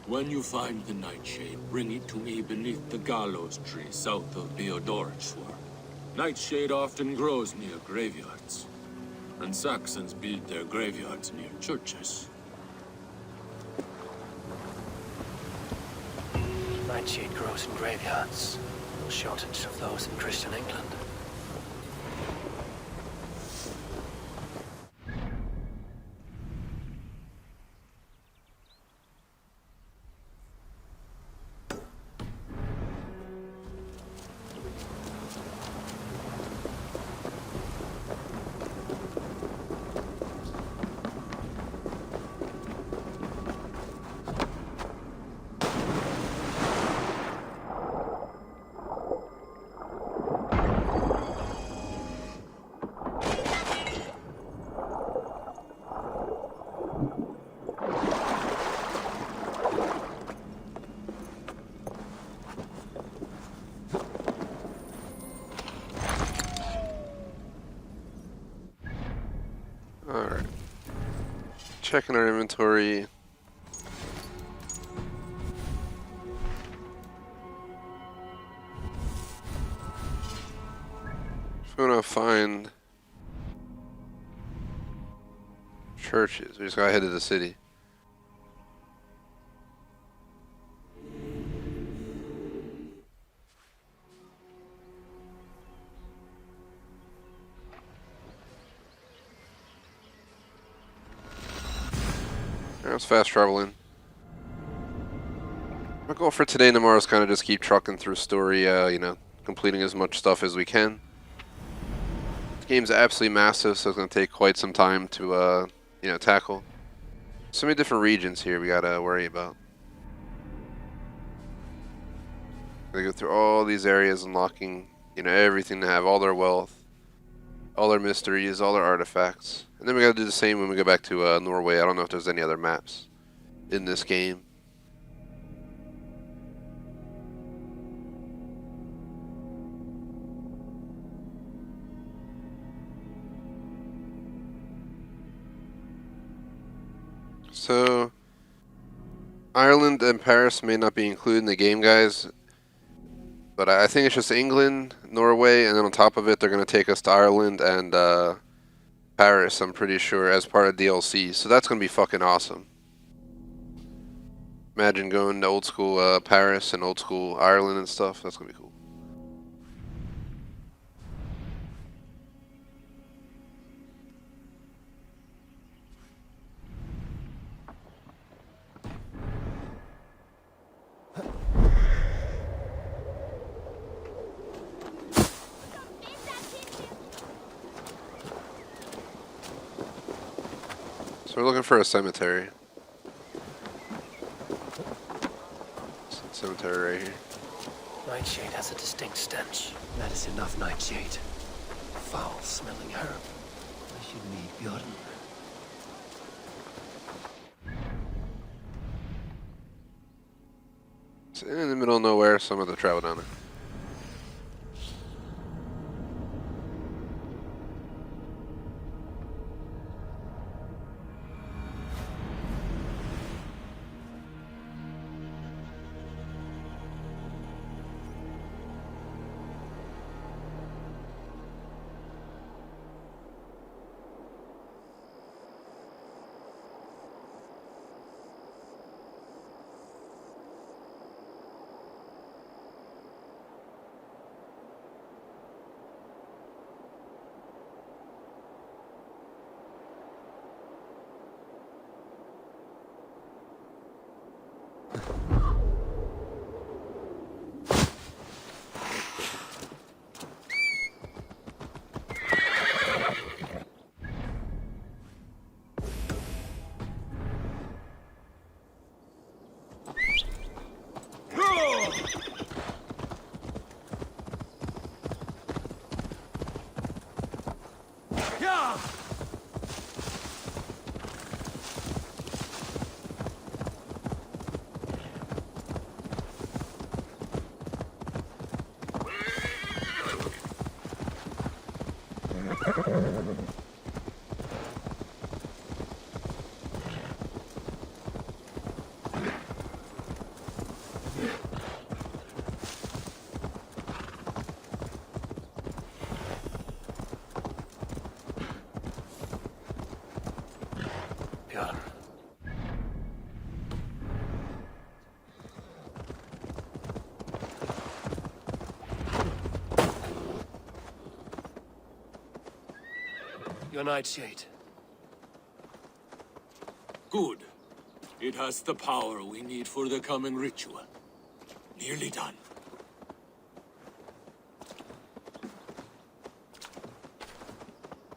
Speaker 12: When you find the Nightshade, bring it to me beneath the gallows tree south of Beodorishwar. Nightshade often grows near graveyards, and Saxons build their graveyards near churches.
Speaker 2: Nightshade grows in graveyards. No shortage of those in Christian England.
Speaker 1: Checking our inventory. If we want to find churches, we just gotta head to the city. Let's fast traveling. My goal for today and tomorrow is kind of just keep trucking through story, you know, completing as much stuff as we can. The game's absolutely massive, so it's going to take quite some time to, you know, tackle. So many different regions here we got to worry about. They go through all these areas, unlocking, you know, everything to have, all their wealth, all their mysteries, all their artifacts. And then we got to do the same when we go back to Norway. I don't know if there's any other maps in this game. So, Ireland and Paris may not be included in the game, guys. But I think it's just England, Norway, and then on top of it, they're going to take us to Ireland and Paris, I'm pretty sure, as part of DLC. So that's going to be fucking awesome. Imagine going to old school Paris and old school Ireland and stuff. That's going to be cool. So we're looking for a cemetery. Cemetery right here.
Speaker 2: Nightshade has a distinct stench. That is enough, Nightshade. Foul-smelling herb. I should meet Bjorn.
Speaker 1: It's in the middle of nowhere, so I'm going to travel down there.
Speaker 2: Bjorn. Your Nightshade.
Speaker 18: Good. It has the power we need for the coming ritual. Nearly done.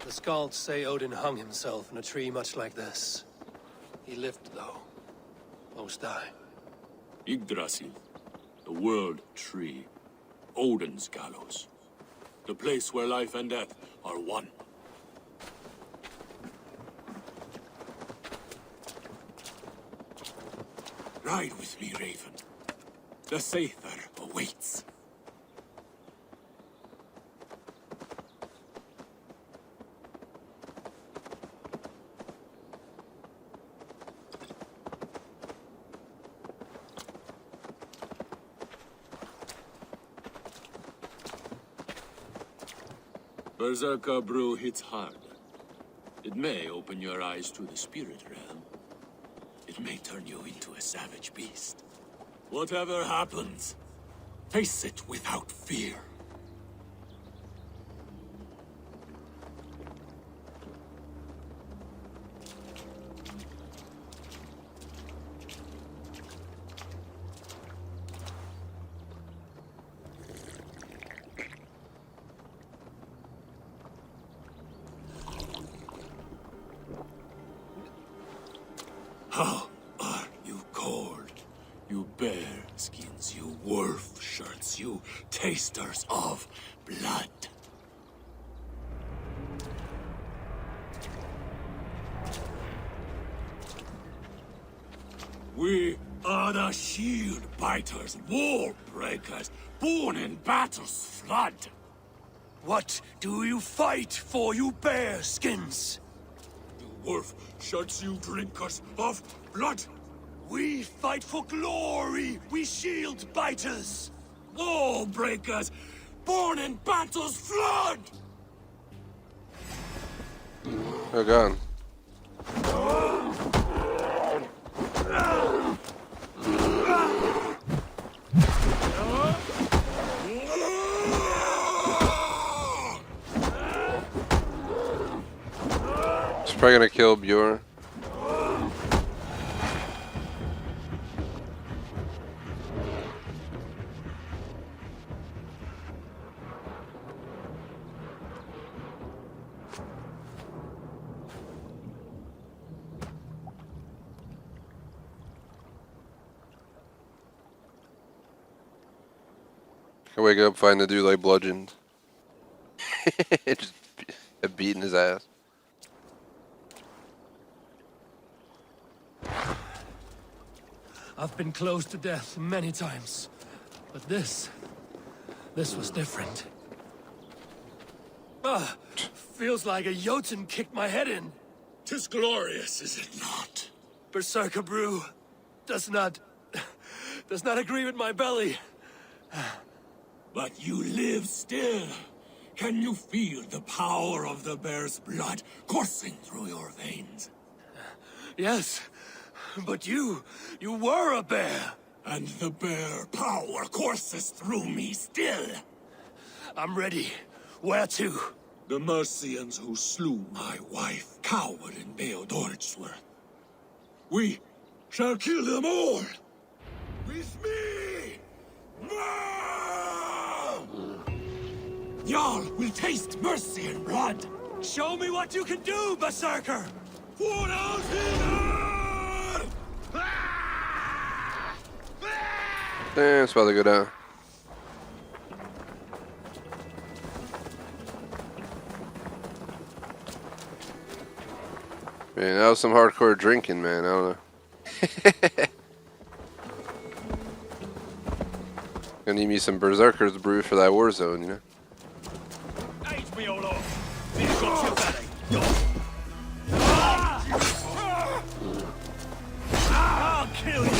Speaker 2: The Skalds say Odin hung himself in a tree much like this. He lived, though. Most die.
Speaker 18: Yggdrasil. The world tree. Odin's gallows. The place where life and death are one. Ride with me, Raven. The Sather awaits. Berserker brew hits hard. It may open your eyes to the spirit realm. It may turn you into a savage beast. Whatever happens, face it without fear. How are you cold? You bear skins, you wolf shirts, you tasters of blood. We are the shield biters, wall breakers, born in battle's flood.
Speaker 12: What do you fight for, you bear skins?
Speaker 18: Wolf shirts, you drinkers of blood.
Speaker 12: We fight for glory, we shield biters.
Speaker 18: Wall breakers, born in battle's flood.
Speaker 1: Oh god. She's probably gonna kill Bjorn. I wake up, find the dude like bludgeoned. Just beating his ass.
Speaker 2: I've been close to death many times, but this was different. Feels like a Jotun kicked my head in.
Speaker 18: 'Tis glorious, is it not?
Speaker 2: Berserker brew does not agree with my belly.
Speaker 18: But you live still. Can you feel the power of the bear's blood coursing through your veins?
Speaker 2: Yes, but you were a bear.
Speaker 18: And the bear power courses through me still.
Speaker 2: I'm ready. Where to?
Speaker 18: The Mercians who slew my wife cowered in Beodoritsworth. We shall kill them all. With me! No! Jarl will taste mercy and blood.
Speaker 2: Show me what you can do, Berserker!
Speaker 18: For out here!
Speaker 1: Damn, it's about to go down. Man, that was some hardcore drinking, man. I don't know. Gonna need me some Berserker's brew for that war zone, you know?
Speaker 12: Age me all off. We've got your belly. I'll kill you.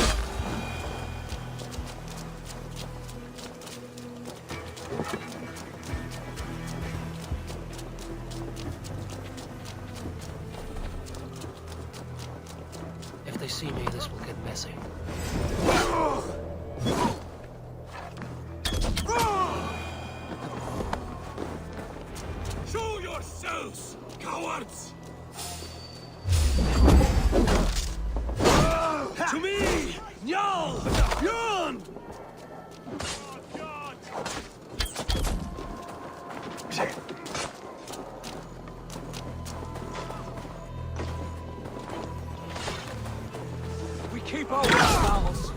Speaker 2: If they see me, this will get messy.
Speaker 18: Show yourselves, cowards!
Speaker 12: To me! Jarl! Bjorn!
Speaker 4: We keep our vowels.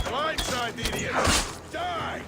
Speaker 12: Blindside the idiot! Die!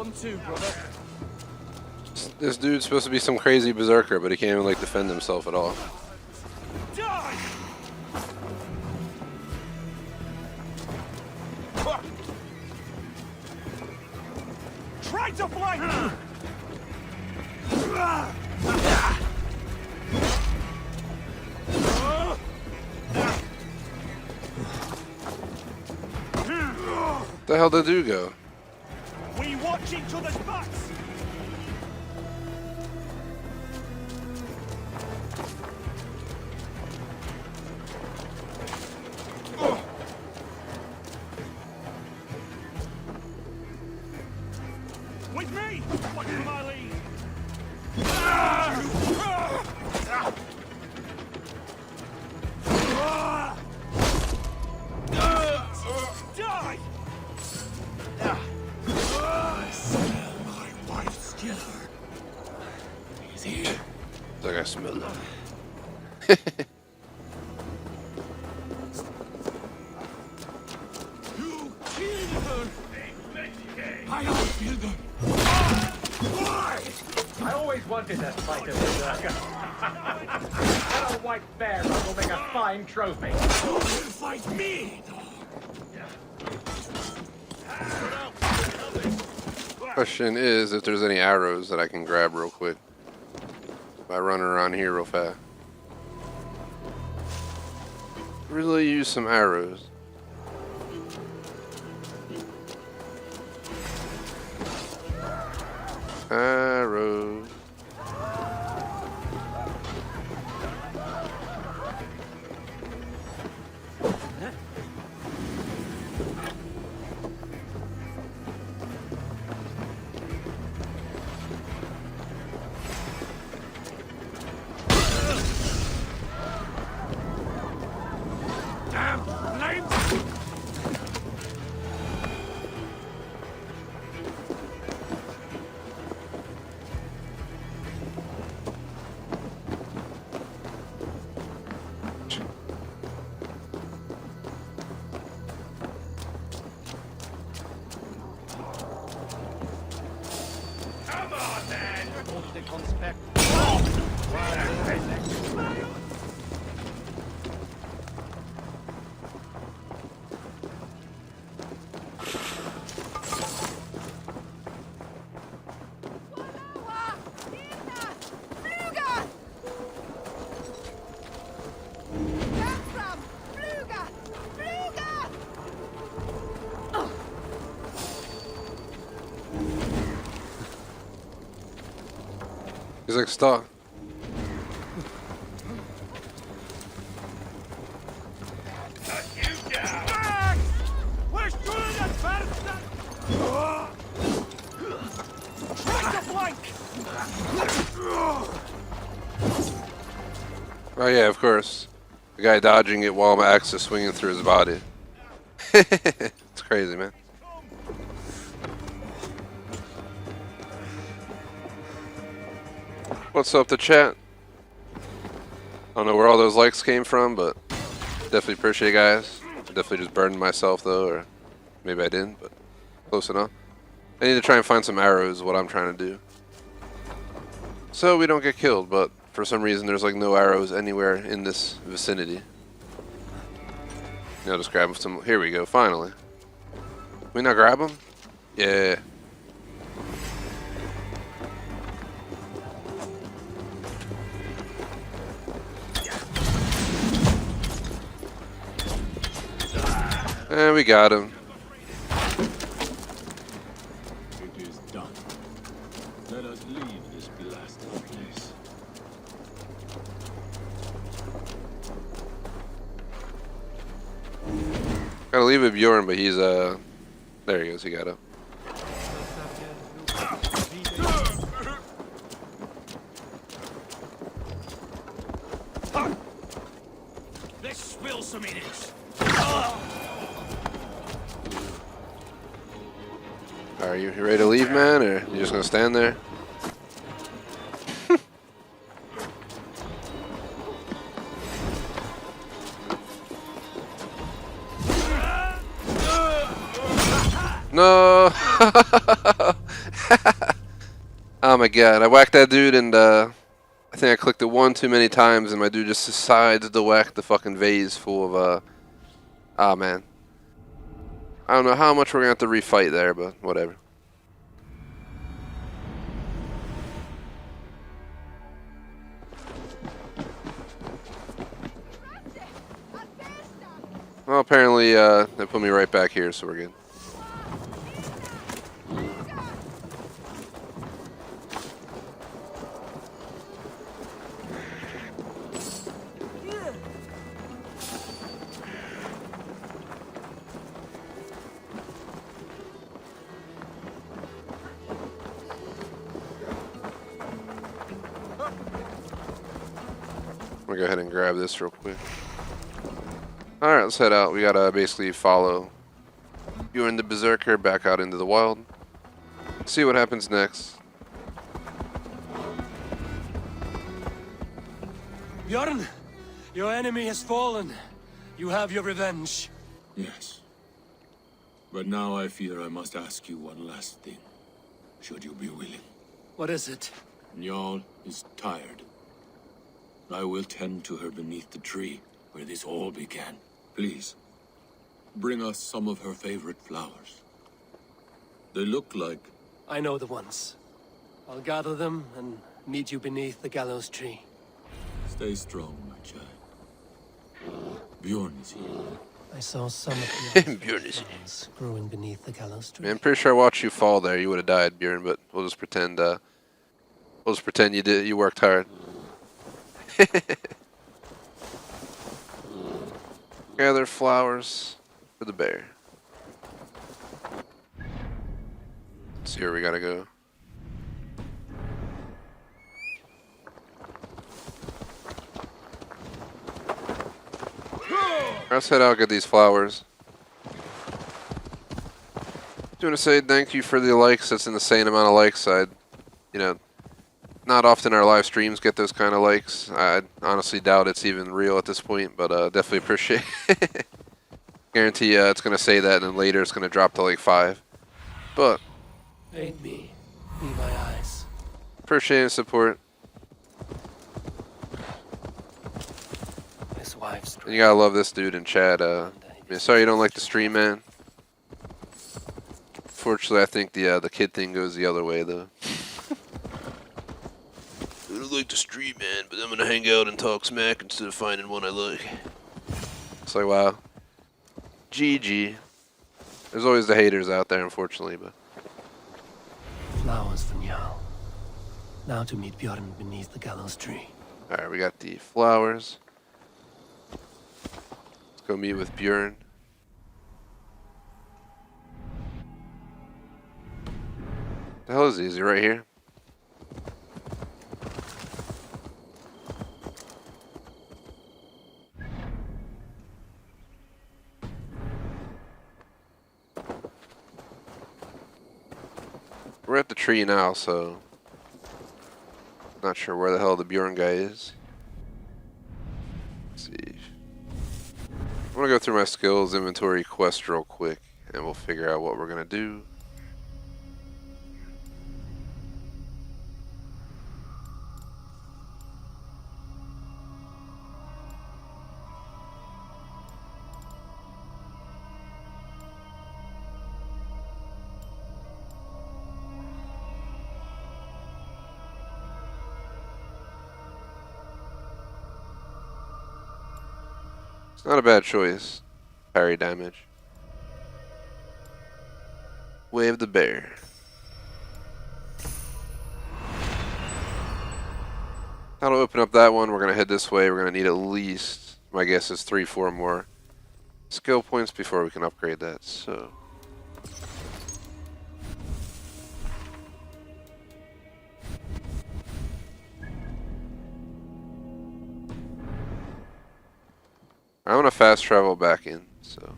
Speaker 8: Come to, brother.
Speaker 1: This dude's supposed to be some crazy berserker, but he can't even like defend himself at all.
Speaker 3: Die! Try to fly!
Speaker 1: The hell did dude go?
Speaker 3: We watch each other's backs! With me! Watch for my lead! Die!
Speaker 18: I smell my wife's killer. He's here.
Speaker 1: It's like I smell him.
Speaker 18: You killed her. I don't feel good. Why?
Speaker 21: I always wanted to fight a berserker. That old white bear will make a fine trophy.
Speaker 18: You will fight me.
Speaker 1: Question is if there's any arrows that I can grab real quick by running around here real fast. Really use some arrows. Arrows.
Speaker 18: Damn flames! Come on, man!
Speaker 1: He's like, stop.
Speaker 3: Where's Julian Fersen? Try to flank!
Speaker 1: Oh yeah, of course. The guy dodging it while my axe is swinging through his body. It's crazy, man. What's up to chat? I don't know where all those likes came from, but definitely appreciate it, guys. Definitely just burned myself though, or maybe I didn't, but close enough. I need to try and find some arrows, what I'm trying to do. So we don't get killed, but for some reason there's like no arrows anywhere in this vicinity. I'll just grab some. Here we go, finally. Can we not grab them? Yeah. And we got him.
Speaker 20: It is done. Let us leave this blasted place.
Speaker 1: Gotta leave it Bjorn, but he's there he goes, he got up.
Speaker 3: Let's spill some in it.
Speaker 1: Are you ready to leave, man, or you just gonna stand there? No! god, I whacked that dude and I think I clicked it one too many times and my dude just decides to whack the fucking vase full of ah man. I don't know how much we're gonna have to refight there, but whatever. Well, apparently they put me right back here, so we're good. I'm gonna go ahead and grab this real quick. Alright, let's head out. We gotta basically follow you and the Berserker back out into the wild. See what happens next.
Speaker 2: Bjorn, your enemy has fallen. You have your revenge.
Speaker 18: Yes. But now I fear I must ask you one last thing. Should you be willing?
Speaker 2: What is it?
Speaker 18: Njal is tired. I will tend to her beneath the tree where this all began. Please, bring us some of her favorite flowers. They look like...
Speaker 2: I know the ones. I'll gather them and meet you beneath the gallows tree.
Speaker 18: Stay strong, my child. Bjorn is here.
Speaker 2: I saw some of the
Speaker 1: Bjorn is
Speaker 2: flowers growing beneath the gallows tree.
Speaker 1: Man, I'm pretty sure I watched you fall there. You would have died, Bjorn, but we'll just pretend you did. You worked hard. Gather flowers for the bear. Let's see where we gotta go. Let's head out, get these flowers. Do want to say thank you for the likes. That's an insane amount of likes. Not often our live streams get those kind of likes. I honestly doubt it's even real at this point, but definitely appreciate it. Guarantee it's going to say that, and then later it's going to drop to like 5. But
Speaker 2: Aid me. Be my eyes.
Speaker 1: Appreciate the support.
Speaker 2: His wife's
Speaker 1: And you gotta love this dude in chat. Sorry you don't like the stream, man. Fortunately, I think the kid thing goes the other way, though. I don't like the stream, man, but I'm gonna hang out and talk smack instead of finding one I like. It's like, wow. GG. There's always the haters out there, unfortunately, but...
Speaker 2: Flowers for Njal. Now to meet Bjorn beneath the gallows tree.
Speaker 1: Alright, we got the flowers. Let's go meet with Bjorn. The hell is he? Is he right here? We're at the tree now, so not sure where the hell the Bjorn guy is. Let's see. I'm gonna go through my skills inventory quest real quick, and we'll figure out what we're gonna do. It's not a bad choice. Parry damage. Way of the bear. That'll open up that one. We're gonna head this way. We're gonna need at least, my guess is 3-4 more skill points before we can upgrade that. So I want to fast travel back in, so.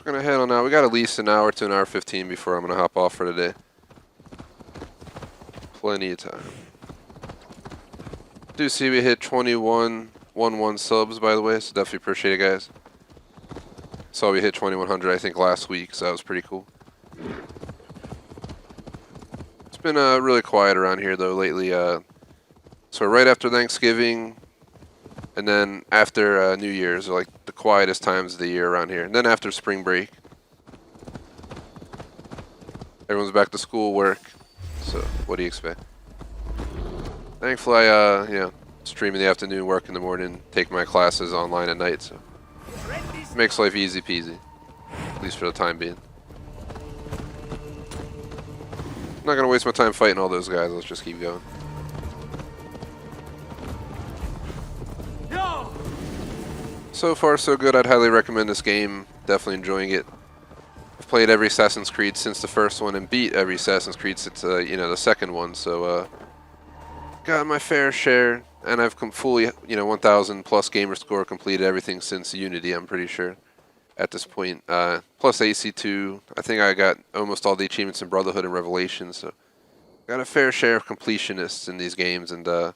Speaker 1: So we're gonna head on out. We got at least an hour to an hour 15 before I'm gonna hop off for today. Plenty of time. Do see we hit 2111 subs, by the way, so definitely appreciate it, guys. Saw we hit 2100 I think last week, so that was pretty cool. It's been really quiet around here though lately. So right after Thanksgiving and then after New Year's are like the quietest times of the year around here. And then after spring break, everyone's back to school, work. So what do you expect? Thankfully, I stream in the afternoon, work in the morning, take my classes online at night. So it makes life easy peasy, at least for the time being. I'm not gonna waste my time fighting all those guys. Let's just keep going. So far, so good. I'd highly recommend this game. Definitely enjoying it. I've played every Assassin's Creed since the first one and beat every Assassin's Creed since the second one. So got my fair share, and I've fully 1,000 plus gamer score, completed everything since Unity. I'm pretty sure at this point. Plus AC2. I think I got almost all the achievements in Brotherhood and Revelation. So got a fair share of completionists in these games, and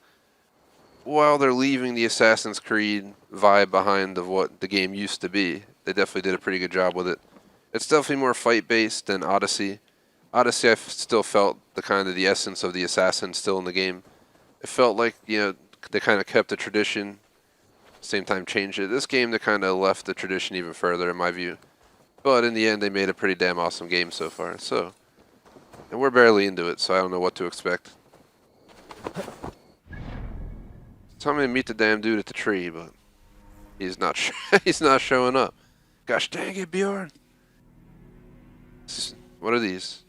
Speaker 1: while they're leaving the Assassin's Creed vibe behind of what the game used to be, they definitely did a pretty good job with it. It's definitely more fight-based than Odyssey. Odyssey, I still felt the essence of the assassin still in the game. It felt like they kind of kept the tradition, same time changed it. This game, they kind of left the tradition even further, in my view. But in the end, they made a pretty damn awesome game so far. So, and we're barely into it, so I don't know what to expect. Tell me to meet the damn dude at the tree, but he's not. He's not showing up. Gosh dang it, Bjorn! What are these?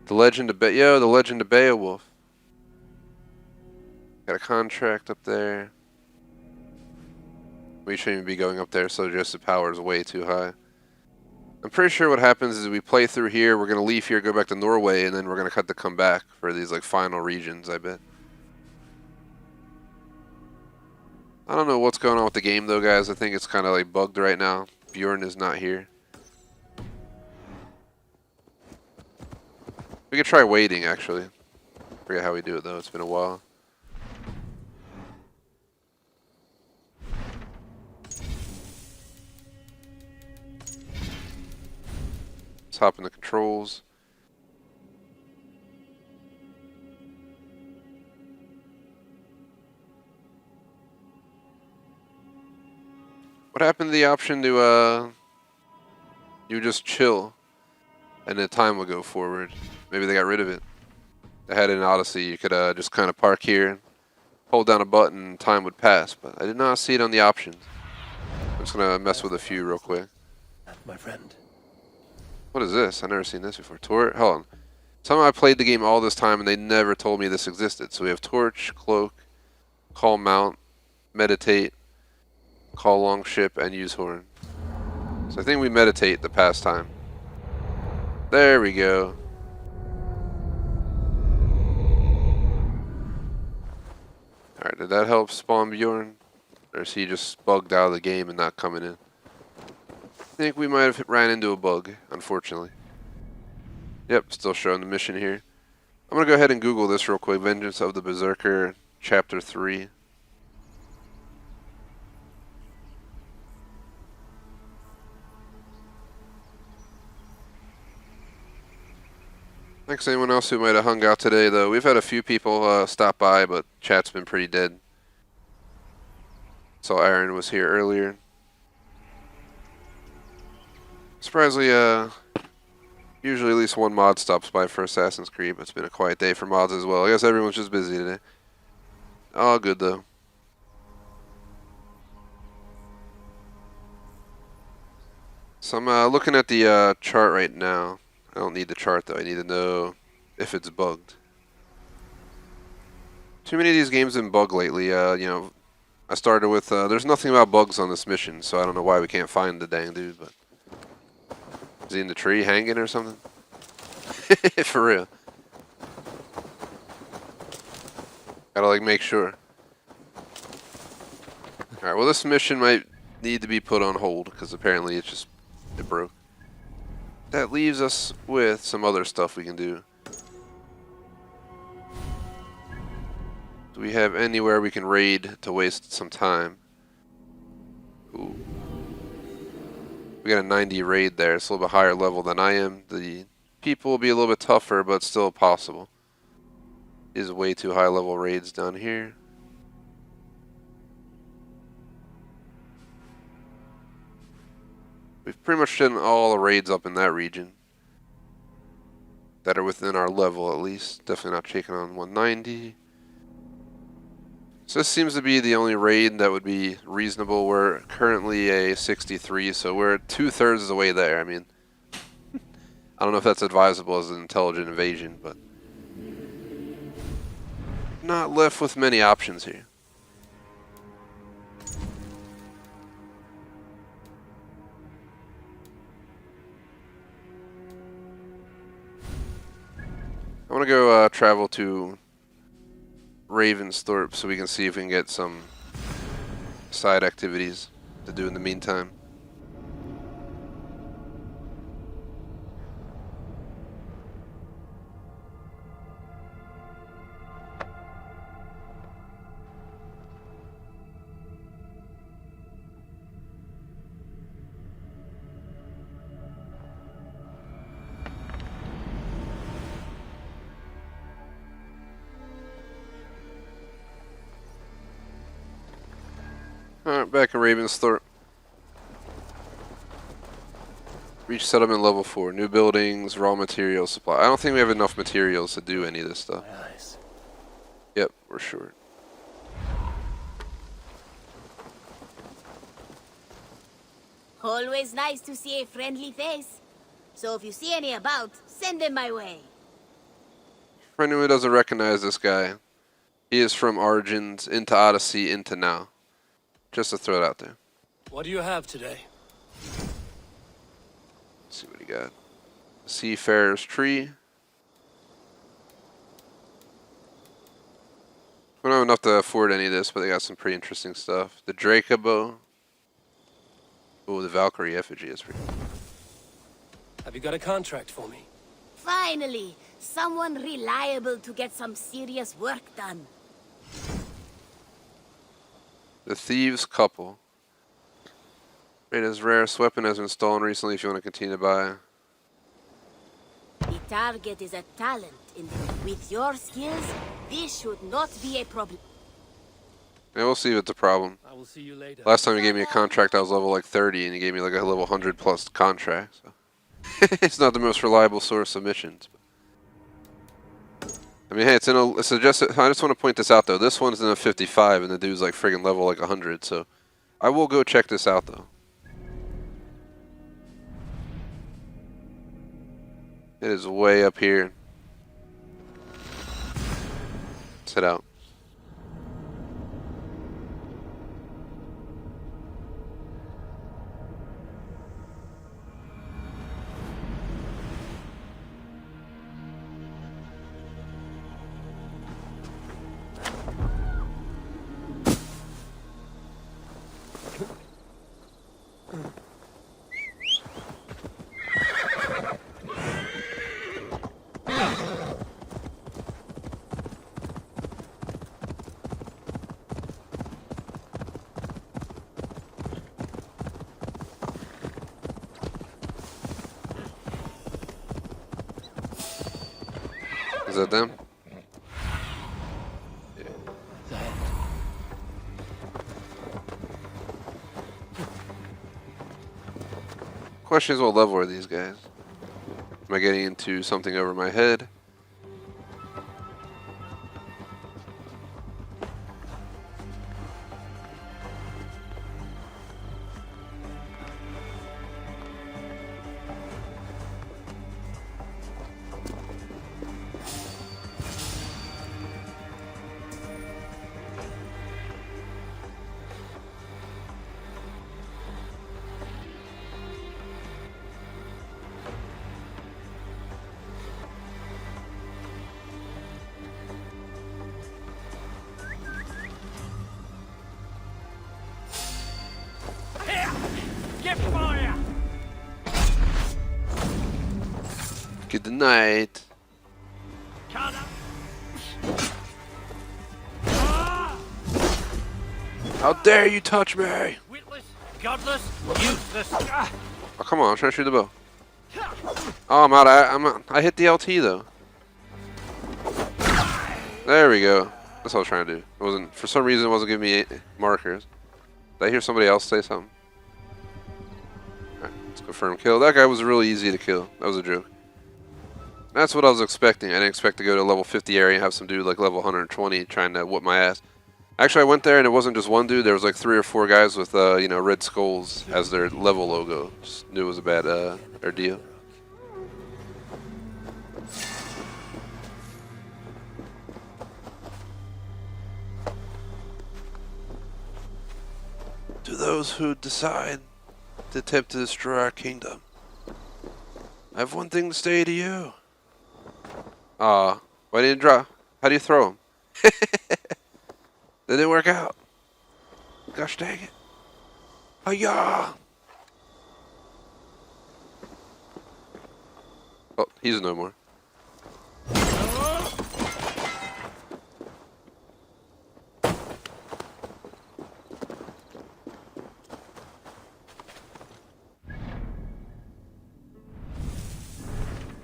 Speaker 1: The Legend of the Legend of Beowulf. Got a contract up there. We shouldn't even be going up there, so just the power is way too high. I'm pretty sure what happens is we play through here. We're gonna leave here, go back to Norway, and then we're gonna have to come back for these final regions. I bet. I don't know what's going on with the game though, guys. I think it's kind of bugged right now. Bjorn is not here. We could try waiting, actually. Forget how we do it though. It's been a while. Let's hop in the controls. What happened to the option to you just chill and the time would go forward? Maybe they got rid of it. They had it in Odyssey. You could just kind of park here, hold down a button, and time would pass. But I did not see it on the options. I'm just gonna mess with a few real quick.
Speaker 2: My friend.
Speaker 1: What is this? I've never seen this before. Hold on. Somehow I played the game all this time and they never told me this existed. So we have Torch, Cloak, Call Mount, Meditate, Call Longship, and use Horn. So I think we meditate the past time. There we go. Alright, did that help spawn Bjorn? Or is he just bugged out of the game and not coming in? I think we might have ran into a bug, unfortunately. Yep, still showing the mission here. I'm going to go ahead and Google this real quick. Vengeance of the Berserker, Chapter 3. Thanks to anyone else who might have hung out today, though. We've had a few people stop by, but chat's been pretty dead. Saw Aaron was here earlier. Surprisingly, usually at least one mod stops by for Assassin's Creed, but it's been a quiet day for mods as well. I guess everyone's just busy today. All good, though. So I'm looking at the chart right now. I don't need the chart though. I need to know if it's bugged. Too many of these games have been bugged lately. I started with there's nothing about bugs on this mission, so I don't know why we can't find the dang dude. But is he in the tree hanging or something? For real. Gotta make sure. All right. Well, this mission might need to be put on hold because apparently it broke. That leaves us with some other stuff we can do. Do we have anywhere we can raid to waste some time? Ooh. We got a 90 raid there. It's a little bit higher level than I am. The people will be a little bit tougher, but still possible. Is way too high level raids down here. We've pretty much done all the raids up in that region that are within our level, at least. Definitely not taking on 190. So this seems to be the only raid that would be reasonable. We're currently a 63, so we're 2/3 of the way there. I mean, I don't know if that's advisable as an intelligent invasion, but not left with many options here. I want to go travel to Ravensthorpe so we can see if we can get some side activities to do in the meantime. Alright, back in Ravensthorpe. Reach settlement level 4. New buildings, raw materials, supply. I don't think we have enough materials to do any of this stuff. Yep, we're short.
Speaker 7: Always nice to see a friendly face. So if you see any about, send them my way.
Speaker 1: For anyone who doesn't recognize this guy, he is from Origins into Odyssey into now. Just to throw it out there.
Speaker 2: What do you have today?
Speaker 1: Let's see what he got. Seafarer's Tree. We don't have enough to afford any of this, but they got some pretty interesting stuff. The Draca bow. Oh, the Valkyrie effigy is pretty cool.
Speaker 2: Have you got a contract for me?
Speaker 7: Finally, someone reliable to get some serious work done.
Speaker 1: The Thieves Couple. Rated as rarest weapon has been stolen recently if you want to continue to buy.
Speaker 7: The target is a talent. With your skills, this should not be a problem.
Speaker 1: Yeah, we'll see if it's a problem.
Speaker 2: I will see you later.
Speaker 1: Last time he gave me a contract, I was level like 30, and he gave me like a level 100 plus contract. So. It's not the most reliable source of missions. I mean, hey, it's in a suggested. I just want to point this out though. This one's in a 55, and the dude's like friggin' level like 100. So, I will go check this out though. It is way up here. Let's head out. Is that them? Yeah. Question is, what level are these guys? Am I getting into something over my head? Good night. How dare you touch me?
Speaker 21: Witless, godless, useless. Ah.
Speaker 1: Oh, come on, I'm trying to shoot the bow. Oh, I'm out. I hit the LT though. There we go. That's what I was trying to do. It wasn't, for some reason, it wasn't giving me markers. Did I hear somebody else say something? Alright, let's confirm kill. That guy was really easy to kill. That was a joke. That's what I was expecting. I didn't expect to go to level 50 area and have some dude like level 120 trying to whoop my ass. Actually, I went there and it wasn't just one dude. There was like 3 or 4 guys with, you know, red skulls as their level logo. Just knew it was a bad ordeal. To those who decide to attempt to destroy our kingdom, I have one thing to say to you. Why didn't you drop? How do you throw them? That didn't work out. Gosh dang it. Hiya! Oh, he's no more.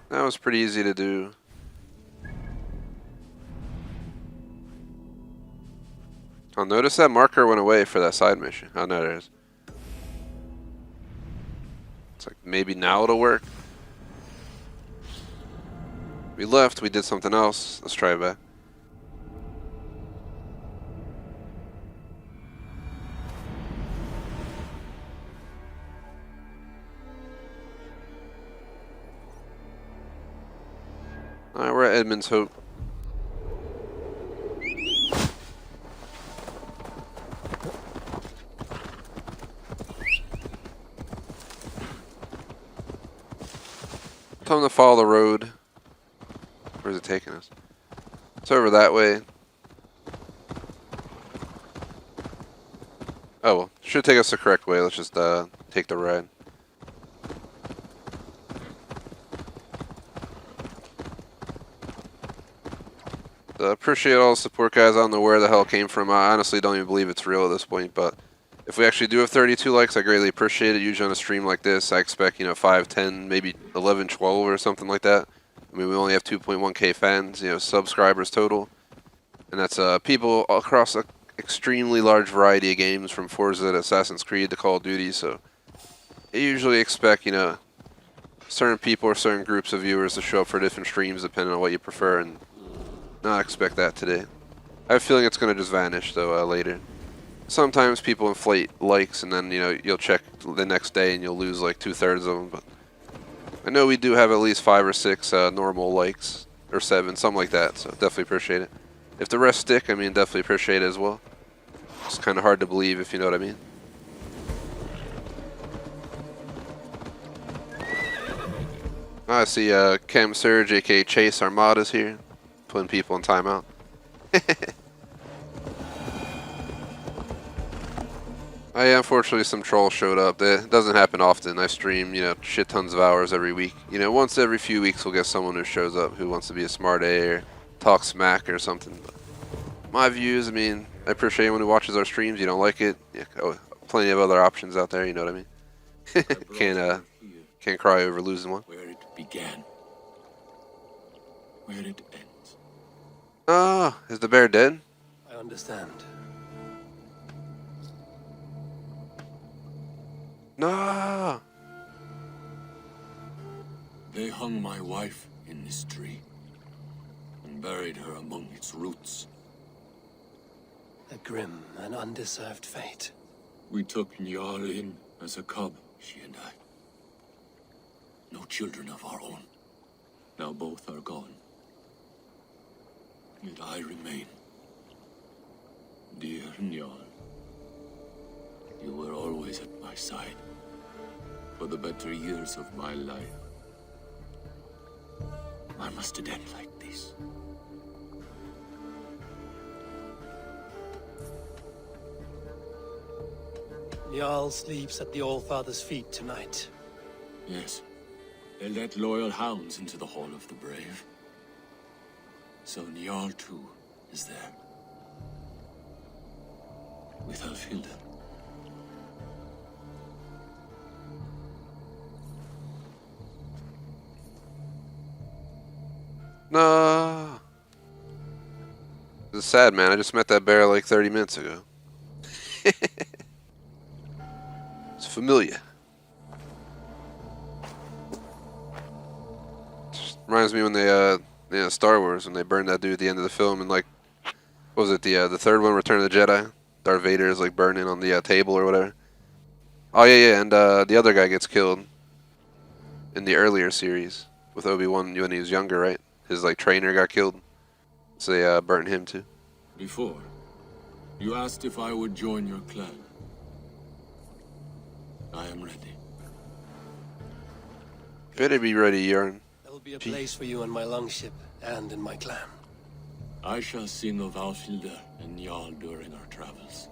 Speaker 1: That was pretty easy to do. I'll notice that marker went away for that side mission. Oh, no, there is. It's like maybe now it'll work. We left, we did something else. Let's try it back. Alright, we're at Edmund's Hope. Time to follow the road. Where's it taking us? It's over that way. Oh well, should take us the correct way. Let's just take the ride. Appreciate all the support, guys. I don't know where the hell it came from. I honestly don't even believe it's real at this point, but if we actually do have 32 likes, I greatly appreciate it. Usually on a stream like this, I expect, you know, 5, 10, maybe 11, 12 or something like that. I mean, we only have 2.1k fans, you know, subscribers total. And that's people across an extremely large variety of games, from Forza to Assassin's Creed to Call of Duty. So I usually expect, you know, certain people or certain groups of viewers to show up for different streams depending on what you prefer, and not expect that today. I have a feeling it's going to just vanish, though, later. Sometimes people inflate likes, and then, you know, you'll check the next day and you'll lose like 2/3 of them. But I know we do have at least 5 or 6 normal likes, or 7, something like that. So definitely appreciate it. If the rest stick, I mean, definitely appreciate it as well. It's kind of hard to believe, if you know what I mean. I see Cam Surge, aka Chase Armada's here, putting people in timeout. Yeah, unfortunately some trolls showed up. That doesn't happen often. I stream, you know, shit tons of hours every week. You know, once every few weeks we'll get someone who shows up who wants to be a smart A or talk smack or something. But my views, I mean, I appreciate anyone who watches our streams. You don't like it? Yeah, plenty of other options out there, you know what I mean? Can't cry over losing one.
Speaker 18: Where it began. Where it ends.
Speaker 1: Ah, is the bear dead?
Speaker 2: I understand.
Speaker 1: No.
Speaker 18: They hung my wife in this tree and buried her among its roots.
Speaker 2: A grim and undeserved fate.
Speaker 18: We took Njal in as a cub, she and I. No children of our own. Now both are gone. Yet I remain. Dear Njal, you were always at my side. For the better years of my life. Why must it end like this?
Speaker 2: Njal sleeps at the Allfather's feet tonight.
Speaker 18: Yes. They let loyal hounds into the Hall of the Brave. So Njal too is there. With Alfilda.
Speaker 1: No. This is sad, man. I just met that bear like 30 minutes ago. It's familiar. Just reminds me when they, Star Wars, when they burned that dude at the end of the film, and like, what was it, the third one, Return of the Jedi? Darth Vader is like burning on the table or whatever. Oh yeah, and the other guy gets killed in the earlier series with Obi-Wan when he was younger, right? His like trainer got killed, so they burnt him too.
Speaker 18: Before, you asked if I would join your clan. I am ready.
Speaker 1: Better be ready, Yarn.
Speaker 2: There will be a place for you on my longship and in my clan.
Speaker 18: I shall sing of Alfilda and Njal during our travels.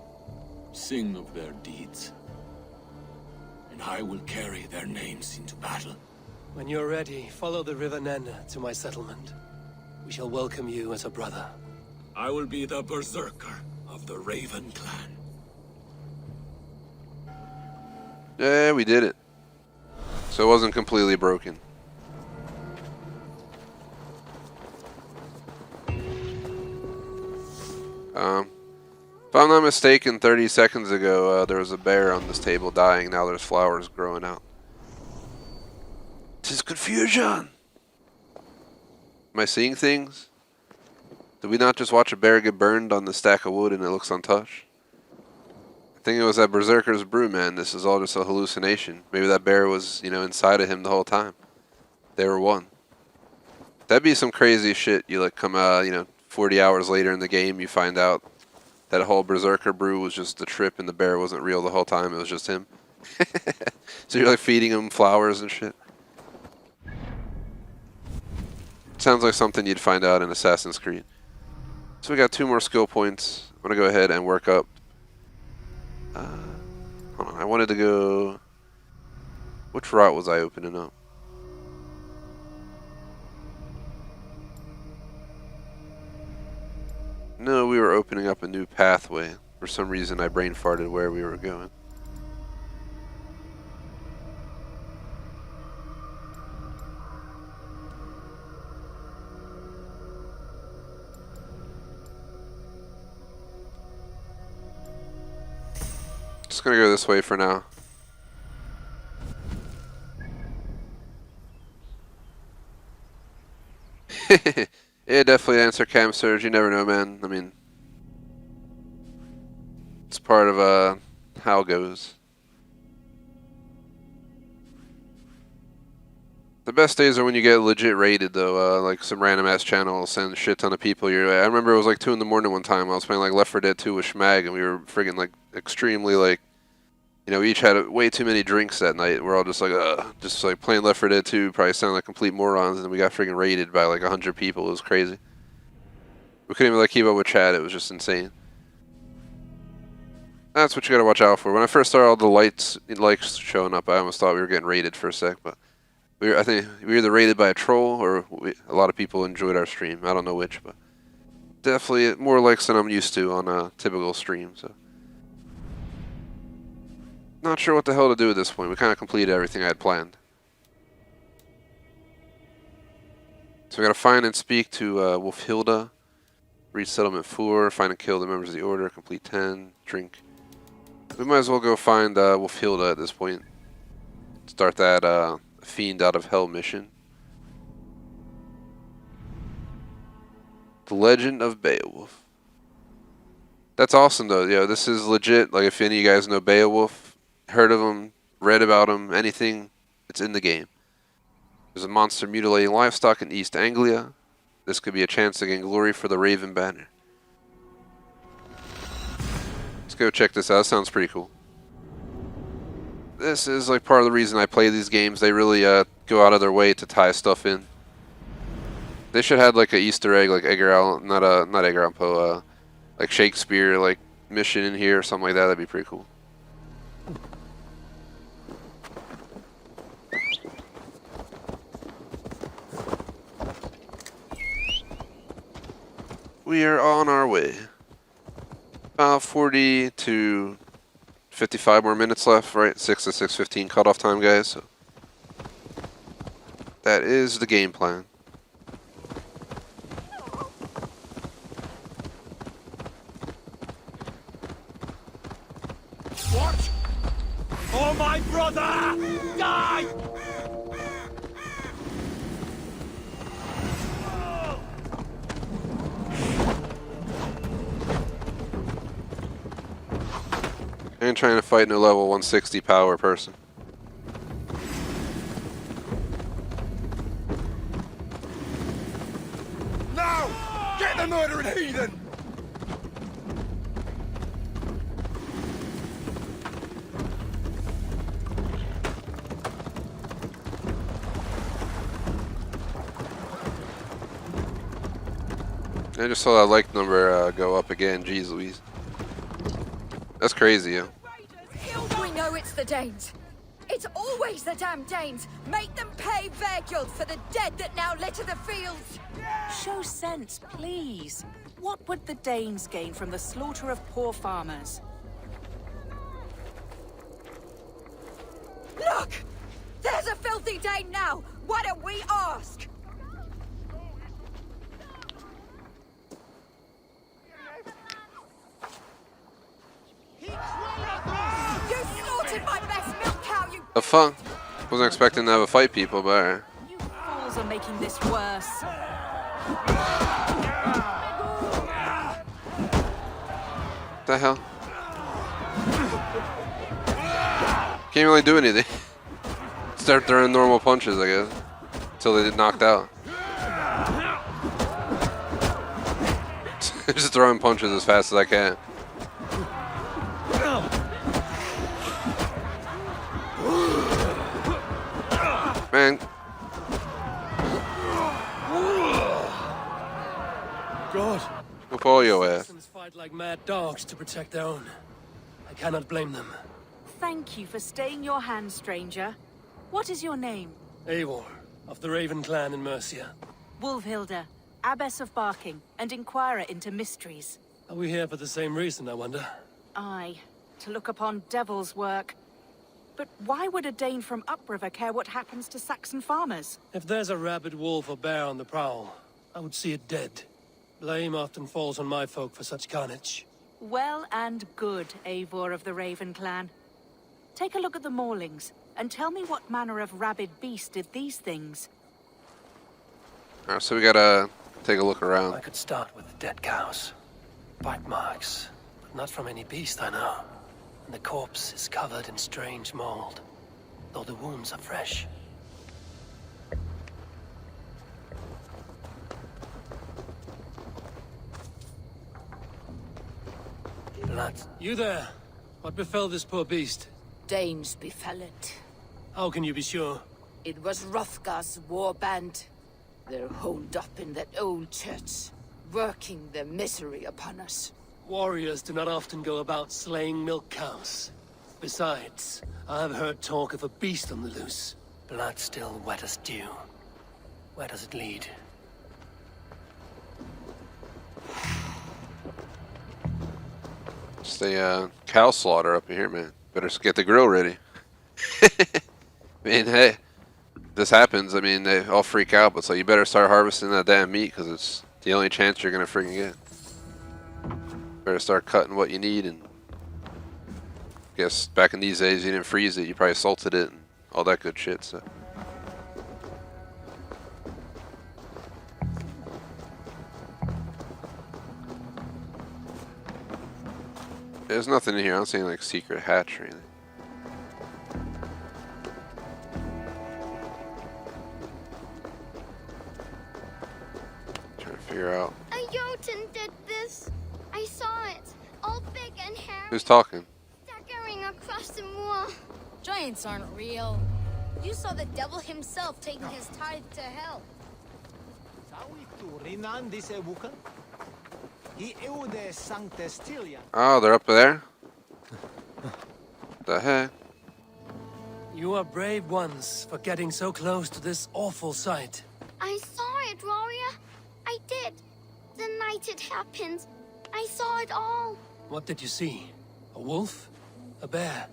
Speaker 18: Sing of their deeds. And I will carry their names into battle.
Speaker 2: When you're ready, follow the River Nenna to my settlement. We shall welcome you as a brother.
Speaker 18: I will be the berserker of the Raven clan.
Speaker 1: Yeah, we did it. So it wasn't completely broken. If I'm not mistaken, 30 seconds ago, there was a bear on this table dying. Now there's flowers growing out. 'Tis confusion. Am I seeing things? Did we not just watch a bear get burned on the stack of wood and it looks untouched? I think it was that Berserker's brew, man. This is all just a hallucination. Maybe that bear was, inside of him the whole time. They were one. That'd be some crazy shit. You like come out, 40 hours later in the game, you find out that whole Berserker brew was just a trip and the bear wasn't real the whole time. It was just him. So you're like feeding him flowers and shit. Sounds like something you'd find out in Assassin's Creed. So we got 2 more skill points. I'm going to go ahead and work up. Hold on. I wanted to go... Which route was I opening up? No, we were opening up a new pathway. For some reason I brain farted where we were going. Just gonna go this way for now. Yeah, definitely answer cam surge. You never know, man. I mean, it's part of how it goes. The best days are when you get legit raided, though. Like some random ass channel will send a shit ton of people. I remember it was like 2 in the morning one time. I was playing like Left 4 Dead 2 with Schmag, and we were friggin' like extremely like, we each had way too many drinks that night. We're all just like playing Left 4 Dead 2. Probably sound like complete morons, and we got friggin' raided by like 100 people. It was crazy. We couldn't even like keep up with chat. It was just insane. That's what you gotta watch out for. When I first started all the likes showing up, I almost thought we were getting raided for a sec, but I think we were either raided by a troll or a lot of people enjoyed our stream. I don't know which, but definitely more likes than I'm used to on a typical stream. So not sure what the hell to do at this point. We kind of completed everything I had planned. So we gotta find and speak to Wolfhilda. Reach settlement 4. Find and kill the members of the order. Complete 10. Drink. We might as well go find Wolfhilda at this point. Start that Fiend Out of Hell mission. The Legend of Beowulf. That's awesome, though. Yeah, this is legit. Like, if any of you guys know Beowulf, heard of him, read about him, anything, it's in the game. There's a monster mutilating livestock in East Anglia. This could be a chance to gain glory for the Raven Banner. Let's go check this out. Sounds pretty cool. This is like part of the reason I play these games. They really go out of their way to tie stuff in. They should have like an Easter egg, like Edgar Allan, not Edgar Allan Poe, like Shakespeare, like mission in here or something like that. That'd be pretty cool. we are on our way. About 40 to 55 more minutes left, right? 6 to 6:15 cutoff time, guys. So that is the game plan.
Speaker 12: What? Oh, my brother! Die!
Speaker 1: I ain't trying to fight no level 160 power person.
Speaker 12: Now! Get the murdering heathen!
Speaker 1: I just saw that like number go up again. Jeez Louise. That's crazy, yo.
Speaker 13: We know it's the Danes. It's always the damn Danes. Make them pay their guilt for the dead that now litter the fields.
Speaker 17: Show sense, please. What would the Danes gain from the slaughter of poor farmers?
Speaker 13: Look! There's a filthy Dane now. Why don't we ask? You slaughtered my best milk cow, you...
Speaker 1: The fuck? Wasn't expecting to have a fight, people, but alright.
Speaker 17: Fools are making this worse.
Speaker 1: What the hell? Can't really do anything. Start throwing normal punches, I guess. Until they get knocked out. Just throwing punches as fast as I can. Man.
Speaker 2: God.
Speaker 1: Whoop all your ass.
Speaker 2: Citizens fight like mad dogs to protect their own. I cannot blame them.
Speaker 17: Thank you for staying your hand, stranger. What is your name?
Speaker 2: Eivor, of the Raven clan in Mercia.
Speaker 17: Wolfhilda, Abbess of Barking, and Inquirer into Mysteries.
Speaker 2: Are we here for the same reason, I wonder?
Speaker 17: Aye, to look upon devil's work. But why would a Dane from upriver care what happens to Saxon farmers?
Speaker 2: If there's a rabid wolf or bear on the prowl, I would see it dead. Blame often falls on my folk for such carnage.
Speaker 17: Well and good, Eivor of the Raven clan. Take a look at the maulings, and tell me what manner of rabid beast did these things.
Speaker 1: Alright, so we gotta take a look around.
Speaker 2: I could start with the dead cows. Bite marks, but not from any beast I know. And the corpse is covered in strange mold, though the wounds are fresh. Blood. You there? What befell this poor beast?
Speaker 13: Danes befell it.
Speaker 2: How can you be sure?
Speaker 13: It was Hrothgar's war band. They're holed up in that old church, working their misery upon us.
Speaker 2: Warriors do not often go about slaying milk cows. Besides, I've heard talk of a beast on the loose. Blood still wet as dew. Where does it lead?
Speaker 1: It's the cow slaughter up here, man. Better get the grill ready. I mean, hey, this happens. I mean, they all freak out, but so you better start harvesting that damn meat because it's the only chance you're gonna freaking get. Better start cutting what you need, and I guess back in these days you didn't freeze it, you probably salted it and all that good shit. So. There's nothing in here. I don't see any like secret hatch or anything. Trying to figure out.
Speaker 6: A Jotun did this. I saw it. All big and hairy.
Speaker 1: Who's talking?
Speaker 6: Staggering across the moor.
Speaker 22: Giants aren't real. You saw the devil himself taking his tithe to hell.
Speaker 1: Oh, they're up there? The heck?
Speaker 2: You are brave ones for getting so close to this awful sight.
Speaker 6: I saw it, warrior. I did.
Speaker 22: The night it happened, I saw it all.
Speaker 2: What did you see? A wolf? A bear?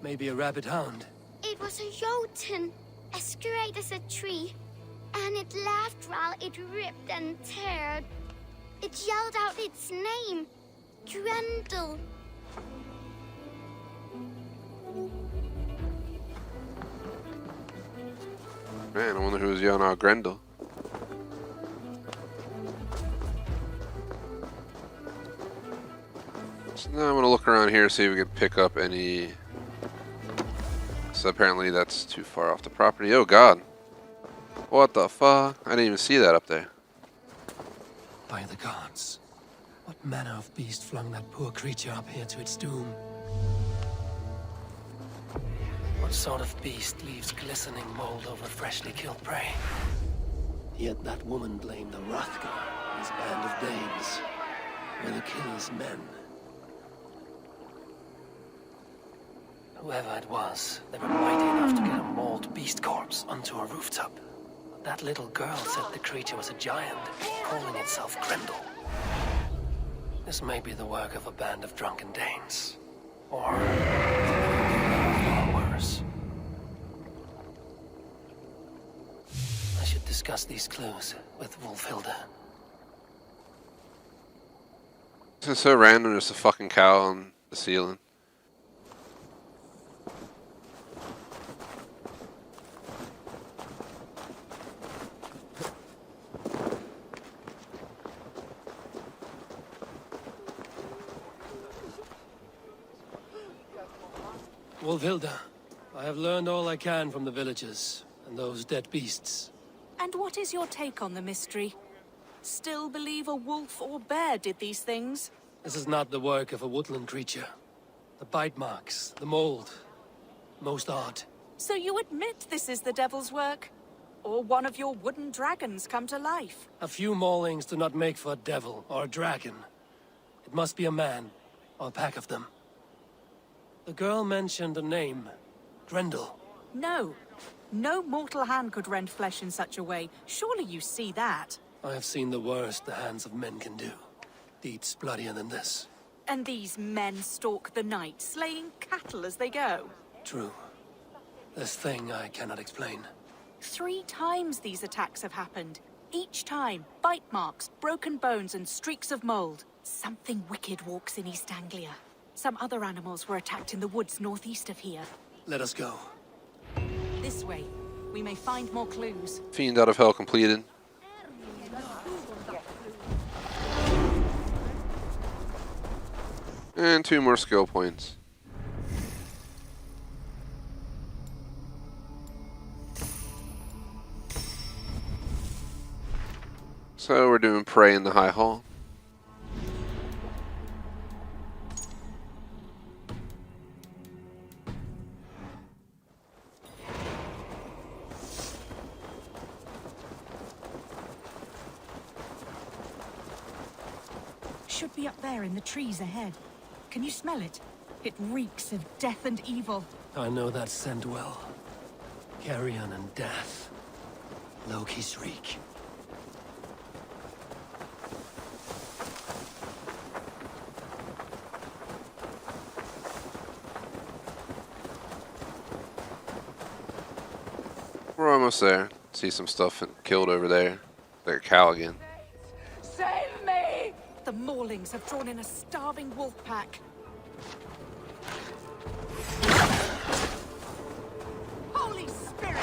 Speaker 2: Maybe a rabid hound?
Speaker 22: It was a jotun, as straight as a tree. And it laughed while it ripped and teared. It yelled out its name, Grendel.
Speaker 1: Man, I wonder who's yelling out Grendel. So now I'm gonna look around here, see if we can pick up any. So apparently that's too far off the property. Oh god. What the fuck? I didn't even see that up there.
Speaker 2: By the gods. What manner of beast flung that poor creature up here to its doom? What sort of beast leaves glistening mold over freshly killed prey? Yet that woman blamed the Hrothgar, his band of Danes, were the killer's men. Whoever it was, they were mighty enough to get a mauled beast corpse onto a rooftop. But that little girl said the creature was a giant, calling itself Grendel. This may be the work of a band of drunken Danes. Or far worse. I should discuss these clues with Wolfhilda.
Speaker 1: This is so random, there's a fucking cow on the ceiling.
Speaker 2: Wolfhilda, I have learned all I can from the villagers and those dead beasts.
Speaker 11: And what is your take on the mystery? Still believe a wolf or bear did these things?
Speaker 2: This is not the work of a woodland creature. The bite marks, the mold, most odd.
Speaker 11: So you admit this is the devil's work? Or one of your wooden dragons come to life?
Speaker 2: A few maulings do not make for a devil or a dragon. It must be a man, or a pack of them. The girl mentioned a name, Grendel.
Speaker 11: No. No mortal hand could rend flesh in such a way. Surely you see that.
Speaker 2: I have seen the worst the hands of men can do. Deeds bloodier than this.
Speaker 11: And these men stalk the night, slaying cattle as they go.
Speaker 2: True. This thing I cannot explain.
Speaker 11: 3 times these attacks have happened. Each time, bite marks, broken bones, and streaks of mold. Something wicked walks in East Anglia. Some other animals were attacked in the woods northeast of here.
Speaker 2: Let us go.
Speaker 11: This way. We may find more clues.
Speaker 1: Fiend out of hell completed. And 2 more skill points. So we're doing Prey in the High Hall.
Speaker 11: Should be up there in the trees ahead. Can you smell it? It reeks of death and evil.
Speaker 2: I know that scent well. Carrion and death. Loki's reek.
Speaker 1: We're almost there. See some stuff killed over there. Like a cow again.
Speaker 11: Save me! The maulings have drawn in a starving wolf pack. Holy Spirit!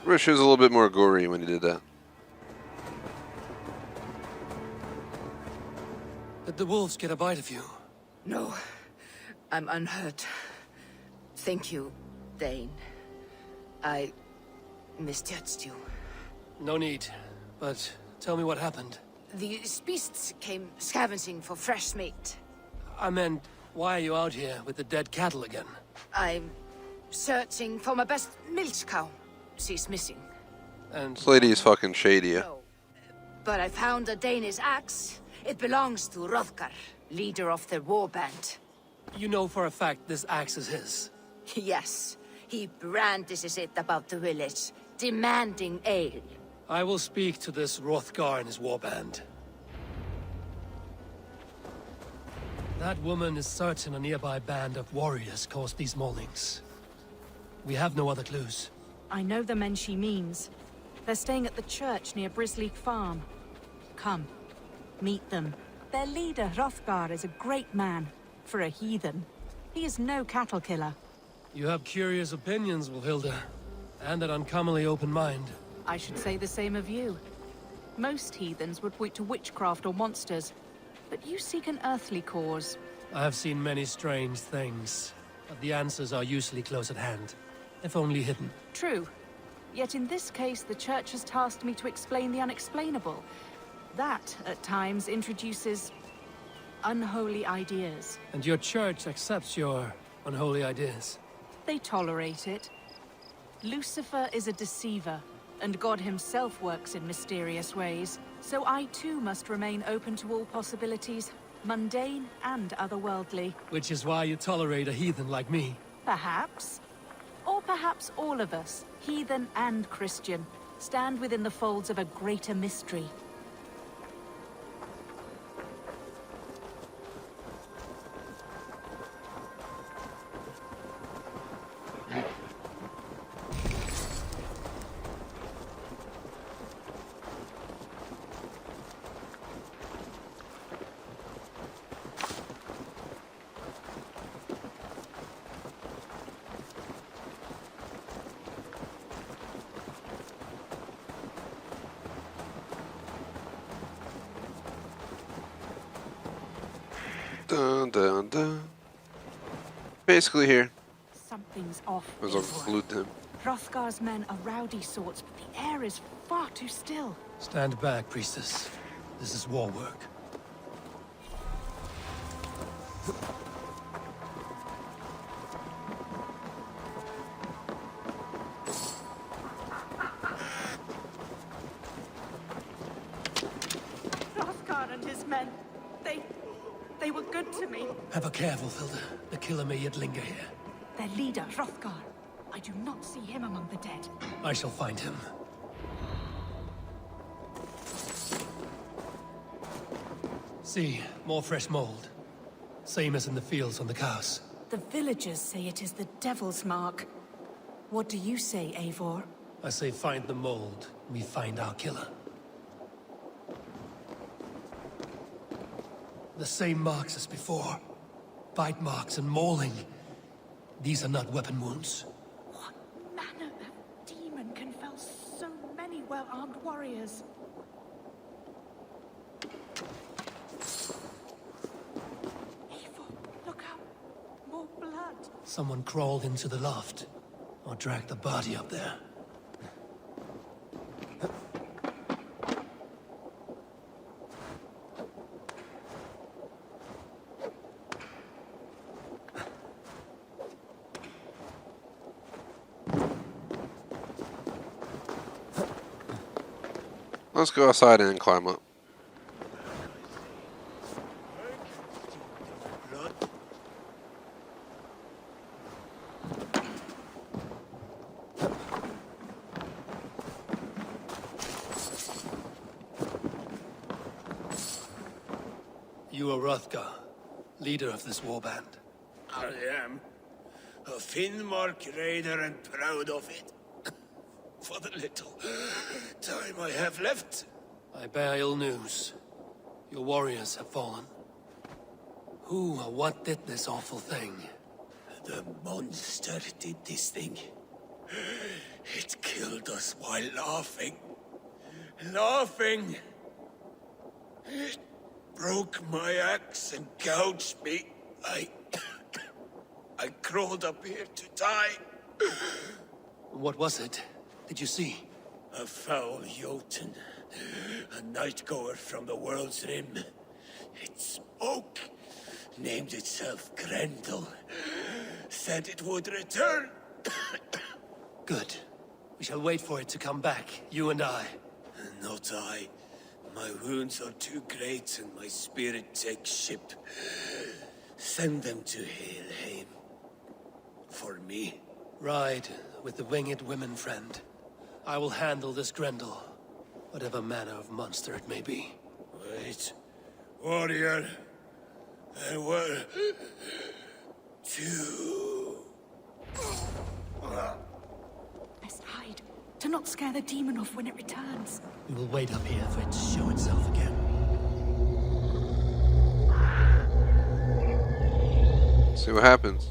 Speaker 1: Wish it was a little bit more gory when he did that.
Speaker 2: Did the wolves get a bite of you?
Speaker 14: No, I'm unhurt. Thank you, Dane. I misjudged you.
Speaker 2: No need, but tell me what happened.
Speaker 14: These beasts came scavenging for fresh meat.
Speaker 2: I meant, why are you out here with the dead cattle again?
Speaker 14: I'm searching for my best milch cow. She's missing.
Speaker 2: And
Speaker 1: This lady is fucking shady. Yeah?
Speaker 14: But I found a Danish axe. It belongs to Hrothgar, leader of their war band.
Speaker 2: You know for a fact this axe is his.
Speaker 14: Yes, he brandishes it about the village, demanding ale.
Speaker 2: I will speak to this Hrothgar and his warband. That woman is certain a nearby band of warriors caused these maulings. We have no other clues.
Speaker 11: I know the men she means. They're staying at the church near Brisleek Farm. Come, meet them. Their leader, Hrothgar, is a great man. For a heathen. He is no cattle killer.
Speaker 2: You have curious opinions, Wilhilda. And an uncommonly open mind.
Speaker 11: I should say the same of you. Most heathens would point to witchcraft or monsters. But you seek an earthly cause.
Speaker 2: I have seen many strange things. But the answers are usually close at hand. If only hidden.
Speaker 11: True. Yet in this case, the Church has tasked me to explain the unexplainable. That, at times, introduces unholy ideas.
Speaker 2: And your Church accepts your unholy ideas?
Speaker 11: They tolerate it. Lucifer is a deceiver, and God himself works in mysterious ways. So I too must remain open to all possibilities, mundane and otherworldly.
Speaker 2: Which is why you tolerate a heathen like me.
Speaker 11: Perhaps. Or perhaps all of us, heathen and Christian, stand within the folds of a greater mystery.
Speaker 1: Dun dun dun. Basically here.
Speaker 11: Something's off.
Speaker 1: As I glued to him.
Speaker 11: Hrothgar's men are rowdy sorts, but the air is far too still.
Speaker 2: Stand back, priestess. This is war work.
Speaker 11: Hrothgar and his men, they were good to me.
Speaker 2: Have a care, Wilhilda. The killer may yet linger here.
Speaker 11: Their leader, Hrothgar. I do not see him among the dead.
Speaker 2: I shall find him. See, more fresh mold. Same as in the fields on the cows.
Speaker 11: The villagers say it is the Devil's Mark. What do you say, Eivor?
Speaker 2: I say find the mold, we find our killer. The same marks as before. Bite marks and mauling. These are not weapon wounds.
Speaker 11: What manner of demon can fell so many well-armed warriors? Eivor, look out! More blood!
Speaker 2: Someone crawled into the loft. Or dragged the body up there.
Speaker 1: Let's go outside and climb up.
Speaker 2: You are Hrothgar, leader of this warband.
Speaker 12: I am. A Finnmark raider and proud of it. For the little time I have left.
Speaker 2: I bear ill news. Your warriors have fallen. Who or what did this awful thing?
Speaker 12: The monster did this thing. It killed us while laughing. Laughing! It broke my axe and gouged me. I crawled up here to die.
Speaker 2: What was it? Did you see?
Speaker 12: A foul Jotun. A night-goer from the world's rim. It spoke. Named itself Grendel. Said it would return.
Speaker 2: Good. We shall wait for it to come back, you and I.
Speaker 12: Not I. My wounds are too great and my spirit takes ship.
Speaker 2: Send them to Helheim. For me. Ride with the winged women, friend. I will handle this Grendel, whatever manner of monster it may be.
Speaker 12: Wait. Warrior. And what? Two.
Speaker 11: Best hide, to not scare the demon off when it returns.
Speaker 2: We will wait up here for it to show itself again.
Speaker 1: See what happens.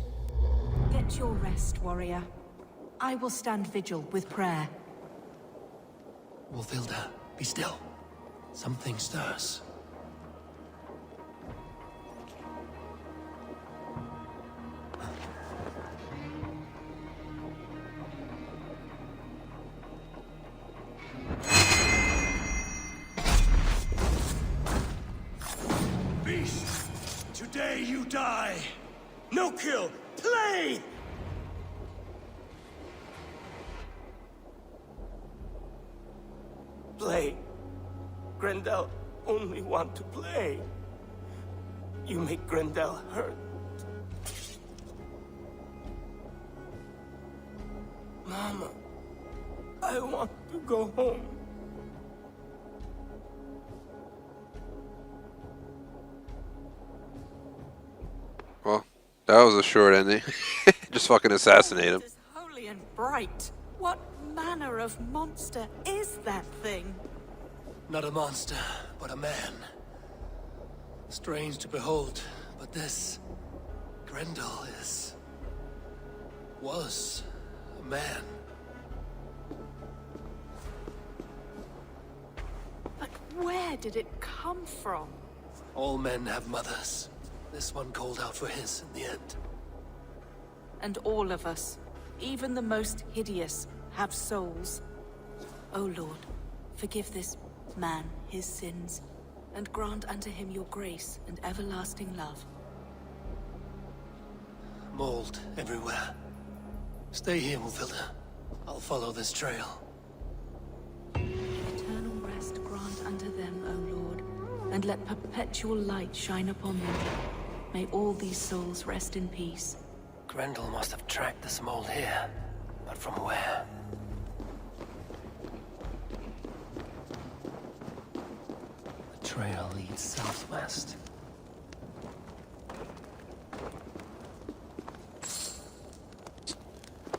Speaker 11: Get your rest, warrior. I will stand vigil with prayer.
Speaker 2: Wolfilda, be still. Something stirs.
Speaker 12: Beast, today you die. No kill. Play!
Speaker 2: Play. Grendel only want to play. You make Grendel hurt. Mama, I want to go home.
Speaker 1: Well, that was a short ending. Just fucking assassinate him.
Speaker 11: Holy and bright. What manner of monster is that thing?
Speaker 2: Not a monster, but a man. Strange to behold, but this Grendel was a man.
Speaker 11: But where did it come from?
Speaker 2: All men have mothers. This one called out for his in the end.
Speaker 11: And all of us, even the most hideous, have souls. O Lord, forgive this man his sins, and grant unto him your grace and everlasting love.
Speaker 2: Mold everywhere. Stay here, Wolfilda. I'll follow this trail.
Speaker 11: Eternal rest grant unto them, O Lord, and let perpetual light shine upon them. May all these souls rest in peace.
Speaker 2: Grendel must have tracked this mold here, but from where? The trail leads southwest.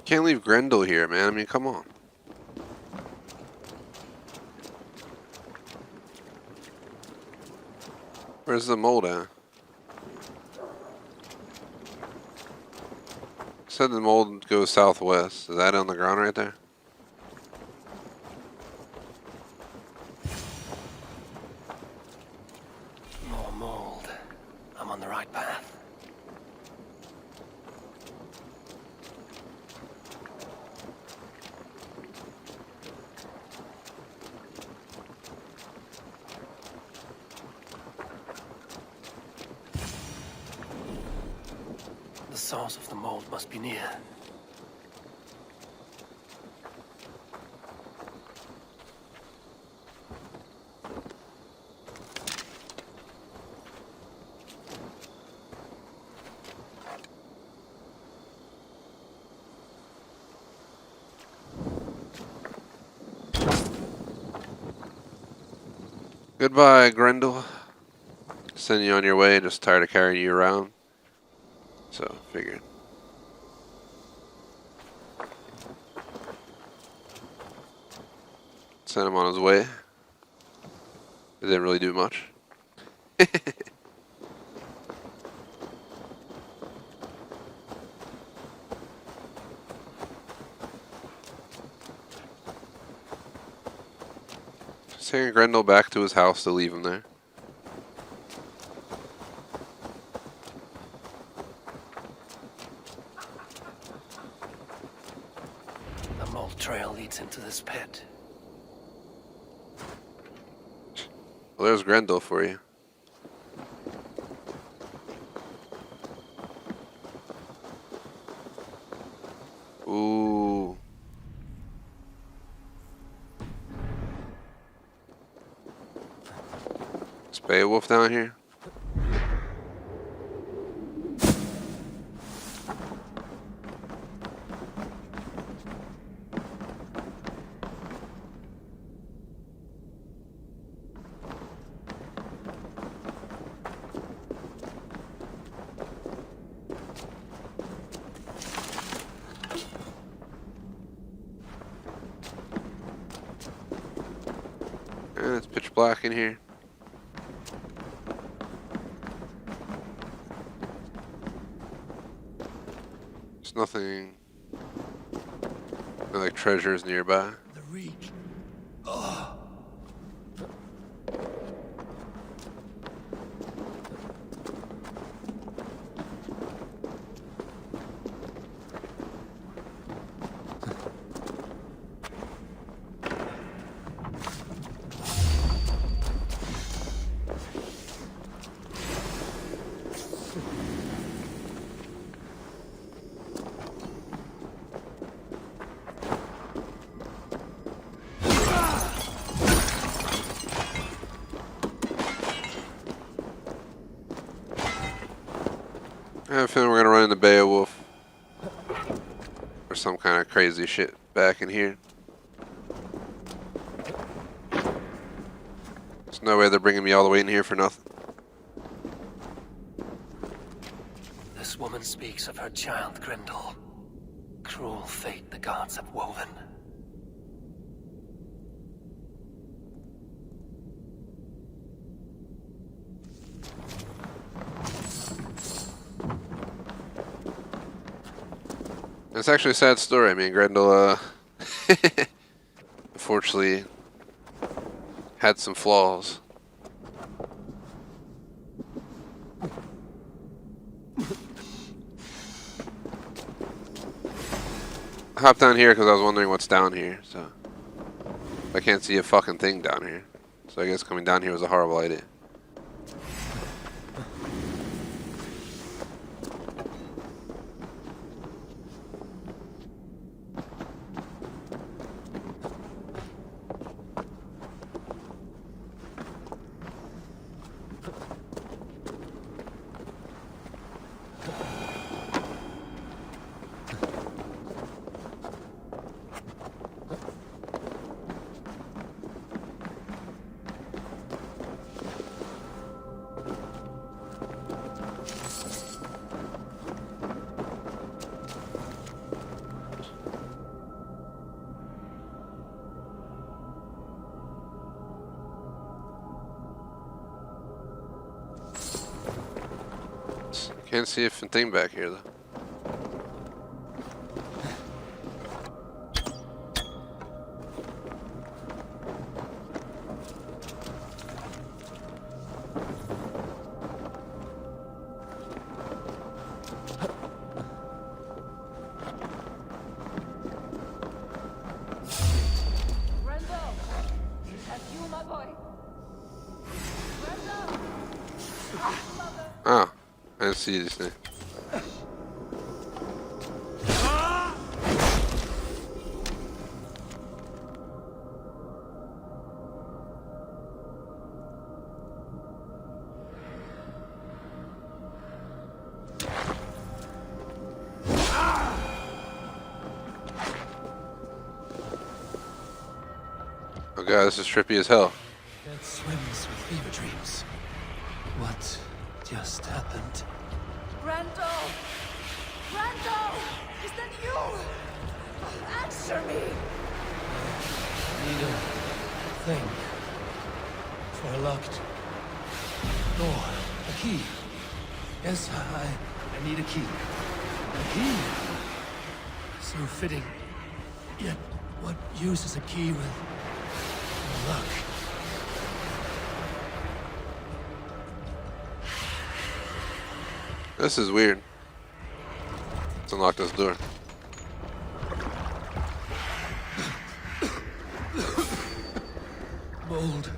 Speaker 1: Can't leave Grendel here, man. I mean, come on. Where's the mold at? Said the mold goes southwest. Is that on the ground right there?
Speaker 2: More mold. I'm on the right path. The source of the mold must be near.
Speaker 1: Goodbye, Grendel. Send you on your way. Just tired of carrying you around. So, figured. Sent him on his way. It didn't really do much. Just taking Grendel back to his house to leave him there.
Speaker 2: The mold trail leads into this pit.
Speaker 1: Well, there's Grendel for you. Ooh. Is Beowulf down here? black in here. There's nothing. No, like treasures nearby.
Speaker 2: The reek. Oh.
Speaker 1: I have a feeling we're gonna run into Beowulf or some kind of crazy shit back in here. There's no way they're bringing me all the way in here for nothing.
Speaker 2: This woman speaks of her child, Grendel. Cruel fate the gods have woven.
Speaker 1: It's actually a sad story. I mean, Grendel, unfortunately, had some flaws. I hopped down here because I was wondering what's down here, so I can't see a fucking thing down here. So I guess coming down here was a horrible idea. Can't see a thing back here though.
Speaker 13: Grendel! That's you, my boy. Grendel!
Speaker 1: Oh, I didn't see this thing. Oh god, this is trippy as hell.
Speaker 2: It swims with fever dreams. What just happened?
Speaker 13: Grendel! Grendel! Is that you? Answer me!
Speaker 2: Need a thing for a locked door. A key. Yes, I need a key. A key? So fitting. Yet, what use is a key with a lock?
Speaker 1: This is weird. Let's unlock this door.
Speaker 2: Mold.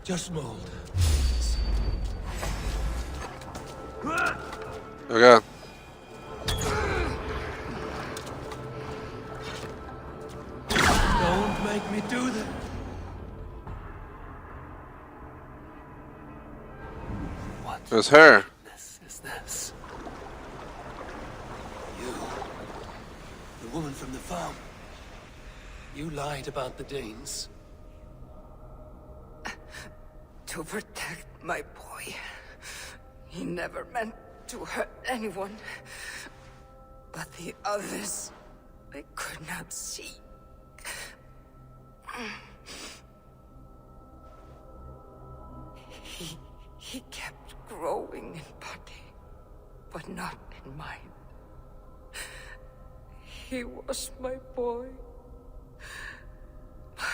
Speaker 2: Just mold.
Speaker 1: Oh god.
Speaker 2: Don't make me do that. What
Speaker 1: It was her.
Speaker 2: is this? You. The woman from the farm. You lied about the Danes.
Speaker 13: To protect my boy. He never meant to hurt anyone. But the others, they could not see. He kept growing in body, but not in mind. He was my boy. My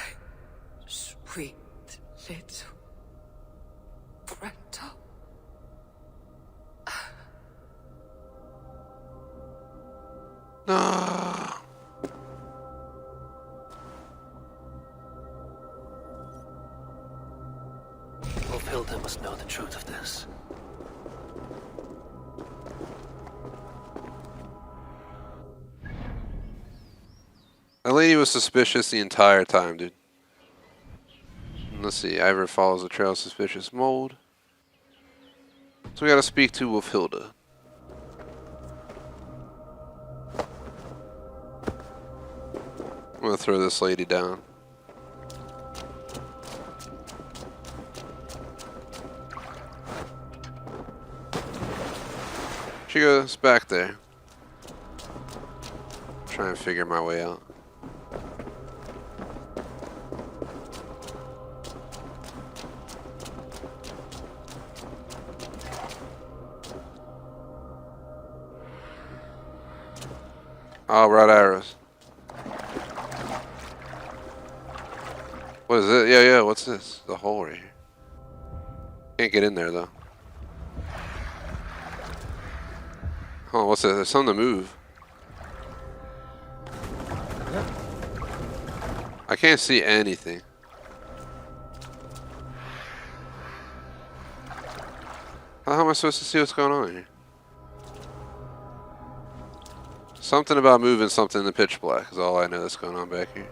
Speaker 13: sweet little Brenda.
Speaker 1: No.
Speaker 2: Hilda must know the truth of this.
Speaker 1: That lady was suspicious the entire time, dude. Let's see. Ivor follows a trail of suspicious mold. So we gotta speak to Wolfhilda. I'm gonna throw this lady down. She goes back there. Try and figure my way out. Oh, right arrows. What is it? Yeah, what's this? The hole right here. Can't get in there, though. Oh, what's this? There's something to move. I can't see anything. How am I supposed to see what's going on here? Something about moving something in the pitch black is all I know that's going on back here.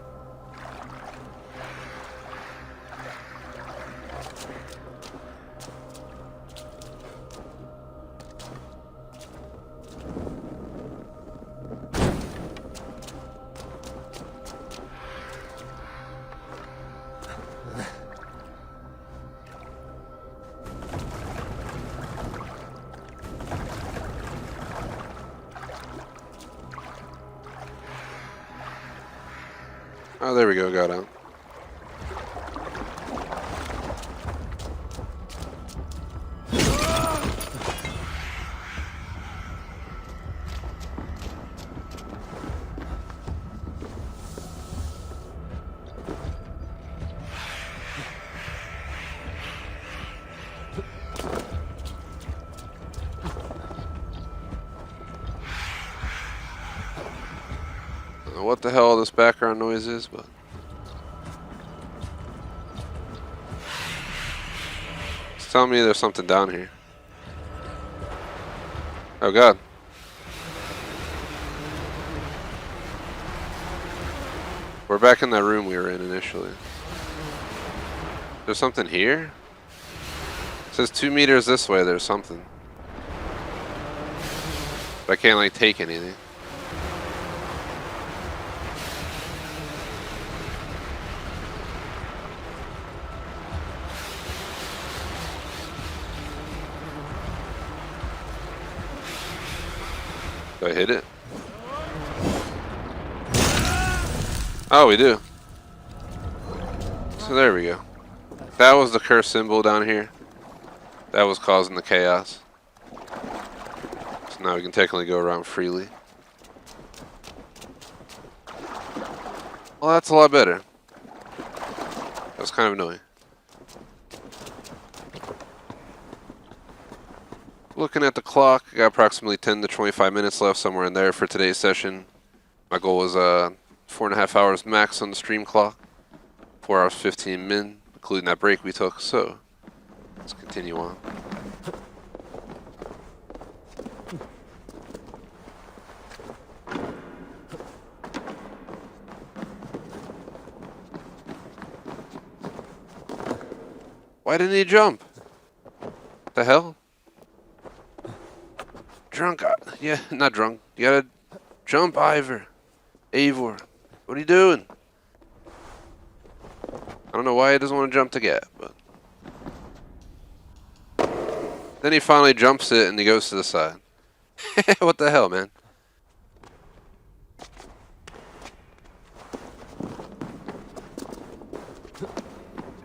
Speaker 1: Oh, there we go, got out. What the hell this background noise is, but it's telling me there's something down here. Oh god. We're back in that room we were in initially. There's something here? It says 2 meters this way, there's something. But I can't like take anything. Do I hit it? Oh, we do. So there we go. That was the curse symbol down here. That was causing the chaos. So now we can technically go around freely. Well, that's a lot better. That was kind of annoying. Looking at the clock, I got approximately 10 to 25 minutes left, somewhere in there for today's session. My goal was 4.5 hours max on the stream clock. 4 hours 15 min, including that break we took, so let's continue on. Why didn't he jump? What the hell? Drunk, yeah, not drunk. You gotta jump, Ivor. Eivor. What are you doing? I don't know why he doesn't want to jump to get, but then he finally jumps it and he goes to the side. What the hell, man?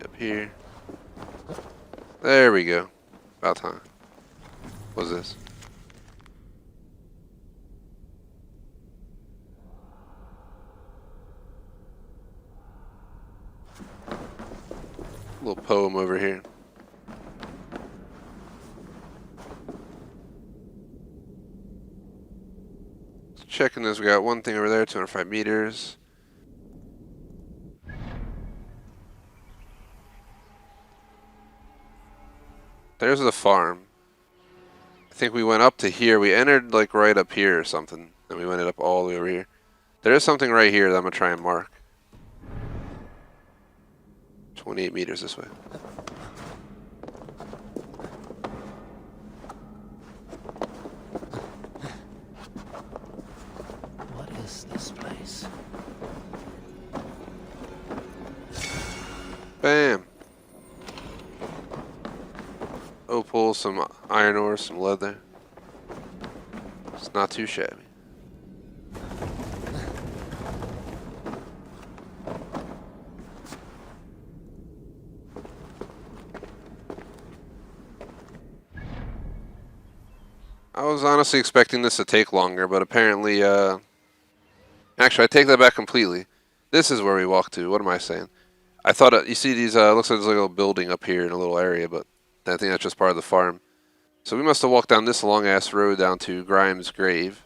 Speaker 1: Up here. There we go. About time. What's this? A little poem over here. Checking this, we got one thing over there, 205 meters. There's the farm. I think we went up to here. We entered like right up here or something. And we went up all the way over here. There is something right here that I'm going to try and mark. 28 meters this way.
Speaker 2: What is this place?
Speaker 1: Bam! Opal, some iron ore, some leather. It's not too shabby. I was honestly expecting this to take longer, but apparently, actually, I take that back completely. This is where we walk to. What am I saying? I thought, you see these, looks like there's like a little building up here in a little area, but I think that's just part of the farm. So we must have walked down this long-ass road down to Grimes' grave.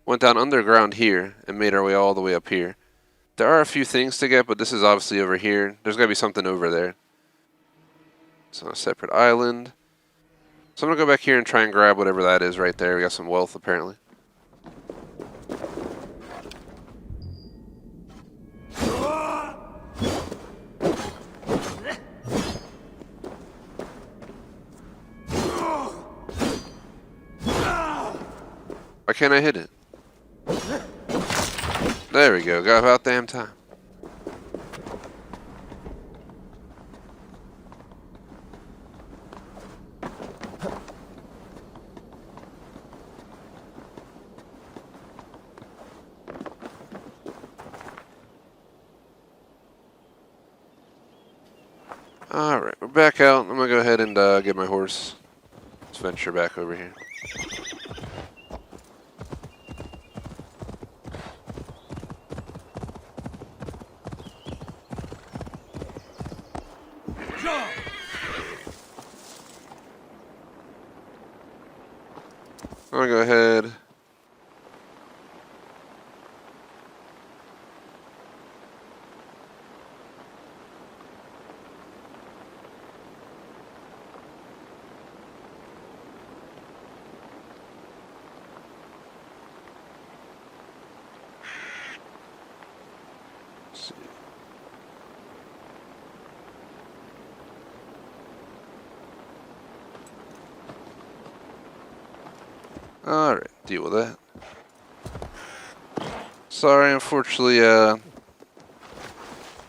Speaker 1: Went down underground here and made our way all the way up here. There are a few things to get, but this is obviously over here. There's got to be something over there. It's on a separate island. So I'm going to go back here and try and grab whatever that is right there. We got some wealth, apparently. Why can't I hit it? There we go. Got about damn time. Alright, we're back out. I'm going to go ahead and get my horse. Let's venture back over here. I'm going to go ahead. Let's see. Alright, deal with that. Sorry, unfortunately,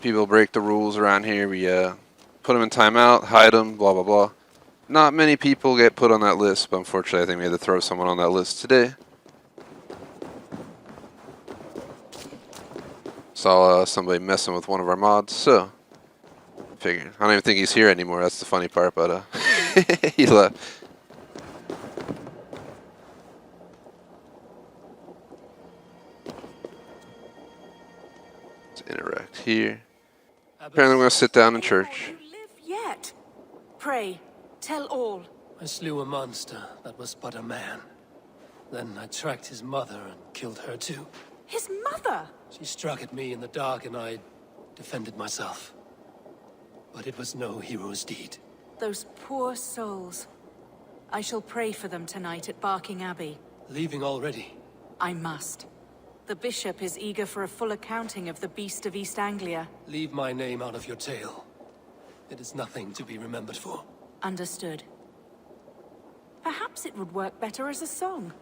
Speaker 1: people break the rules around here. We put them in timeout, hide them, blah, blah, blah. Not many people get put on that list, but unfortunately I think we had to throw someone on that list today. Saw somebody messing with one of our mods, so figured. I don't even think he's here anymore, that's the funny part, but he left. Interact here. Apparently I'm going to sit down in church.
Speaker 11: Yet. Pray, tell all.
Speaker 2: I slew a monster that was but a man. Then I tracked his mother and killed her too.
Speaker 11: His mother?
Speaker 2: She struck at me in the dark and I defended myself. But it was no hero's deed.
Speaker 11: Those poor souls. I shall pray for them tonight at Barking Abbey.
Speaker 2: Leaving already?
Speaker 11: I must. The bishop is eager for a full accounting of the Beast of East Anglia.
Speaker 2: Leave my name out of your tale. It is nothing to be remembered for.
Speaker 11: Understood. Perhaps it would work better as a song.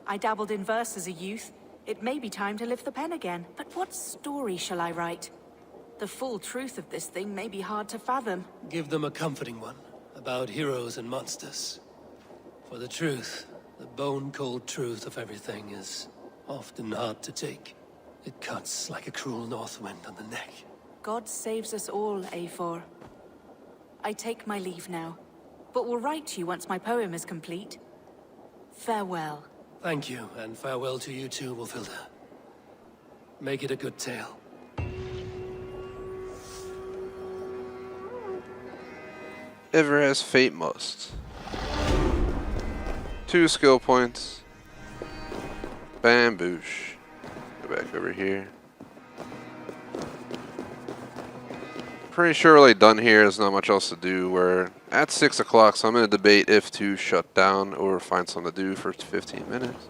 Speaker 11: I dabbled in verse as a youth. It may be time to lift the pen again. But what story shall I write? The full truth of this thing may be hard to fathom.
Speaker 2: Give them a comforting one, about heroes and monsters. For the truth, the bone-cold truth of everything is often hard to take. It cuts like a cruel north wind on the neck.
Speaker 11: God saves us all, Eivor. I take my leave now. but will write to you once my poem is complete. Farewell.
Speaker 2: Thank you, and farewell to you too, Wolfilda. Make it a good tale.
Speaker 1: Ever as fate must. 2 skill points. Bamboosh. Go back over here. Pretty sure we're like done here. There's not much else to do. We're at 6 o'clock, so I'm going to debate if to shut down or find something to do for 15 minutes.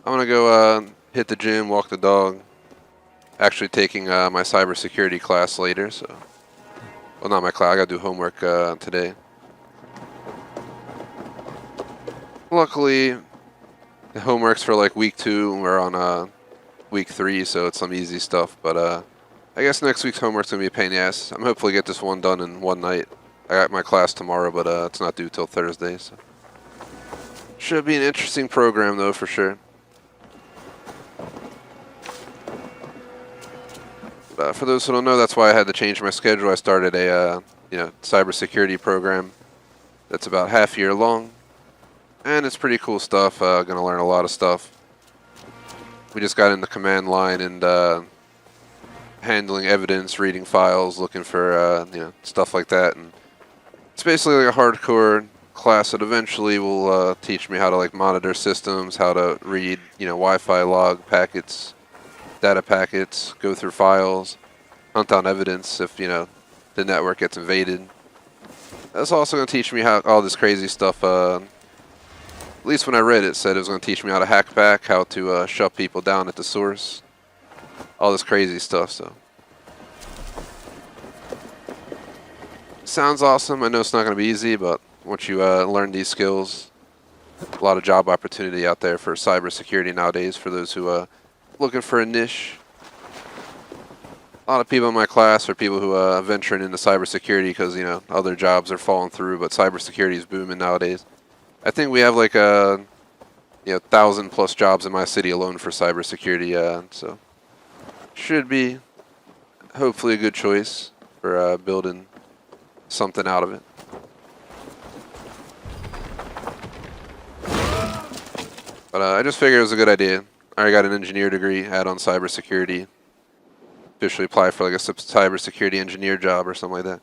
Speaker 1: I'm going to go hit the gym, walk the dog. Actually taking my cybersecurity class later, so... Well, not my class. I got to do homework today. Luckily, the homework's for like week 2, and we're on week 3, so it's some easy stuff. But I guess next week's homework's going to be a pain in the ass. I'm hopefully get this one done in one night. I got my class tomorrow, but it's not due till Thursday, so... Should be an interesting program, though, for sure. For those who don't know, that's why I had to change my schedule. I started a cybersecurity program that's about half a year long, and it's pretty cool stuff. Gonna learn a lot of stuff. We just got in the command line and handling evidence, reading files, looking for stuff like that. And it's basically like a hardcore class that eventually will teach me how to like monitor systems, how to read Wi-Fi log packets, data packets, go through files, hunt down evidence if, the network gets invaded. That's also going to teach me how all this crazy stuff, at least when I read it, said it was going to teach me how to hack back, how to shut people down at the source, all this crazy stuff, so. Sounds awesome. I know it's not going to be easy, but once you learn these skills, a lot of job opportunity out there for cybersecurity nowadays for those who looking for a niche. A lot of people in my class are people who venturing into cybersecurity because other jobs are falling through, but cybersecurity is booming nowadays. I think we have like 1,000+ jobs in my city alone for cybersecurity, so should be hopefully a good choice for building something out of it. But I just figured it was a good idea. I already got an engineer degree, add on cybersecurity. Officially apply for like a cybersecurity engineer job or something like that.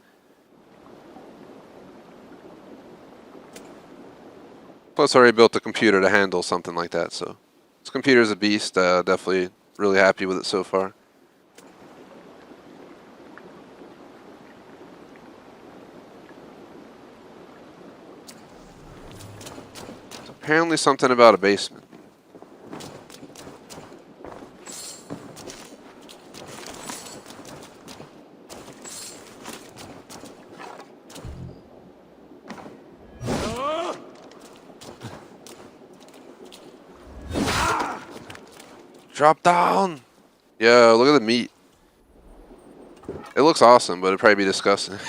Speaker 1: Plus, I already built a computer to handle something like that, so this computer's a beast. Definitely really happy with it so far. It's apparently something about a basement. Drop down! Yo, look at the meat. It looks awesome, but it'd probably be disgusting.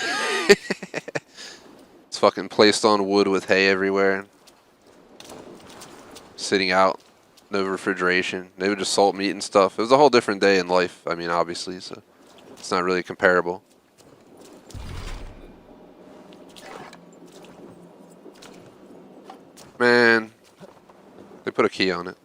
Speaker 1: It's fucking placed on wood with hay everywhere. Sitting out. No refrigeration. They would just salt meat and stuff. It was a whole different day in life, I mean, obviously, so it's not really comparable. Man, they put a key on it.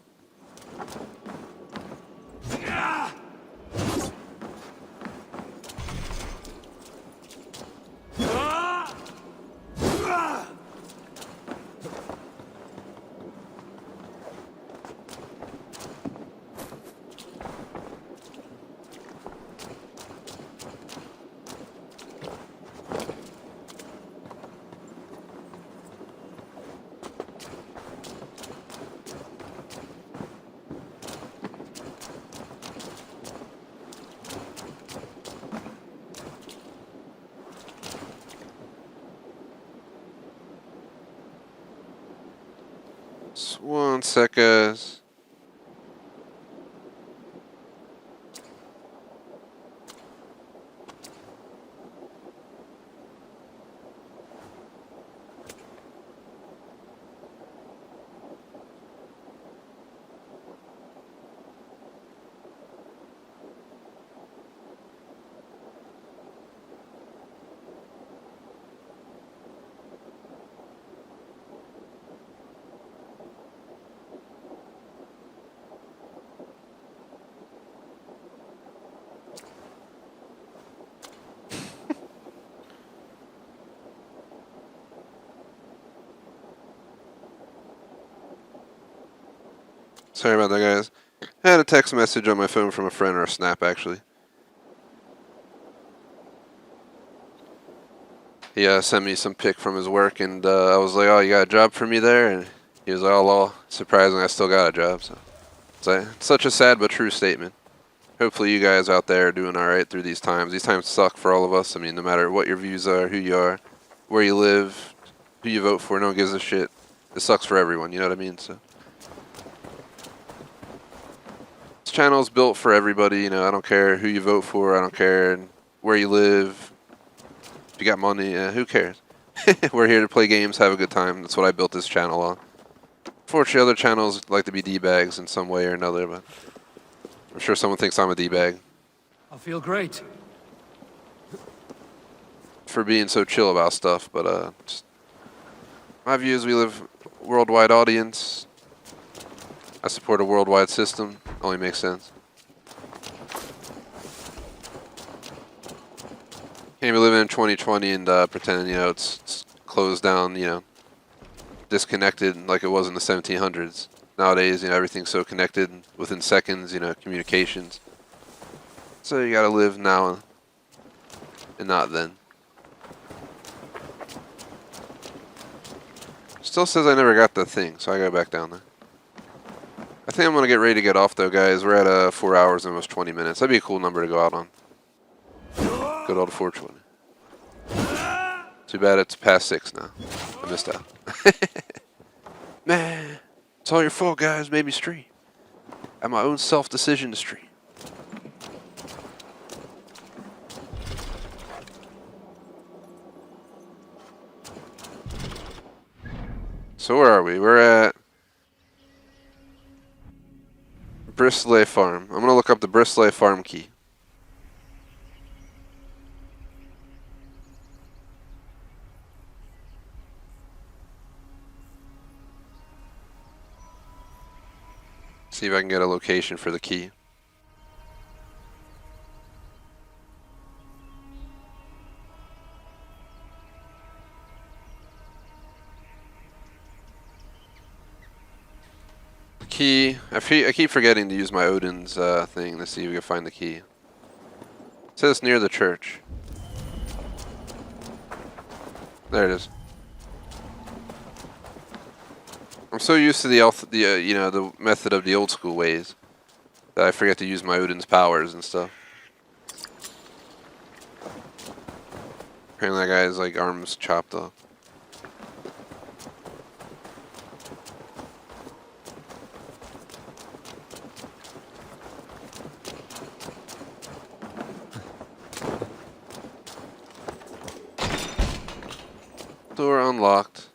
Speaker 1: Just 1 sec, guys. Sorry about that, guys. I had a text message on my phone from a friend, or a snap, actually. He sent me some pic from his work, and I was like, "Oh, you got a job for me there?" And he was like, "Oh, lol." Surprisingly, I still got a job. So it's such a sad but true statement. Hopefully, you guys out there are doing all right through these times. These times suck for all of us. I mean, no matter what your views are, who you are, where you live, who you vote for, no one gives a shit. It sucks for everyone. You know what I mean? So this channel is built for everybody. You know, I don't care who you vote for. I don't care where you live. If you got money, who cares? We're here to play games, have a good time. That's what I built this channel on. Fortunately, other channels like to be D-bags in some way or another, but I'm sure someone thinks I'm a D-bag
Speaker 2: I feel great.
Speaker 1: for being so chill about stuff, but just my view is we live worldwide audience. I support a worldwide system. Only makes sense. Can't be living in 2020 and pretending, you know, it's closed down, you know, disconnected like it was in the 1700s. Nowadays, you know, everything's so connected within seconds, you know, communications. So you gotta live now and not then. Still says I never got the thing, so I go back down there. I think I'm gonna get ready to get off though, guys. We're at 4 hours and almost 20 minutes. That'd be a cool number to go out on. Good old 420. Too bad it's past 6 now. I missed out. Man, it's all your fault, guys. Made me stream. I had my own self-decision to stream. So where are we? We're at Bristolay Farm. I'm gonna look up the Bristolay Farm key. See if I can get a location for the key. Key. I keep forgetting to use my Odin's thing to see if we can find the key. It says it's near the church. There it is. I'm so used to you know, the method of the old school ways that I forget to use my Odin's powers and stuff. Apparently that guy's like arms chopped off. Door unlocked.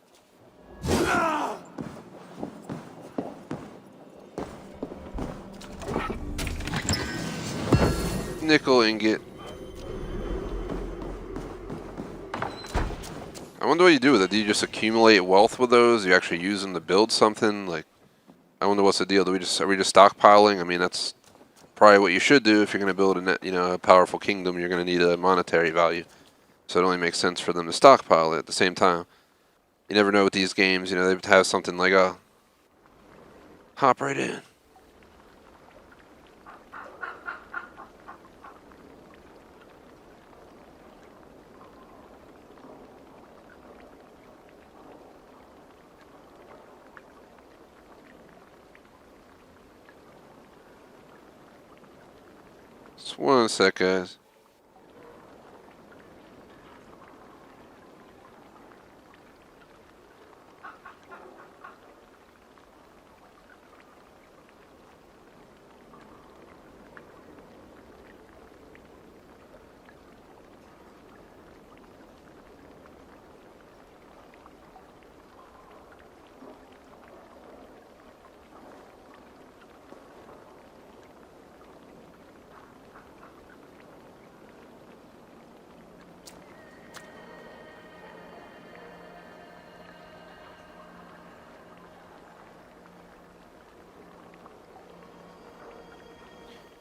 Speaker 1: Nickel ingot. I wonder what you do with it. Do you just accumulate wealth with those? Do you actually use them to build something? Like, I wonder what's the deal. Are we just stockpiling? I mean, that's probably what you should do if you're going to build a powerful kingdom. You're going to need a monetary value. So it only makes sense for them to stockpile it at the same time. You never know with these games, you know, they have something like, hop right in. Just 1 sec, guys.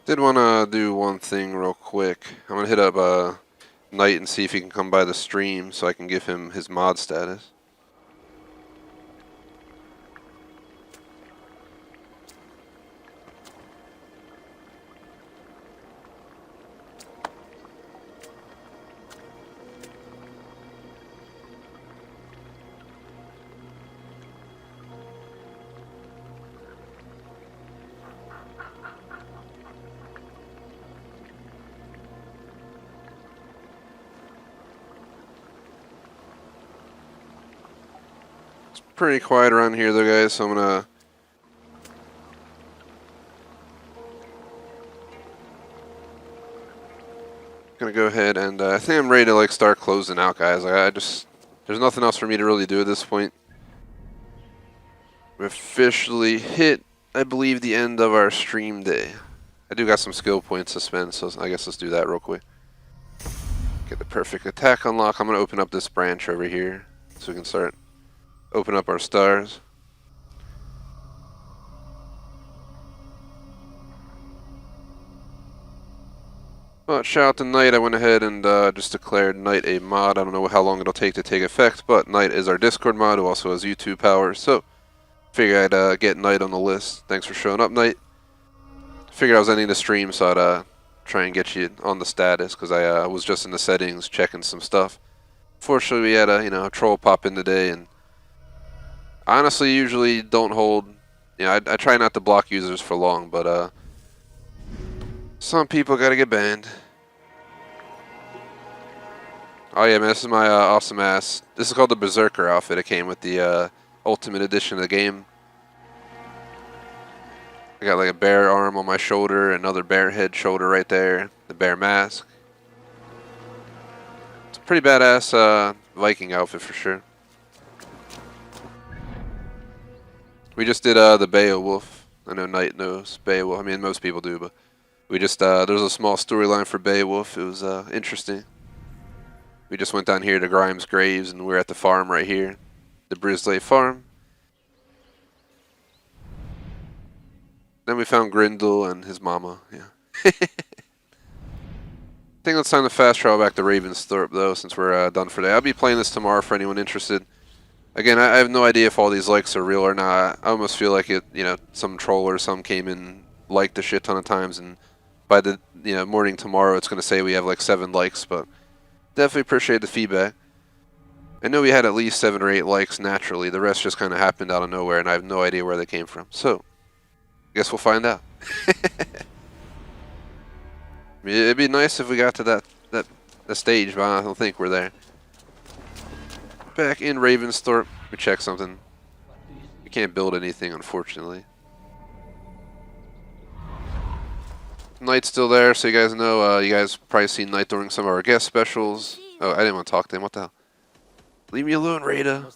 Speaker 1: Did want to do one thing real quick. I'm going to hit up Knight and see if he can come by the stream so I can give him his mod status. pretty quiet around here though, guys, so I'm gonna go ahead and I think I'm ready to like start closing out, guys. Like, there's nothing else for me to really do at this point. We officially hit, I believe, the end of our stream day. I do got some skill points to spend, so I guess let's do that real quick. Get the perfect attack unlock. I'm gonna open up this branch over here so we can start open up our stars. But shout out to Knight. I went ahead and just declared Knight a mod. I don't know how long it'll take to take effect, but Knight is our Discord mod who also has YouTube power. So figured I'd get Knight on the list. Thanks for showing up, Knight. Figured I was ending the stream, so I'd try and get you on the status because I was just in the settings checking some stuff. Fortunately, we had a troll pop in today, and honestly, usually don't hold. I try not to block users for long, but some people gotta get banned. Oh yeah, man, this is my awesome ass. This is called the Berserker outfit. It came with the Ultimate Edition of the game. I got like a bear arm on my shoulder, another bear head shoulder right there, the bear mask. It's a pretty badass Viking outfit for sure. We just did the Beowulf. I know Knight knows Beowulf. I mean, most people do, but we just there's a small storyline for Beowulf. It was interesting. We just went down here to Grimes Graves, and we're at the farm right here, the Brisley farm. Then we found Grindel and his mama. Yeah. I think it's time to fast travel back to Ravensthorpe though, since we're done for today. I'll be playing this tomorrow for anyone interested. Again, I have no idea if all these likes are real or not. I almost feel like some troll or some came in, liked a shit ton of times, and by the morning tomorrow, it's going to say we have like 7 likes. But definitely appreciate the feedback. I know we had at least 7 or 8 likes naturally. The rest just kind of happened out of nowhere, and I have no idea where they came from. So, I guess we'll find out. I mean, it'd be nice if we got to that stage, but I don't think we're there. Back in Ravensthorpe, we check something. We can't build anything, unfortunately. Knight's still there, so you guys know. You guys probably seen Knight during some of our guest specials. Oh, I didn't want to talk to him. What the hell? Leave me alone, Rada.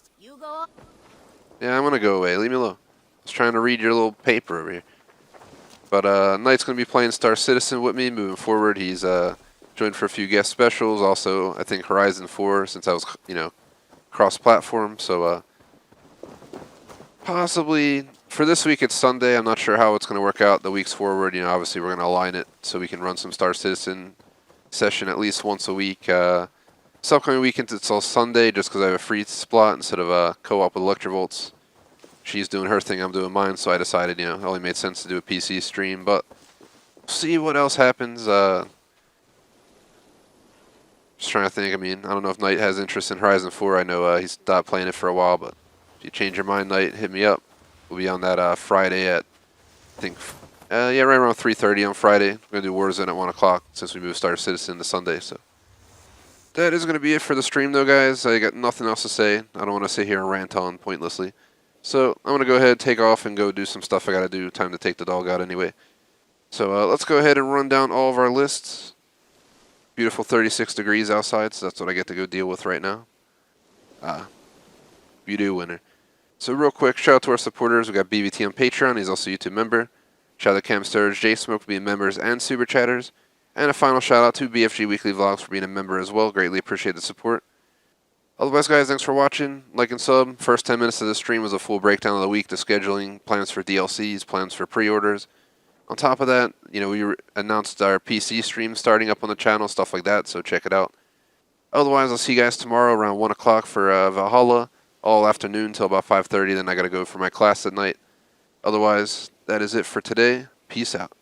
Speaker 1: Yeah, I'm gonna go away. Leave me alone. I was trying to read your little paper over here. But Knight's gonna be playing Star Citizen with me moving forward. He's joined for a few guest specials. Also, I think Horizon 4, since I was cross-platform. So possibly for this week it's Sunday. I'm not sure how it's gonna work out the weeks forward. Obviously we're gonna align it so we can run some Star Citizen session at least once a week. This upcoming weekend it's all Sunday just because I have a free slot instead of a co-op with Electrovolts. She's doing her thing, I'm doing mine, so I decided, it only made sense to do a PC stream, but see what else happens. Just trying to think, I don't know if Knight has interest in Horizon 4. I know he's stopped playing it for a while, but if you change your mind, Knight, hit me up. We'll be on that Friday at, I think, right around 3:30 on Friday. We're going to do Warzone at 1 o'clock since we moved Star Citizen to Sunday, so. That is going to be it for the stream, though, guys. I got nothing else to say. I don't want to sit here and rant on pointlessly. So I'm going to go ahead, take off, and go do some stuff I got to do. Time to take the dog out anyway. So let's go ahead and run down all of our lists. Beautiful 36 degrees outside, so that's what I get to go deal with right now. Beauty winner. So real quick, shout out to our supporters. We got BVT on Patreon. He's also a YouTube member. Shout out to Cam Sturge, J-Smoke for being members and super chatters. And a final shout out to BFG Weekly Vlogs for being a member as well. Greatly appreciate the support. Otherwise, guys, thanks for watching. Like and sub. First 10 minutes of the stream was a full breakdown of the week, the scheduling, plans for DLCs, plans for pre-orders. On top of that, we announced our PC stream starting up on the channel, stuff like that, so check it out. Otherwise, I'll see you guys tomorrow around 1 o'clock for Valhalla, all afternoon till about 5:30, then I gotta go for my class at night. Otherwise, that is it for today. Peace out.